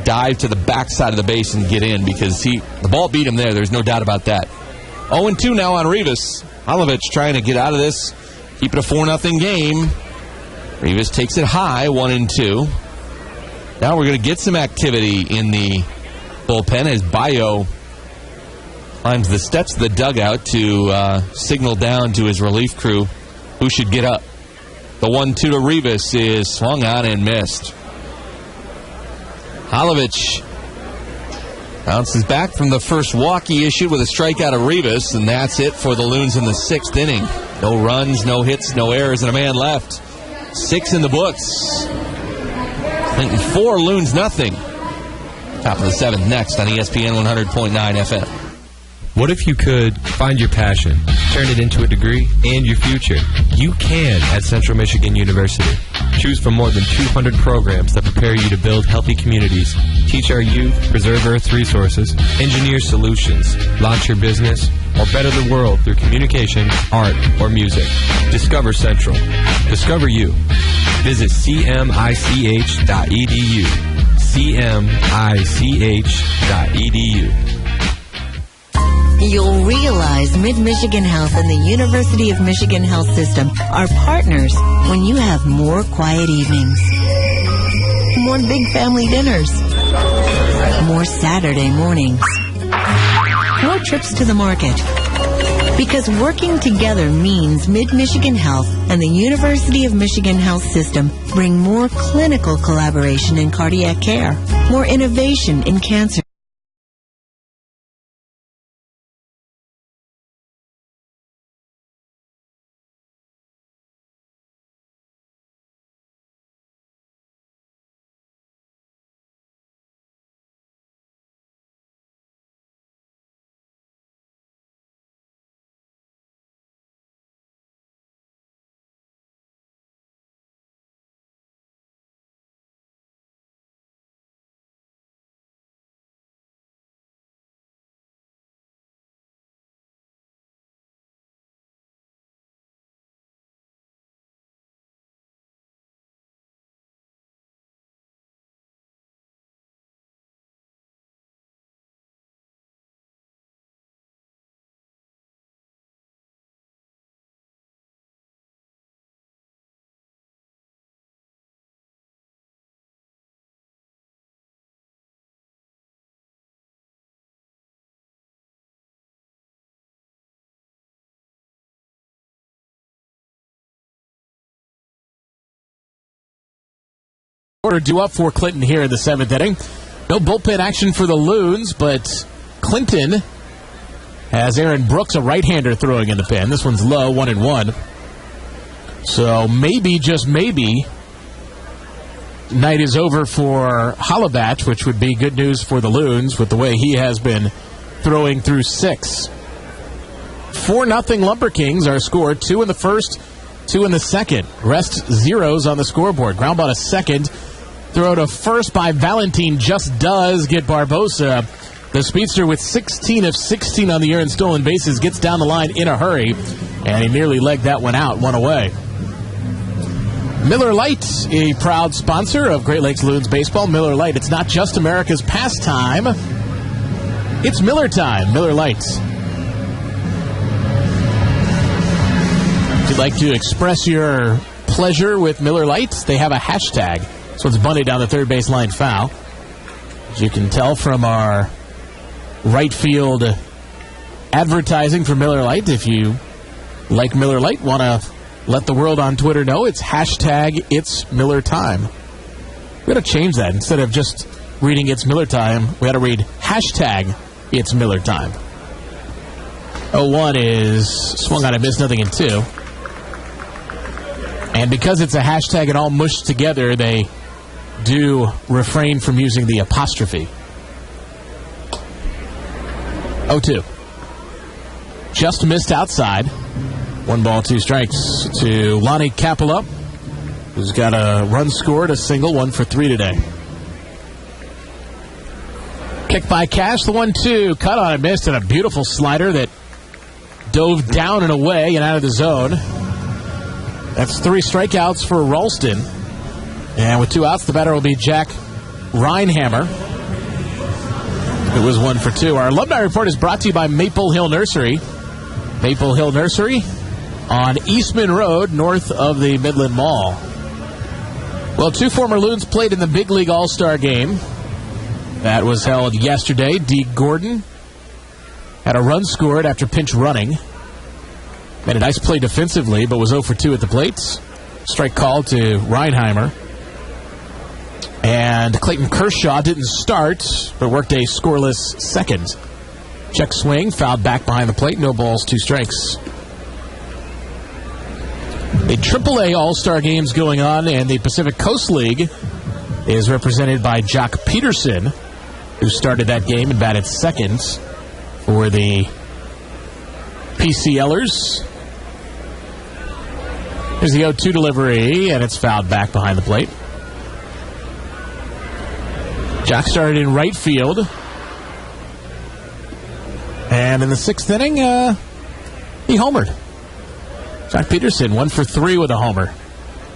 dive to the backside of the base and get in because the ball beat him there. There's no doubt about that. 0-2 now on Rivas. Holovich trying to get out of this, keep it a 4-0 game. Rivas takes it high, 1-2. Now we're going to get some activity in the bullpen as Bayo climbs the steps of the dugout to signal down to his relief crew who should get up. The 1-2 to Rivas is swung on and missed. Holovich bounces back from the first walk he issued with a strikeout of Rivas, and that's it for the Loons in the 6th inning. No runs, no hits, no errors, and a man left. 6 in the books. Clinton 4, Loons nothing. Top of the 7th next on ESPN 100.9 FM. What if you could find your passion, turn it into a degree, and your future? You can at Central Michigan University. Choose from more than 200 programs that prepare you to build healthy communities, teach our youth, preserve Earth's resources, engineer solutions, launch your business, or better the world through communication, art, or music. Discover Central. Discover you. Visit cmich.edu. cmich.edu. You'll realize Mid-Michigan Health and the University of Michigan Health System are partners when you have more quiet evenings, more big family dinners, more Saturday mornings, more trips to the market, Because working together means Mid-Michigan Health and the University of Michigan Health System bring more clinical collaboration in cardiac care, more innovation in cancer. Order due up for Clinton here in the 7th inning. No bullpen action for the Loons, but Clinton has Aaron Brooks, a right-hander, throwing in the pen. This one's low, 1-1. So maybe, just maybe, night is over for Holobach, which would be good news for the Loons with the way he has been throwing through 6. 4-0 Lumber Kings are scored. 2 in the first, 2 in the second. Rest zeros on the scoreboard. Ground ball to second. Throw to first by Valentin just does get Barbosa. The speedster with 16 of 16 on the year in stolen bases gets down the line in a hurry, and he nearly legged that one out, one away. Miller Lite, a proud sponsor of Great Lakes Loons baseball. Miller Lite, it's not just America's pastime. It's Miller time. Miller Lite. If you'd like to express your pleasure with Miller Lite, they have a hashtag. This one's bunted down the third base line foul. As you can tell from our right field advertising for Miller Lite, if you like Miller Lite, want to let the world on Twitter know, it's hashtag It's Miller Time. We got to change that. Instead of just reading It's Miller Time, we got to read hashtag It's Miller Time. 0-1 is swung on and missed, nothing in 2. And because it's a hashtag and all mushed together, they do refrain from using the apostrophe. 0-2. Just missed outside. 1 ball, 2 strikes to Lonnie Capella, who's got a run scored, a single, 1 for 3 today. Kick by Cash, the 1-2. Cut on and missed, and a beautiful slider that dove down and away and out of the zone. That's 3 strikeouts for Ralston. And with 2 outs, the batter will be Jack Reinhammer. It was 1 for 2. Our alumni report is brought to you by Maple Hill Nursery. Maple Hill Nursery on Eastman Road, north of the Midland Mall. Well, 2 former Loons played in the Big League All-Star Game. That was held yesterday. Dee Gordon had a run scored after pinch running. Made a nice play defensively, but was 0 for 2 at the plate. Strike call to Reinheimer. And Clayton Kershaw didn't start, but worked a scoreless second. Check swing, fouled back behind the plate. No balls, 2 strikes. The AAA All-Star Games going on, and the Pacific Coast League is represented by Jock Peterson, who started that game and batted second for the PCLers. Here's the 0-2 delivery, and it's fouled back behind the plate. Jock started in right field. And in the 6th inning, he homered. Jock Peterson, 1 for 3 with a homer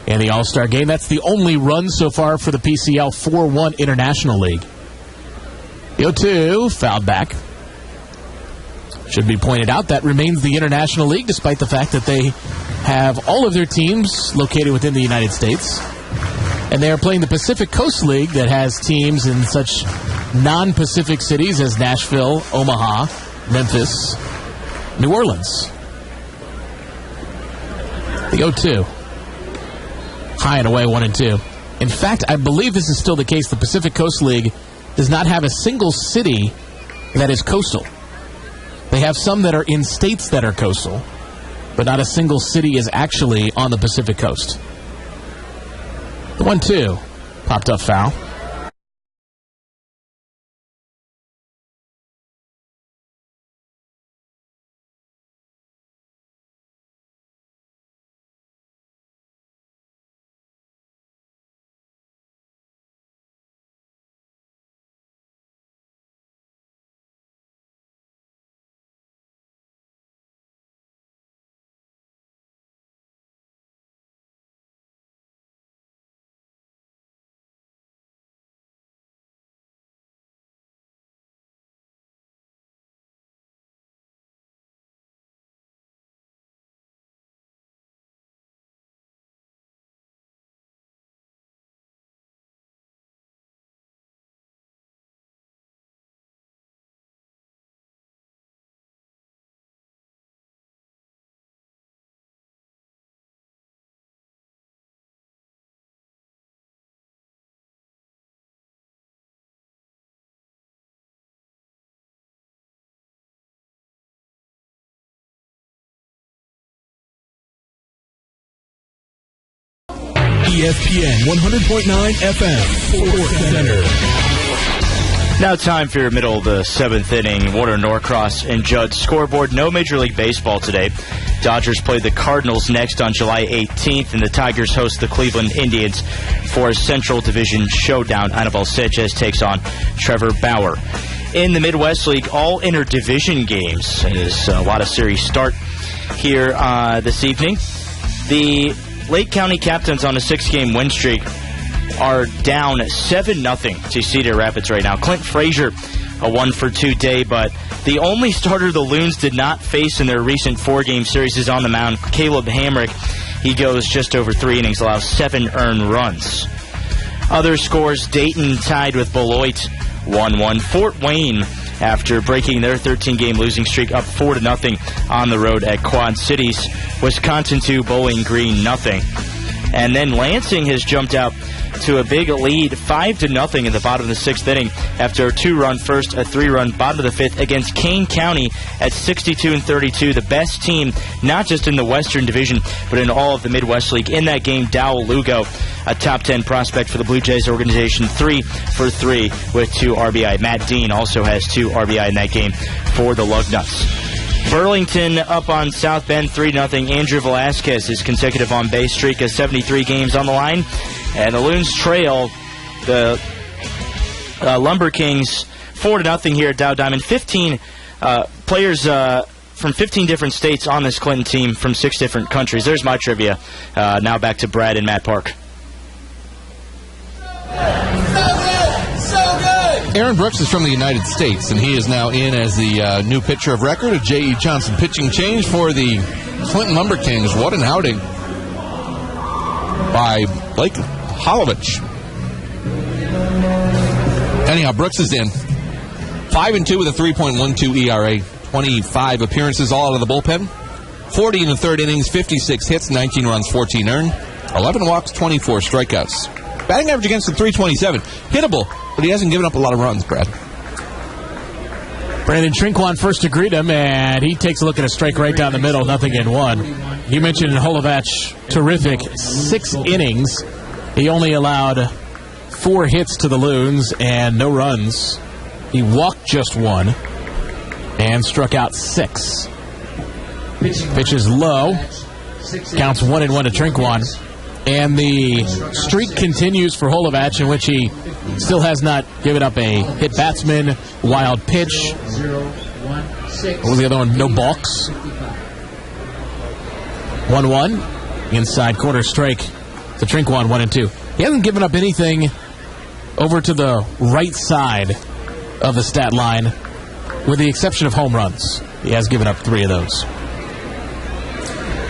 in the All-Star Game. That's the only run so far for the PCL 4-1 International League. The 0-2, fouled back. Should be pointed out, that remains the International League, despite the fact that they have all of their teams located within the United States. And they are playing the Pacific Coast League that has teams in such non-Pacific cities as Nashville, Omaha, Memphis, New Orleans. The 0-2. High and away, 1-2. In fact, I believe this is still the case. The Pacific Coast League does not have a single city that is coastal. They have some that are in states that are coastal, but not a single city is actually on the Pacific Coast. The 1-2. Popped up foul. ESPN 100.9 FM, Sports Center. Now time for your middle of the seventh inning. Warner Norcross and Judd scoreboard. No Major League Baseball today. Dodgers play the Cardinals next on July 18th, and the Tigers host the Cleveland Indians for a Central Division showdown. Anibal Sanchez takes on Trevor Bauer. In the Midwest League, all interdivision games. There's a lot of series start here this evening. The Lake County Captains on a 6-game win streak are down 7-0 to Cedar Rapids right now. Clint Frazier, a 1-for-2 day, but the only starter the Loons did not face in their recent 4-game series is on the mound. Caleb Hamrick, he goes just over 3 innings, allows 7 earned runs. Other scores, Dayton tied with Beloit 1-1. Fort Wayne, after breaking their 13-game losing streak, up 4-0 on the road at Quad Cities. Wisconsin 2, Bowling Green 0. And then Lansing has jumped out to a big lead, 5-0 in the bottom of the 6th inning after a 2-run first, a 3-run bottom of the 5th against Kane County at 62-32. The best team, not just in the Western Division, but in all of the Midwest League. In that game, Dowell Lugo, a top 10 prospect for the Blue Jays organization, 3 for 3 with 2 RBI. Matt Dean also has 2 RBI in that game for the Lugnuts. Burlington up on South Bend 3-0. Andrew Velasquez, his consecutive on-base streak of 73 games on the line. And the Loons trail the Lumber Kings 4-0 here at Dow Diamond. 15 players from 15 different states on this Clinton team from 6 different countries. There's my trivia. Now back to Brad and Matt Park. Aaron Brooks is from the United States, and he is now in as the new pitcher of record. A J.E. Johnson pitching change for the Clinton Lumber Kings. What an outing by Blake Holovich. Anyhow, Brooks is in. 5-2 with a 3.12 ERA. 25 appearances all out of the bullpen. 40 in the third innings, 56 hits, 19 runs, 14 earned. 11 walks, 24 strikeouts. Batting average against him, 327. Hittable, but he hasn't given up a lot of runs, Brad. Brandon Trinquan first to greet him, and he takes a look at a strike right down the middle, 0-1. You mentioned Holovich, terrific. 6 innings. He only allowed 4 hits to the Loons and no runs. He walked just 1 and struck out 6. Pitch is low. Counts 1-1 to Trinquan. And the streak continues for Holovich, in which he still has not given up a hit batsman, wild pitch. What was the other one? No balks. 1-1. Inside corner strike to Trinquan, 1-2. He hasn't given up anything over to the right side of the stat line, with the exception of home runs. He has given up 3 of those.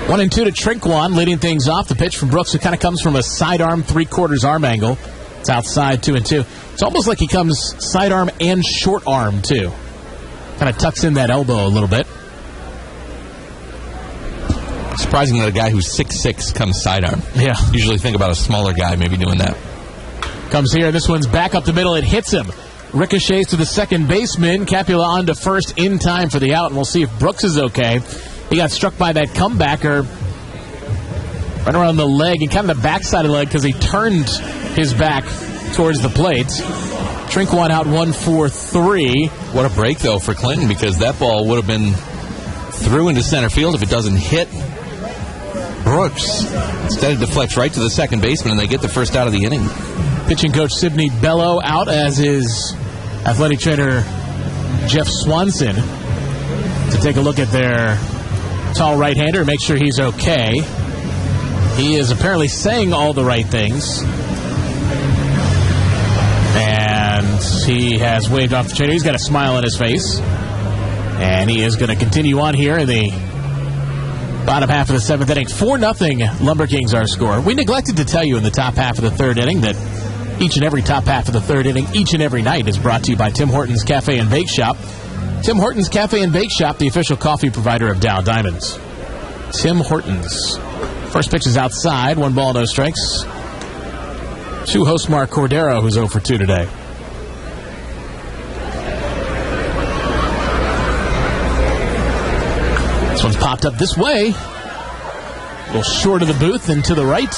1-2 to Trinquan, leading things off. The pitch from Brooks, it kind of comes from a sidearm, 3/4 arm angle. It's outside, 2-2. It's almost like he comes sidearm and short arm, too. Kind of tucks in that elbow a little bit. Surprising that a guy who's 6'6" comes sidearm. Yeah. Usually think about a smaller guy maybe doing that. Comes here. This one's back up the middle. It hits him. Ricochets to the second baseman. Capula on to first in time for the out, and we'll see if Brooks is okay. He got struck by that comebacker right around the leg and kind of the backside of the leg because he turned his back towards the plate. Trinkwine out 1-4-3. What a break, though, for Clinton, because that ball would have been through into center field if it doesn't hit Brooks. Instead, it deflects right to the second baseman, and they get the first out of the inning. Pitching coach Sydney Bello out, as is athletic trainer Jeff Swanson, to take a look at their tall right-hander, make sure he's okay. He is apparently saying all the right things. And he has waved off the trainer. He's got a smile on his face. And he is going to continue on here in the bottom half of the seventh inning. 4-0 Lumber Kings our score. We neglected to tell you in the top half of the third inning that each and every top half of the third inning, each and every night, is brought to you by Tim Hortons Cafe and Bake Shop. Tim Hortons Cafe and Bake Shop, the official coffee provider of Dow Diamonds. Tim Hortons. First pitch is outside. 1 ball, no strikes. To host Mark Cordero, who's 0 for 2 today. This one's popped up this way. A little short of the booth and to the right.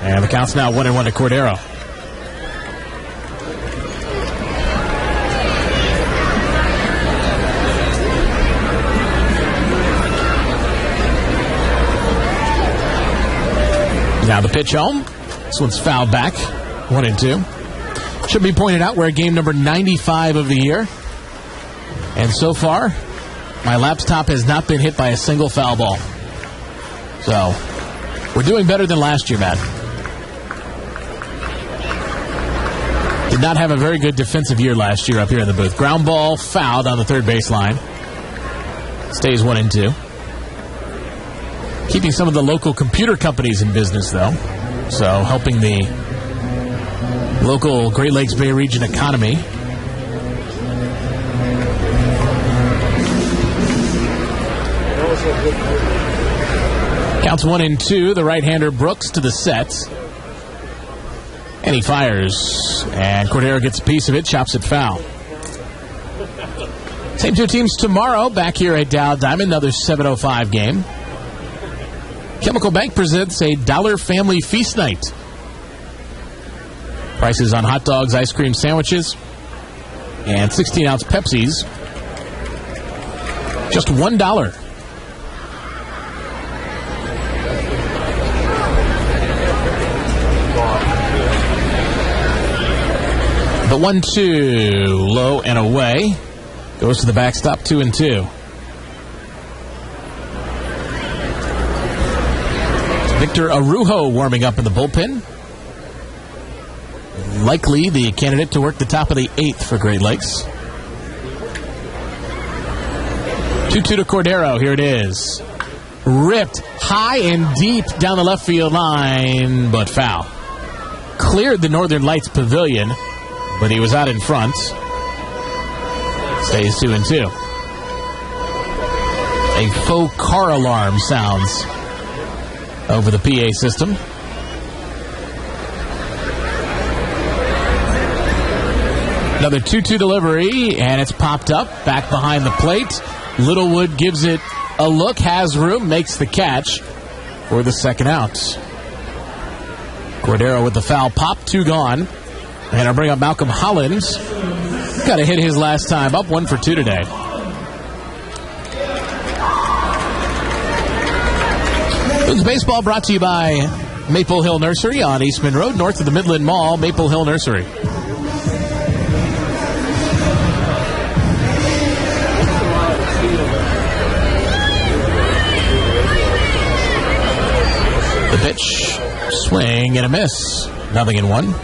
And the count's now 1-1 to Cordero. Now the pitch home. This one's fouled back. 1-2. Should be pointed out, we're at game number 95 of the year. And so far, my laptop has not been hit by a single foul ball. So, we're doing better than last year, Matt. Did not have a very good defensive year last year up here in the booth. Ground ball fouled on the third baseline. Stays 1-2. Keeping some of the local computer companies in business, though. So, helping the local Great Lakes Bay region economy. Counts 1-2. The right-hander Brooks to the set. And he fires. And Cordero gets a piece of it, chops it foul. Same two teams tomorrow back here at Dow Diamond. Another 7:05 game. Chemical Bank presents a Dollar Family Feast Night. Prices on hot dogs, ice cream sandwiches, and 16-ounce Pepsis. Just $1. The 1-2, low and away. Goes to the backstop, 2-2. Victor Arujo warming up in the bullpen. Likely the candidate to work the top of the 8th for Great Lakes. 2-2 to Cordero. Here it is. Ripped high and deep down the left field line, but foul. Cleared the Northern Lights Pavilion, but he was out in front. Stays 2-2. A faux car alarm sounds over the PA system. Another 2-2 delivery, and it's popped up back behind the plate. Littlewood gives it a look, has room, makes the catch for the second out. Cordero with the foul pop, 2 gone. And I'll bring up Malcolm Hollins. Got to hit his last time up, 1 for 2 today. Loons Baseball brought to you by Maple Hill Nursery on Eastman Road, north of the Midland Mall. Maple Hill Nursery. The pitch, swing and a miss. 0-1.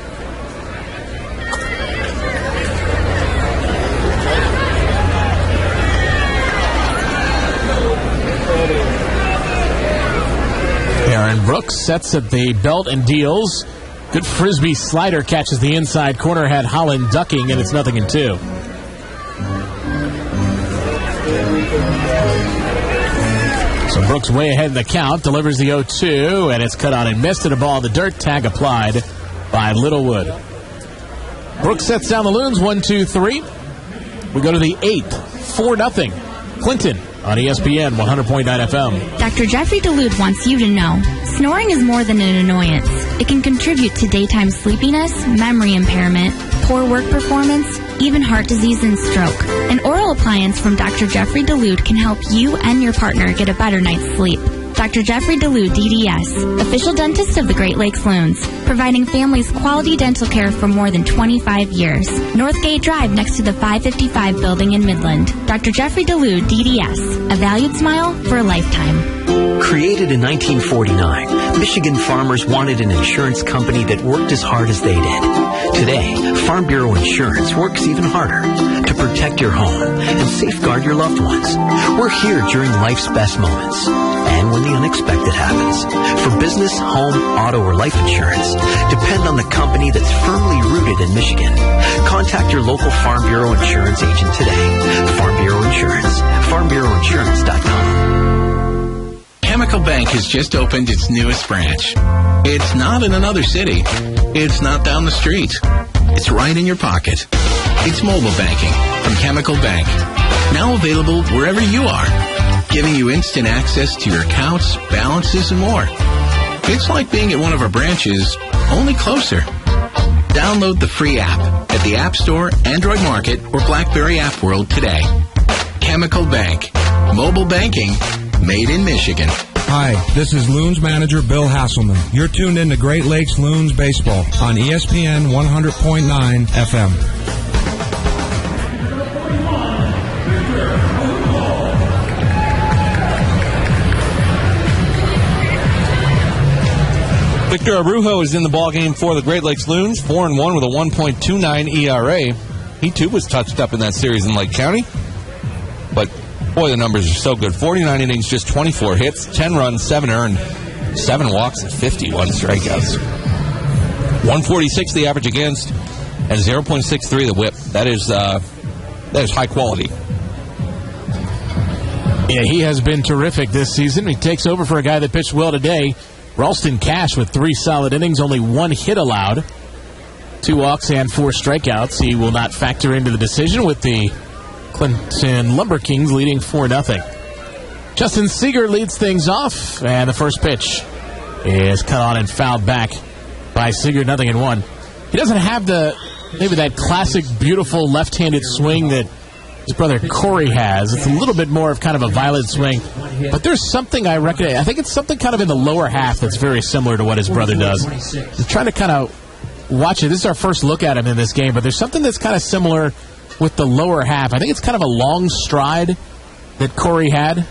Aaron Brooks sets at the belt and deals. Good frisbee slider catches the inside corner. Had Holland ducking, and it's 0-2. So Brooks way ahead in the count, delivers the 0-2, and it's cut on and missed, and a ball in the dirt, tag applied by Littlewood. Brooks sets down the Loons, 1-2-3. We go to the 8th, 4-0. Clinton on ESPN 100.9 FM. Dr. Jeffrey DeLude wants you to know, snoring is more than an annoyance. It can contribute to daytime sleepiness, memory impairment, poor work performance, even heart disease and stroke. An oral appliance from Dr. Jeffrey DeLude can help you and your partner get a better night's sleep. Dr. Jeffrey DeLude, DDS, official dentist of the Great Lakes Loons, providing families quality dental care for more than 25 years. Northgate Drive next to the 555 building in Midland. Dr. Jeffrey DeLude, DDS, a valued smile for a lifetime. Created in 1949, Michigan farmers wanted an insurance company that worked as hard as they did. Today, Farm Bureau Insurance works even harder to protect your home and safeguard your loved ones. We're here during life's best moments and when the unexpected happens. For business, home, auto, or life insurance, depend on the company that's firmly rooted in Michigan. Contact your local Farm Bureau Insurance agent today. Farm Bureau Insurance. FarmBureauInsurance.com. Chemical Bank has just opened its newest branch. It's not in another city. It's not down the street. It's right in your pocket. It's mobile banking from Chemical Bank. Now available wherever you are, giving you instant access to your accounts, balances, and more. It's like being at one of our branches, only closer. Download the free app at the App Store, Android Market, or BlackBerry App World today. Chemical Bank. Mobile banking made in Michigan. Hi, this is Loons manager Bill Hasselman. You're tuned in to Great Lakes Loons Baseball on ESPN 100.9 FM. Victor Arujo is in the ballgame for the Great Lakes Loons, 4-1 with a 1.29 ERA. He, too, was touched up in that series in Lake County. But, boy, the numbers are so good. 49 innings, just 24 hits, 10 runs, 7 earned, 7 walks, and 51 strikeouts. 146 the average against, and 0.63 the whip. That is high quality. Yeah, he has been terrific this season. He takes over for a guy that pitched well today. Ralston Cash with 3 solid innings, only 1 hit allowed, 2 walks and 4 strikeouts. He will not factor into the decision with the Clinton Lumber Kings leading 4-0. Justin Seeger leads things off, and the first pitch is cut on and fouled back by Seeger, 0-1. He doesn't have maybe that classic, beautiful left-handed swing that his brother Corey has. It's a little bit more of kind of a violent swing. But there's something I recognize. I think it's something kind of in the lower half that's very similar to what his brother does. I'm trying to kind of watch it. This is our first look at him in this game, but there's something that's kind of similar with the lower half. I think it's kind of a long stride that Corey had,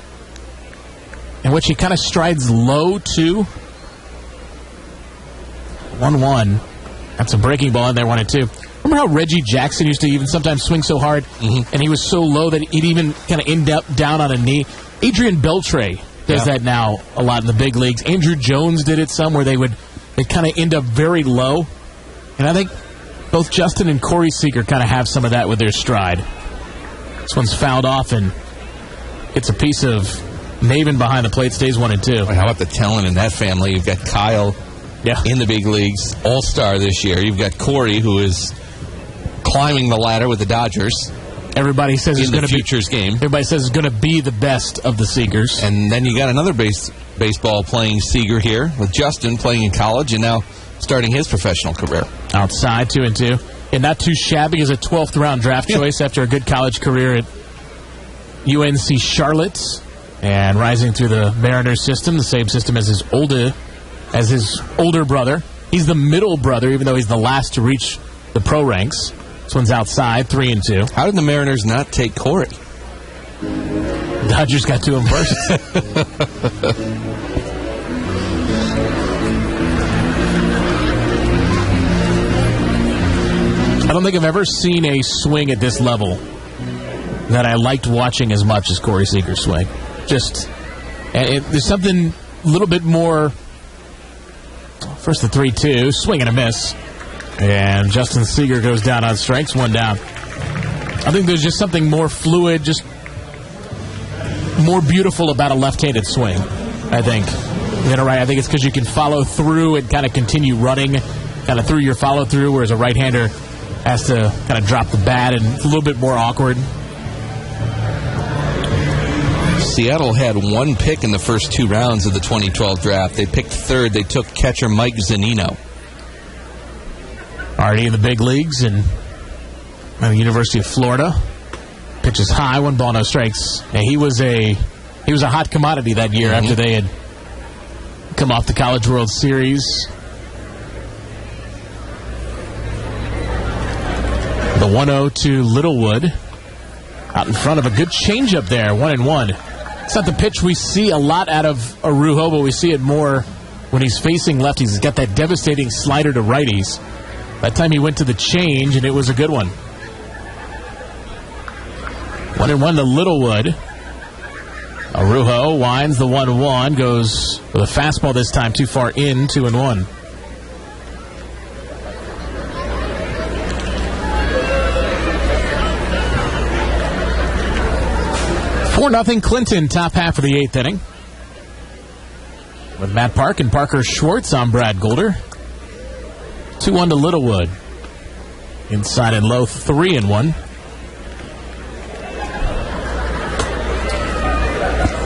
in which he kind of strides low, too. 1-1. That's a breaking ball in there, 1-2. Remember how Reggie Jackson used to even sometimes swing so hard, and he was so low that he'd even kind of end up down on a knee? Adrian Beltre does that now a lot in the big leagues. Andrew Jones did it some where they kind of end up very low. And I think both Justin and Corey Seeger kind of have some of that with their stride. This one's fouled off, and it's a piece of Maven behind the plate, stays 1-2. How about the talent in that family? You've got Kyle in the big leagues, all-star this year. You've got Corey, who is climbing the ladder with the Dodgers. Everybody says it's going to be futures game. Everybody says it's going to be the best of the Seegers. And then you got another baseball playing Seeger here with Justin playing in college and now starting his professional career. Outside, 2-2. And not too shabby as a 12th round draft choice after a good college career at UNC Charlotte and rising through the Mariners system, the same system as his older brother. He's the middle brother, even though he's the last to reach the pro ranks. This one's outside, 3-2. How did the Mariners not take Corey? Dodgers got to him first. I don't think I've ever seen a swing at this level that I liked watching as much as Corey Seeger's swing. There's something a little bit more. First the 3-2, swing and a miss. And Justin Seeger goes down on strikes, 1 down. I think there's just something more fluid, just more beautiful about a left-handed swing, I think. Right? I think it's because you can follow through and kind of continue running kind of through your follow-through, whereas a right-hander has to kind of drop the bat, and it's a little bit more awkward. Seattle had one pick in the first 2 rounds of the 2012 draft. They picked third. They took catcher Mike Zunino. Already in the big leagues and at the University of Florida. Pitches high, 1 ball, no strikes. And he was a hot commodity that year after they had come off the College World Series. The 1-0 to Littlewood. Out in front of a good changeup there, 1-1. It's not the pitch we see a lot out of Araujo, but we see it more when he's facing lefties. He's got that devastating slider to righties. That time he went to the change, and it was a good one. 1-1 to Littlewood. Araujo winds the 1-1, goes with a fastball this time, too far in, 2-1. Nothing. Clinton, top half of the 8th inning. With Matt Park and Parker Schwartz on Brad Golder. 2-1 to Littlewood. Inside and low, 3-1.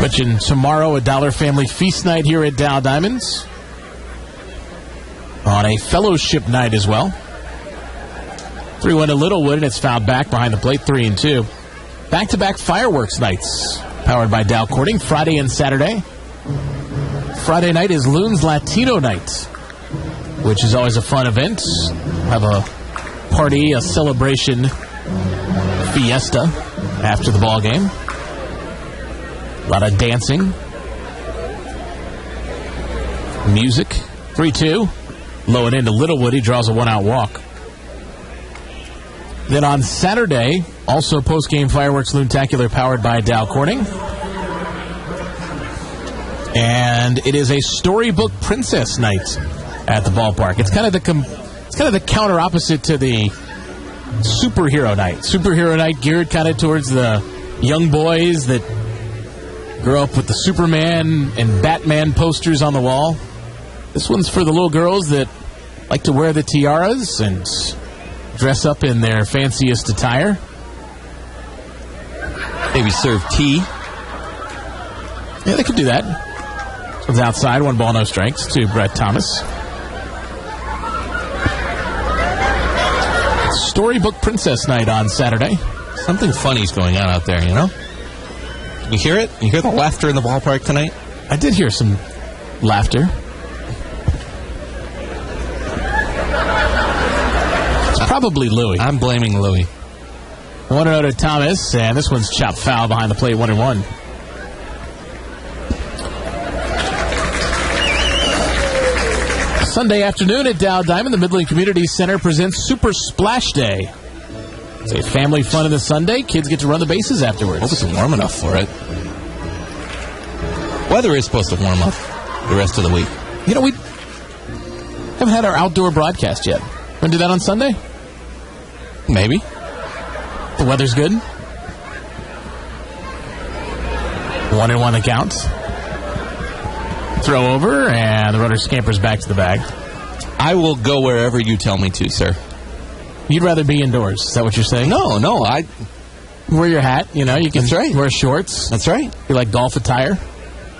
Mentioned tomorrow a Dollar Family Feast night here at Dow Diamonds. On a fellowship night as well. 3-1 to Littlewood, and it's fouled back behind the plate, 3-2. Back-to-back fireworks nights, powered by Dow Corning, Friday and Saturday. Friday night is Loon's Latino Night, which is always a fun event. Have a party, a celebration, fiesta after the ball game. A lot of dancing, music. 3-2, low and into Littlewood. He draws a 1-out walk. Then on Saturday, also post-game fireworks Loontacular powered by Dow Corning. And it is a Storybook Princess night at the ballpark. It's kind of the counter opposite to the Superhero Night. Superhero Night geared kind of towards the young boys that grew up with the Superman and Batman posters on the wall. This one's for the little girls that like to wear the tiaras and dress up in their fanciest attire. Maybe serve tea. Yeah, they could do that. This one's outside, 1 ball, no strikes to Brett Thomas. Storybook Princess Night on Saturday. Something funny's going on out there, you know? You hear it? You hear the laughter in the ballpark tonight? I did hear some laughter. Probably Louie. I'm blaming Louie. 1-0 to Thomas, and this one's chopped foul behind the plate, 1-1. Sunday afternoon at Dow Diamond, the Midland Community Center presents Super Splash Day. It's a family fun of the Sunday. Kids get to run the bases afterwards. Hope it's warm enough for it. Weather is supposed to warm up the rest of the week. You know, we haven't had our outdoor broadcast yet. Want to do that on Sunday? Maybe. The weather's good. 1-1 the count. Throw over, and the runner scampers back to the bag. I will go wherever you tell me to, sir. You'd rather be indoors. Is that what you're saying? No. I wear your hat. You know, you can wear shorts. That's right. You like golf attire?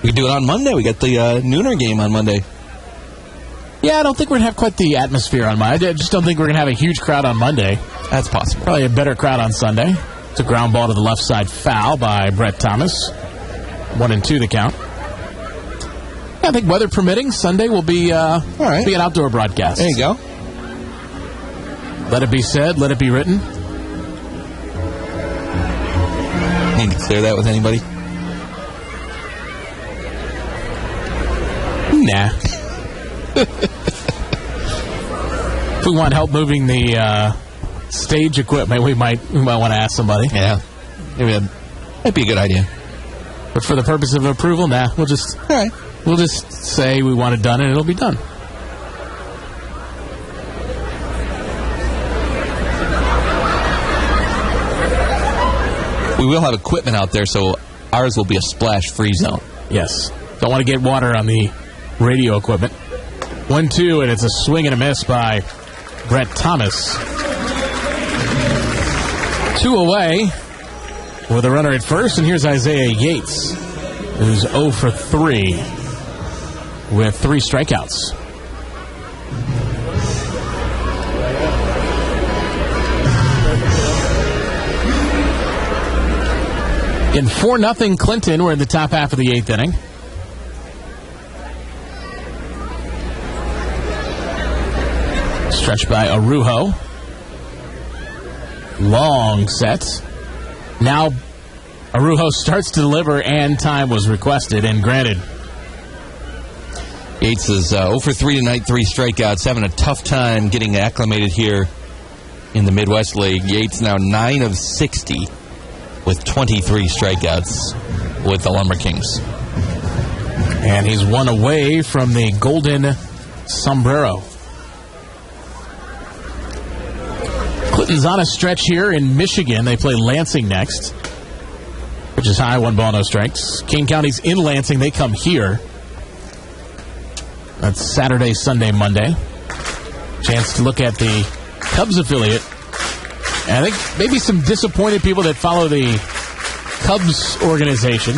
We can do it on Monday. We got the Nooner game on Monday. Yeah, I don't think we're going to have quite the atmosphere on Monday. I just don't think we're going to have a huge crowd on Monday. That's possible. Probably a better crowd on Sunday. It's a ground ball to the left side foul by Brett Thomas. 1-2 the count. Yeah, I think weather permitting, Sunday will be all right. Be an outdoor broadcast. There you go. Let it be said, let it be written. Need to clear that with anybody? Nah. If we want help moving the stage equipment, we might want to ask somebody. Yeah. Maybe that might be a good idea. But for the purpose of approval, we'll just say we want it done and it'll be done. We will have equipment out there, so Ours will be a splash-free zone. Yes. Don't want to get water on the radio equipment. 1-2, and it's a swing and a miss by Brett Thomas. 2 away with a runner at first, and here's Isaiah Yates, who's 0 for 3 with 3 strikeouts. In 4-0 Clinton, we're in the top half of the 8th inning. Stretched by Arujo. Long set. Now Arujo starts to deliver, and time was requested and granted. Yates is 0 for 3 tonight, 3 strikeouts, having a tough time getting acclimated here in the Midwest League. Yates now 9 of 60 with 23 strikeouts with the Lumber Kings. And he's 1 away from the golden sombrero. Clinton's on a stretch here in Michigan. They play Lansing next, which is high, 1 ball, no strikes. Kane County's in Lansing. They come here. That's Saturday, Sunday, Monday. Chance to look at the Cubs affiliate. And I think maybe some disappointed people that follow the Cubs organization.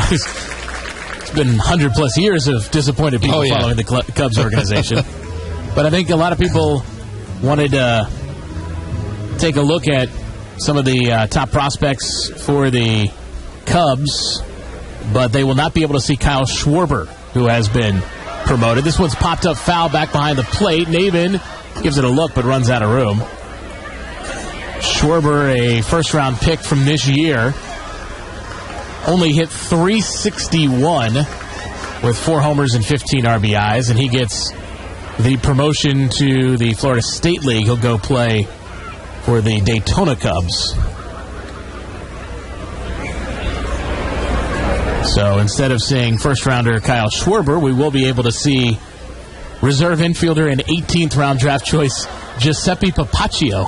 It's been 100-plus years of disappointed people following the Cubs organization. But I think a lot of people wanted to take a look at some of the top prospects for the Cubs, but they will not be able to see Kyle Schwarber, who has been promoted. This one's popped up foul back behind the plate. Navin gives it a look, but runs out of room. Schwarber, a first-round pick from this year, only hit .361 with 4 homers and 15 RBIs, and he gets the promotion to the Florida State League. He'll go play for the Daytona Cubs. So instead of seeing first-rounder Kyle Schwarber, we will be able to see reserve infielder and 18th-round draft choice Giuseppe Papaccio.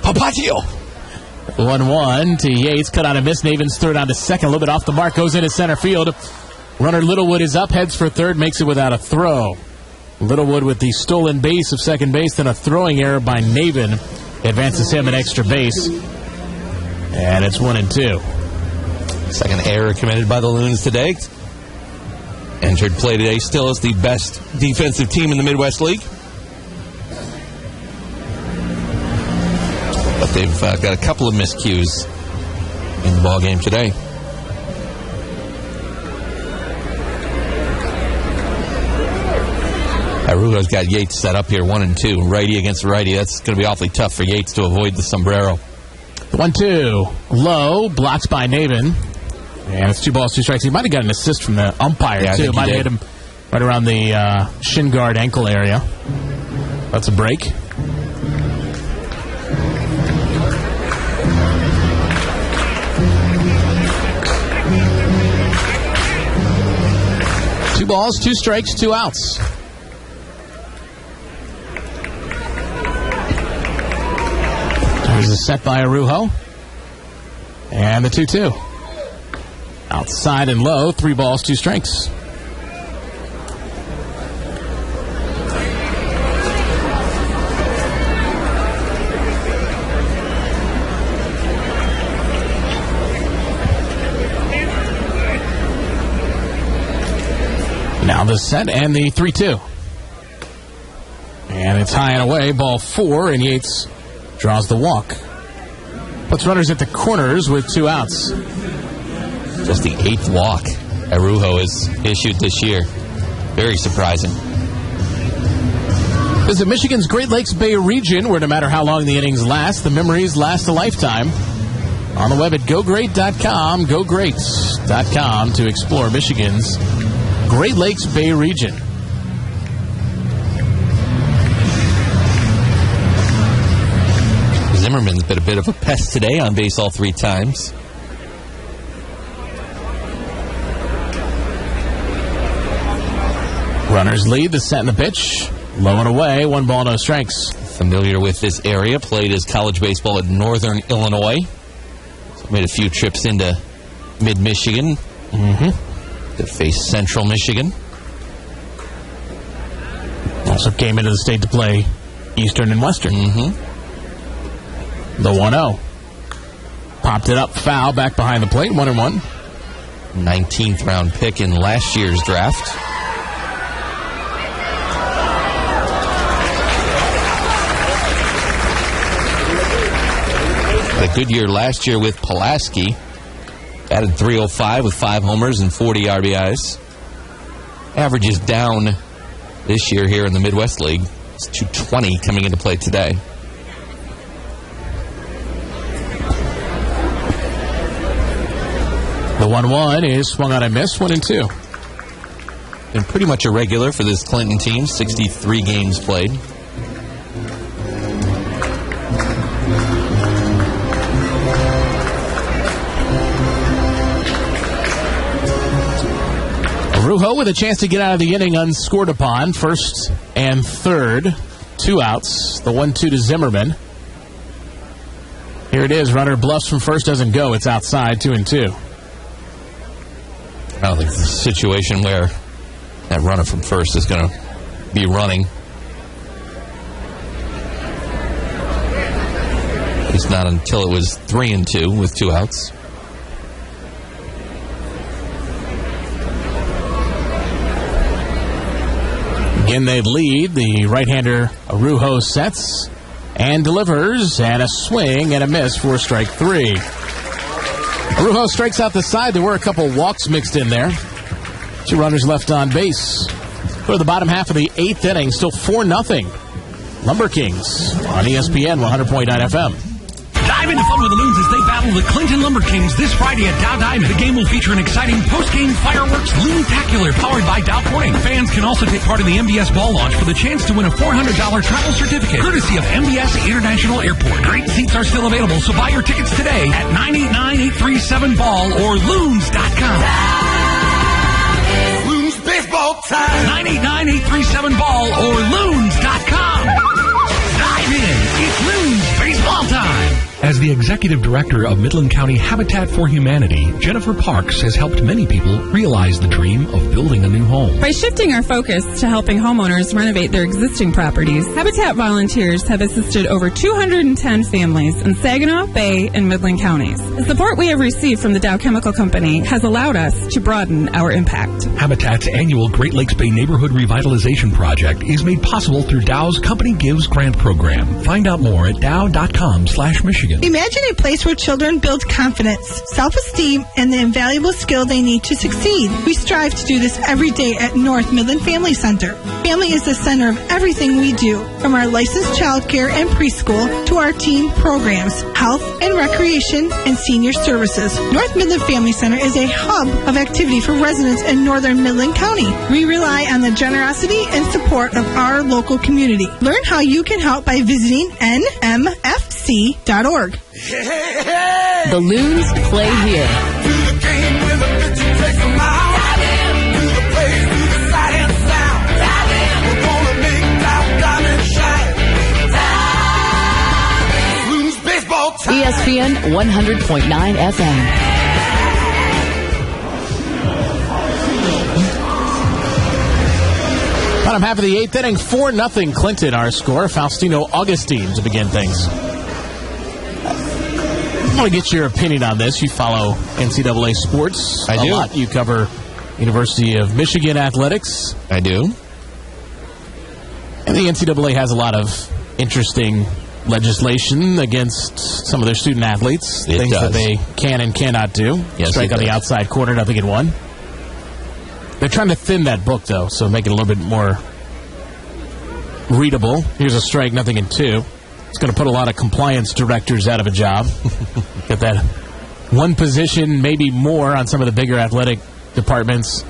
1-1 to Yates. Cut on a miss. Navin's third on to second. A little bit off the mark. Goes into center field. Runner Littlewood is up. Heads for third. Makes it without a throw. Littlewood with the stolen base of second base. Then a throwing error by Navin advances him an extra base. And it's 1-2. Second error committed by the Loons today. Entered play today still as the best defensive team in the Midwest League. But they've got a couple of miscues in the ballgame today. Arujo's got Yates set up here, 1-2. Righty against righty. That's going to be awfully tough for Yates to avoid the sombrero. 1-2. Low. Blocked by Navin. And it's 2 balls, 2 strikes. He might have got an assist from the umpire, too. Might have hit him right around the shin guard ankle area. That's a break. Two balls, 2 strikes, 2 outs. There's a set by Arujo. And the 2-2. Outside and low, 3 balls, 2 strikes. Now the set and the 3-2. And it's high and away, ball 4, and Yates draws the walk. Puts runners at the corners with 2 outs. Just the 8th walk Arujo has issued this year. Very surprising. Visit Michigan's Great Lakes Bay region, where no matter how long the innings last, the memories last a lifetime. On the web at gogreat.com, gogreats.com to explore Michigan's Great Lakes Bay region. Zimmerman's been a bit of a pest today, on base all 3 times. Runners lead, the set and the pitch. Low and away, 1 ball, no strikes. Familiar with this area, played his college baseball at Northern Illinois. So made a few trips into Mid-Michigan to face Central Michigan. Also came into the state to play Eastern and Western. The 1-0. Popped it up, foul, back behind the plate, 1-1. 19th round pick in last year's draft. A good year last year with Pulaski. Added 305 with 5 homers and 40 RBIs. Average is down this year here in the Midwest League. It's 220 coming into play today. The 1-1 is swung on and missed, 1-2. Been pretty much a regular for this Clinton team, 63 games played. Arujo with a chance to get out of the inning unscored upon. First and third, 2 outs. The 1-2 to Zimmerman. Here it is. Runner bluffs from first, doesn't go. It's outside, 2-2. I don't think it's a situation where that runner from first is going to be running. At least not until it was 3-2 with 2 outs. Again, they lead. The right-hander Arujo sets and delivers, and a swing and a miss for strike 3. Arujo strikes out the side. There were a couple walks mixed in there. 2 runners left on base. Go to the bottom half of the 8th inning. Still 4-0. Lumber Kings on ESPN 100.9 FM. Dive into fun with the Loons as they battle the Clinton Lumber Kings this Friday at Dow Diamond. The game will feature an exciting post-game fireworks Loontacular powered by Dow Corning. Fans can also take part in the MBS ball launch for the chance to win a $400 travel certificate, courtesy of MBS International Airport. Great seats are still available, so buy your tickets today at 989-837-BALL or Loons.com. Loons baseball time. 989-837-BALL or Loons.com. Dive in. It's Loons baseball time. As the executive director of Midland County Habitat for Humanity, Jennifer Parks has helped many people realize the dream of building a new home. By shifting our focus to helping homeowners renovate their existing properties, Habitat volunteers have assisted over 210 families in Saginaw, Bay, and Midland counties. The support we have received from the Dow Chemical Company has allowed us to broaden our impact. Habitat's annual Great Lakes Bay Neighborhood Revitalization Project is made possible through Dow's Company Gives grant program. Find out more at dow.com/Michigan. Imagine a place where children build confidence, self-esteem, and the invaluable skill they need to succeed. We strive to do this every day at North Midland Family Center. Family is the center of everything we do, from our licensed childcare and preschool to our teen programs, health and recreation, and senior services. North Midland Family Center is a hub of activity for residents in northern Midland County. We rely on the generosity and support of our local community. Learn how you can help by visiting nmfc.org. The Loons play here. ESPN 100.9 FM. Bottom half of the 8th inning, 4-0 Clinton, our score. Faustino Augustine to begin things. I want to get your opinion on this. You follow NCAA sports a lot. You cover University of Michigan athletics. I do. And the NCAA has a lot of interesting legislation against some of their student athletes. Things that they can and cannot do. Yes, strike on the outside corner, nothing in one. They're trying to thin that book, though, so make it a little bit more readable. Here's a strike, nothing in 2. It's going to put a lot of compliance directors out of a job. Get that one position, maybe more, on some of the bigger athletic departments.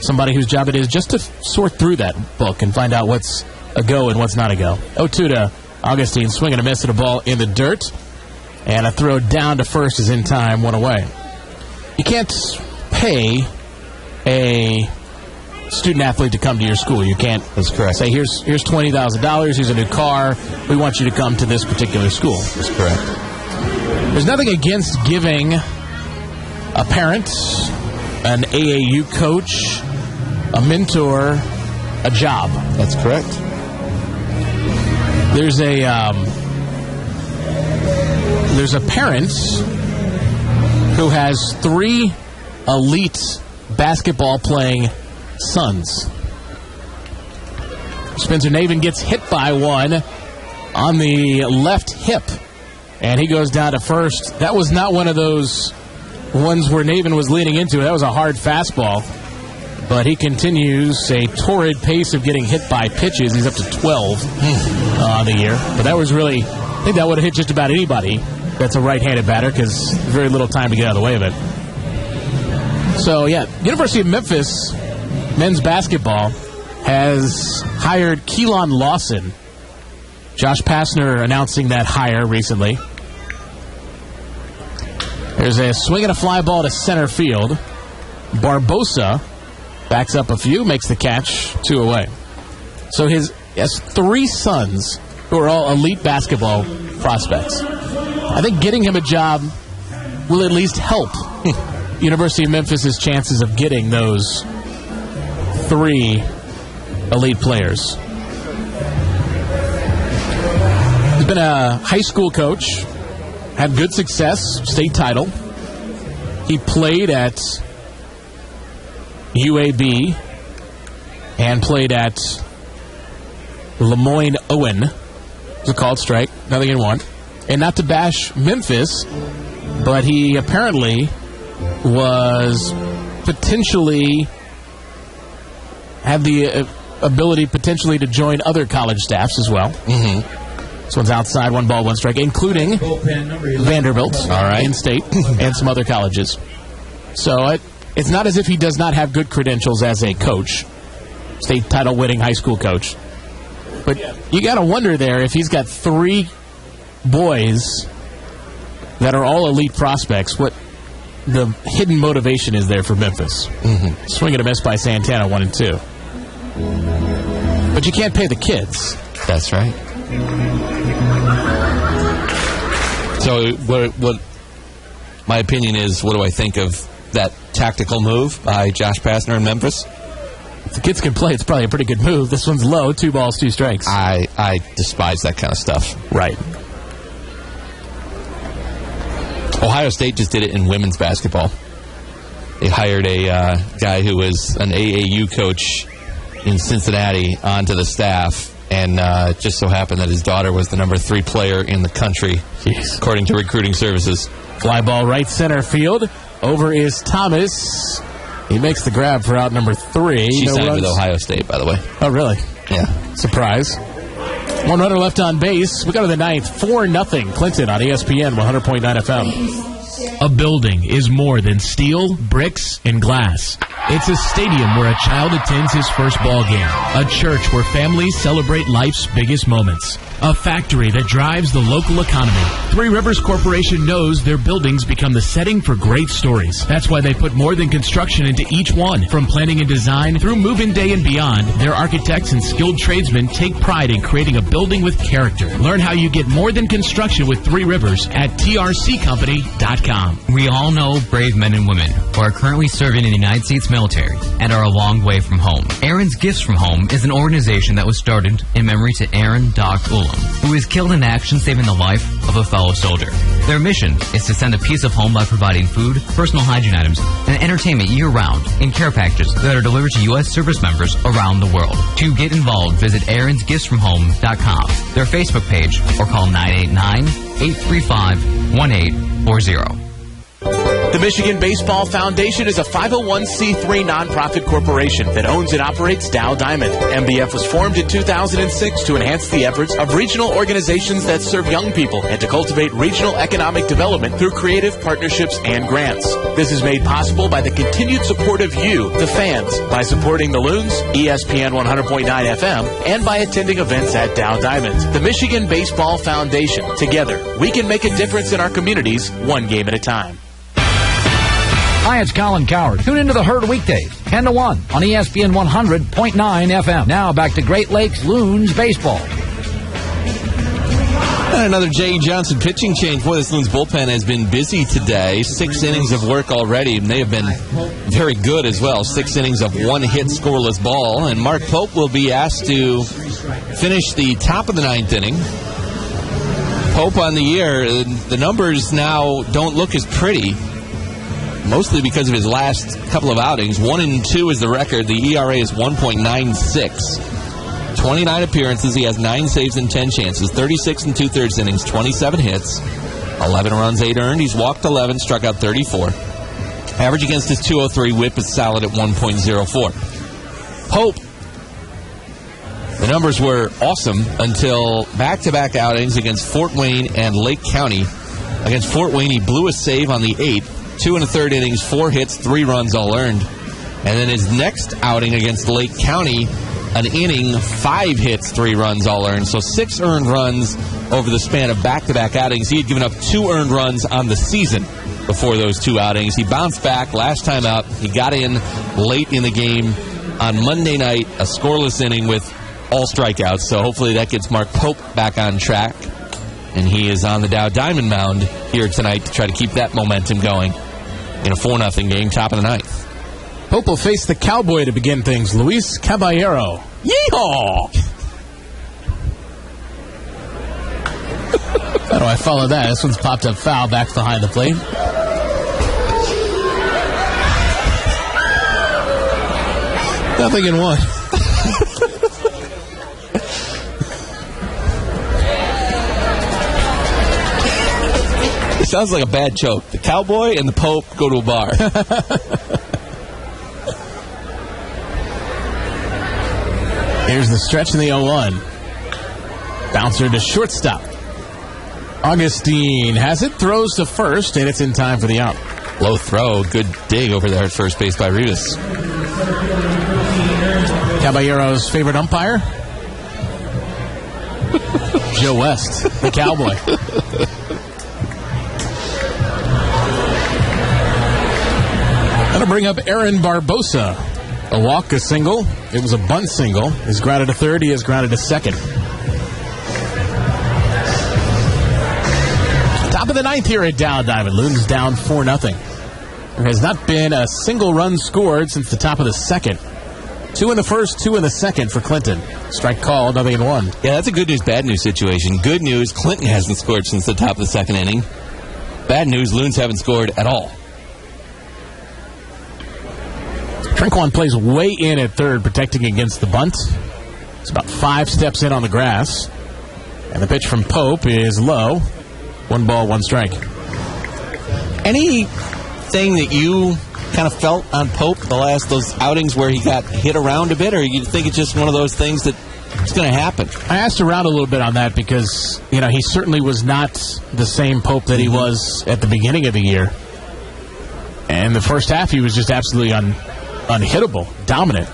Somebody whose job it is just to sort through that book and find out what's a go and what's not a go. 0-2 to Augustine, swing and a miss at a ball in the dirt. And a throw down to first is in time, 1 away. You can't pay a student athlete to come to your school. You can't. That's correct. Say, here's $20,000, here's a new car, we want you to come to this particular school. That's correct. There's nothing against giving a parent, an AAU coach, a mentor, a job. That's correct. There's a parent who has 3 elite basketball-playing sons. Spencer Navin gets hit by one on the left hip, and he goes down to first. That was not one of those ones where Navin was leaning into it. That was a hard fastball. But he continues a torrid pace of getting hit by pitches. He's up to 12 on the year. But that was really, I think that would have hit just about anybody that's a right-handed batter because very little time to get out of the way of it. So, yeah, University of Memphis men's basketball has hired Keelan Lawson. Josh Pastner announcing that hire recently. There's a swing and a fly ball to center field. Barbosa backs up a few, makes the catch, 2 away. So he has 3 sons who are all elite basketball prospects. I think getting him a job will at least help University of Memphis' chances of getting those 3 elite players. He's been a high school coach, had good success, state title. He played at UAB and played at Lemoyne Owen. It was a called strike, nothing in 1. And not to bash Memphis, but he apparently was potentially had the ability potentially to join other college staffs as well. This one's outside, 1 ball, 1 strike, including Vanderbilt, in-state, and some other colleges. So it's not as if he does not have good credentials as a coach, state title-winning high school coach. But you got to wonder there if he's got 3 boys that are all elite prospects, what the hidden motivation is there for Memphis. Swing and a miss by Santana, 1 and 2. But you can't pay the kids. That's right. So what my opinion is, what do I think of that tactical move by Josh Pastner in Memphis? If the kids can play, it's probably a pretty good move. This one's low, 2 balls, 2 strikes. I despise that kind of stuff. Right. Ohio State just did it in women's basketball. They hired a guy who was an AAU coach in Cincinnati onto the staff, and just so happened that his daughter was the number 3 player in the country, according to recruiting services. Fly ball right center field. Over is Thomas. He makes the grab for out number 3. She signed with Ohio State, by the way. Oh, really? Yeah. Surprise. 1 runner left on base. We go to the 9th. 4-0. Clinton on ESPN 100.9 FM. A building is more than steel, bricks, and glass. It's a stadium where a child attends his first ball game. A church where families celebrate life's biggest moments. A factory that drives the local economy. Three Rivers Corporation knows their buildings become the setting for great stories. That's why they put more than construction into each one. From planning and design through move-in day and beyond, their architects and skilled tradesmen take pride in creating a building with character. Learn how you get more than construction with Three Rivers at trccompany.com. We all know brave men and women who are currently serving in the United States military and are a long way from home. Aaron's Gifts from Home is an organization that was started in memory to Aaron Doc Ulam, who was killed in action saving the life of a fellow soldier. Their mission is to send a piece of home by providing food, personal hygiene items, and entertainment year-round in care packages that are delivered to U.S. service members around the world. To get involved, visit aaronsgiftsfromhome.com, their Facebook page, or call 989-835-1840. The Michigan Baseball Foundation is a 501c3 nonprofit corporation that owns and operates Dow Diamond. MBF was formed in 2006 to enhance the efforts of regional organizations that serve young people and to cultivate regional economic development through creative partnerships and grants. This is made possible by the continued support of you, the fans, by supporting the Loons, ESPN 100.9 FM, and by attending events at Dow Diamond. The Michigan Baseball Foundation. Together, we can make a difference in our communities, one game at a time. Hi, it's Colin Cowherd. Tune into The Herd weekdays, 10 to 1 on ESPN 100.9 FM. Now back to Great Lakes Loons baseball. Another Jay Johnson pitching change. Boy, this Loons bullpen has been busy today. 6 innings of work already, and they have been very good as well. 6 innings of 1-hit scoreless ball. And Mark Pope will be asked to finish the top of the 9th inning. Pope on the year, the numbers now don't look as pretty, mostly because of his last couple of outings. 1-2 is the record. The ERA is 1.96. 29 appearances. He has 9 saves and 10 chances. 36 2/3 innings, 27 hits, 11 runs, 8 earned. He's walked 11, struck out 34. Average against his .203. Whip is solid at 1.04. Pope, the numbers were awesome until back-to-back outings against Fort Wayne and Lake County. Against Fort Wayne, he blew a save on the 8th. 2 1/3 innings, 4 hits, 3 runs all earned. And then his next outing against Lake County, an inning, 5 hits, 3 runs all earned. So 6 earned runs over the span of back-to-back outings. He had given up 2 earned runs on the season before those 2 outings. He bounced back last time out. He got in late in the game on Monday night, a scoreless inning with all strikeouts. So hopefully that gets Mark Pope back on track. And he is on the Dow Diamond mound here tonight to try to keep that momentum going in a 4-0 game, top of the 9th. Pope will face the Cowboy to begin things. Luis Caballero. Yeehaw! How do I follow that? This one's popped up foul back behind the plate. Nothing in 1. It sounds like a bad joke. The Cowboy and the Pope go to a bar. Here's the stretch in the 0-1. Bouncer to shortstop. Augustine has it, throws to first, and it's in time for the out. Low throw, good dig over there at first base by Rivas. Caballero's favorite umpire? Joe West, the Cowboy. Gonna bring up Aaron Barbosa. A walk, a single. It was a bunt single. He's grounded to third. He has grounded to second. Top of the 9th here at Dow Diamond. Loons down 4-0. There has not been a single run scored since the top of the 2nd. 2 in the first, 2 in the 2nd for Clinton. Strike called, 0-1. Yeah, that's a good news, bad news situation. Good news, Clinton hasn't scored since the top of the 2nd inning. Bad news, Loons haven't scored at all. Trinquan plays way in at third, protecting against the bunt. It's about 5 steps in on the grass. And the pitch from Pope is low. 1 ball, 1 strike. Anything that you kind of felt on Pope those outings where he got hit around a bit, or you think it's just one of those things that it's going to happen? I asked around a little bit on that because, he certainly was not the same Pope that he was at the beginning of the year. And the first half, he was just absolutely unhittable, dominant.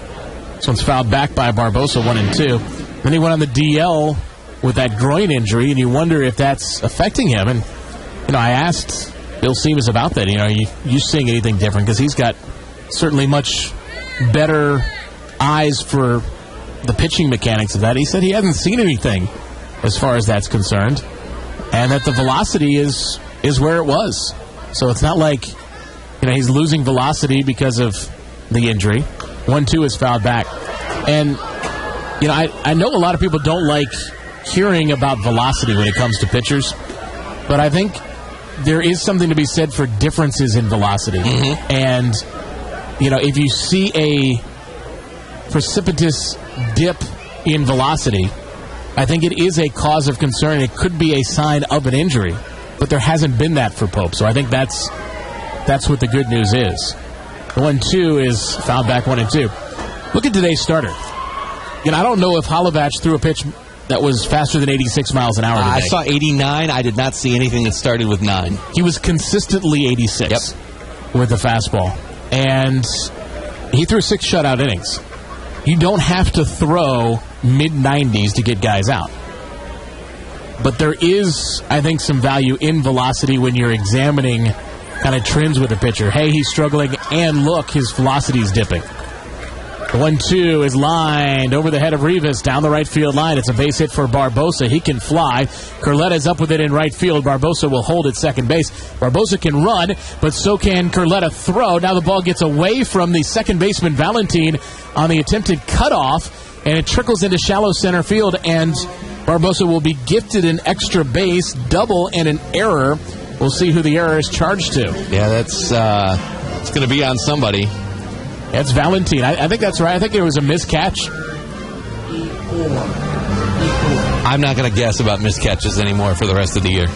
This one's fouled back by Barbosa, 1-2. Then he went on the DL with that groin injury, and you wonder if that's affecting him. And, I asked Bill Seamus about that. Are you seeing anything different? Because he's got certainly much better eyes for the pitching mechanics of that. He said he hasn't seen anything as far as that's concerned, and that the velocity is where it was. So it's not like, he's losing velocity because of the injury. 1-2 is fouled back. And, I know a lot of people don't like hearing about velocity when it comes to pitchers, but I think there is something to be said for differences in velocity. Mm-hmm. And, if you see a precipitous dip in velocity, I think it is a cause of concern. It could be a sign of an injury, but there hasn't been that for Pope. So I think that's what the good news is. 1-2 is fouled back, 1-2. Look at today's starter. I don't know if Holovach threw a pitch that was faster than 86 miles an hour today. I saw 89. I did not see anything that started with 9. He was consistently 86 with the fastball. And he threw 6 shutout innings. You don't have to throw mid-90s to get guys out. But there is, I think, some value in velocity when you're examining kind of trends with a pitcher. Hey, he's struggling, and look, his velocity is dipping. 1-2 is lined over the head of Rivas down the right field line. It's a base hit for Barbosa. He can fly. Curletta's up with it in right field. Barbosa will hold at second base. Barbosa can run, but so can Curletta throw. Now the ball gets away from the second baseman, Valentin, on the attempted cutoff, and it trickles into shallow center field, and Barbosa will be gifted an extra base, double, and an error. We'll see who the error is charged to. Yeah, that's it's going to be on somebody. That's Valentin. I think that's right. I think it was a miscatch. I'm not going to guess about miscatches anymore for the rest of the year.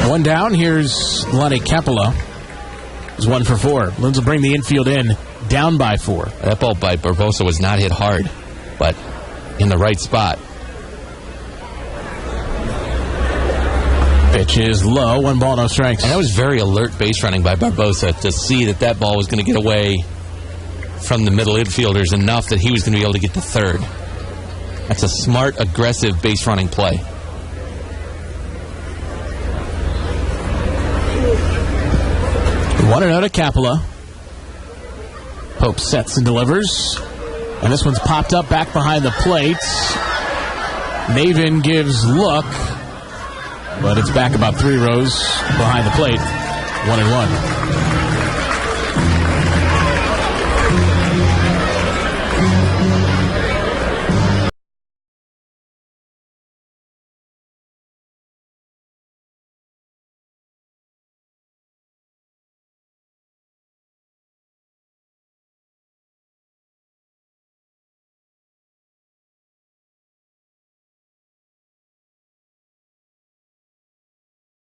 One down. Here's Lonnie Capola. He's 1 for 4. Loons will bring the infield in, down by 4. That ball by Barbosa was not hit hard, but in the right spot. Pitch is low, 1 ball, no strikes. And that was very alert base running by Barbosa to see that ball was going to get away from the middle infielders enough that he was going to be able to get to third. That's a smart, aggressive base running play. One and out to Capola. Pope sets and delivers. And this one's popped up back behind the plate. Navin gives look. But it's back about 3 rows behind the plate. 1-1.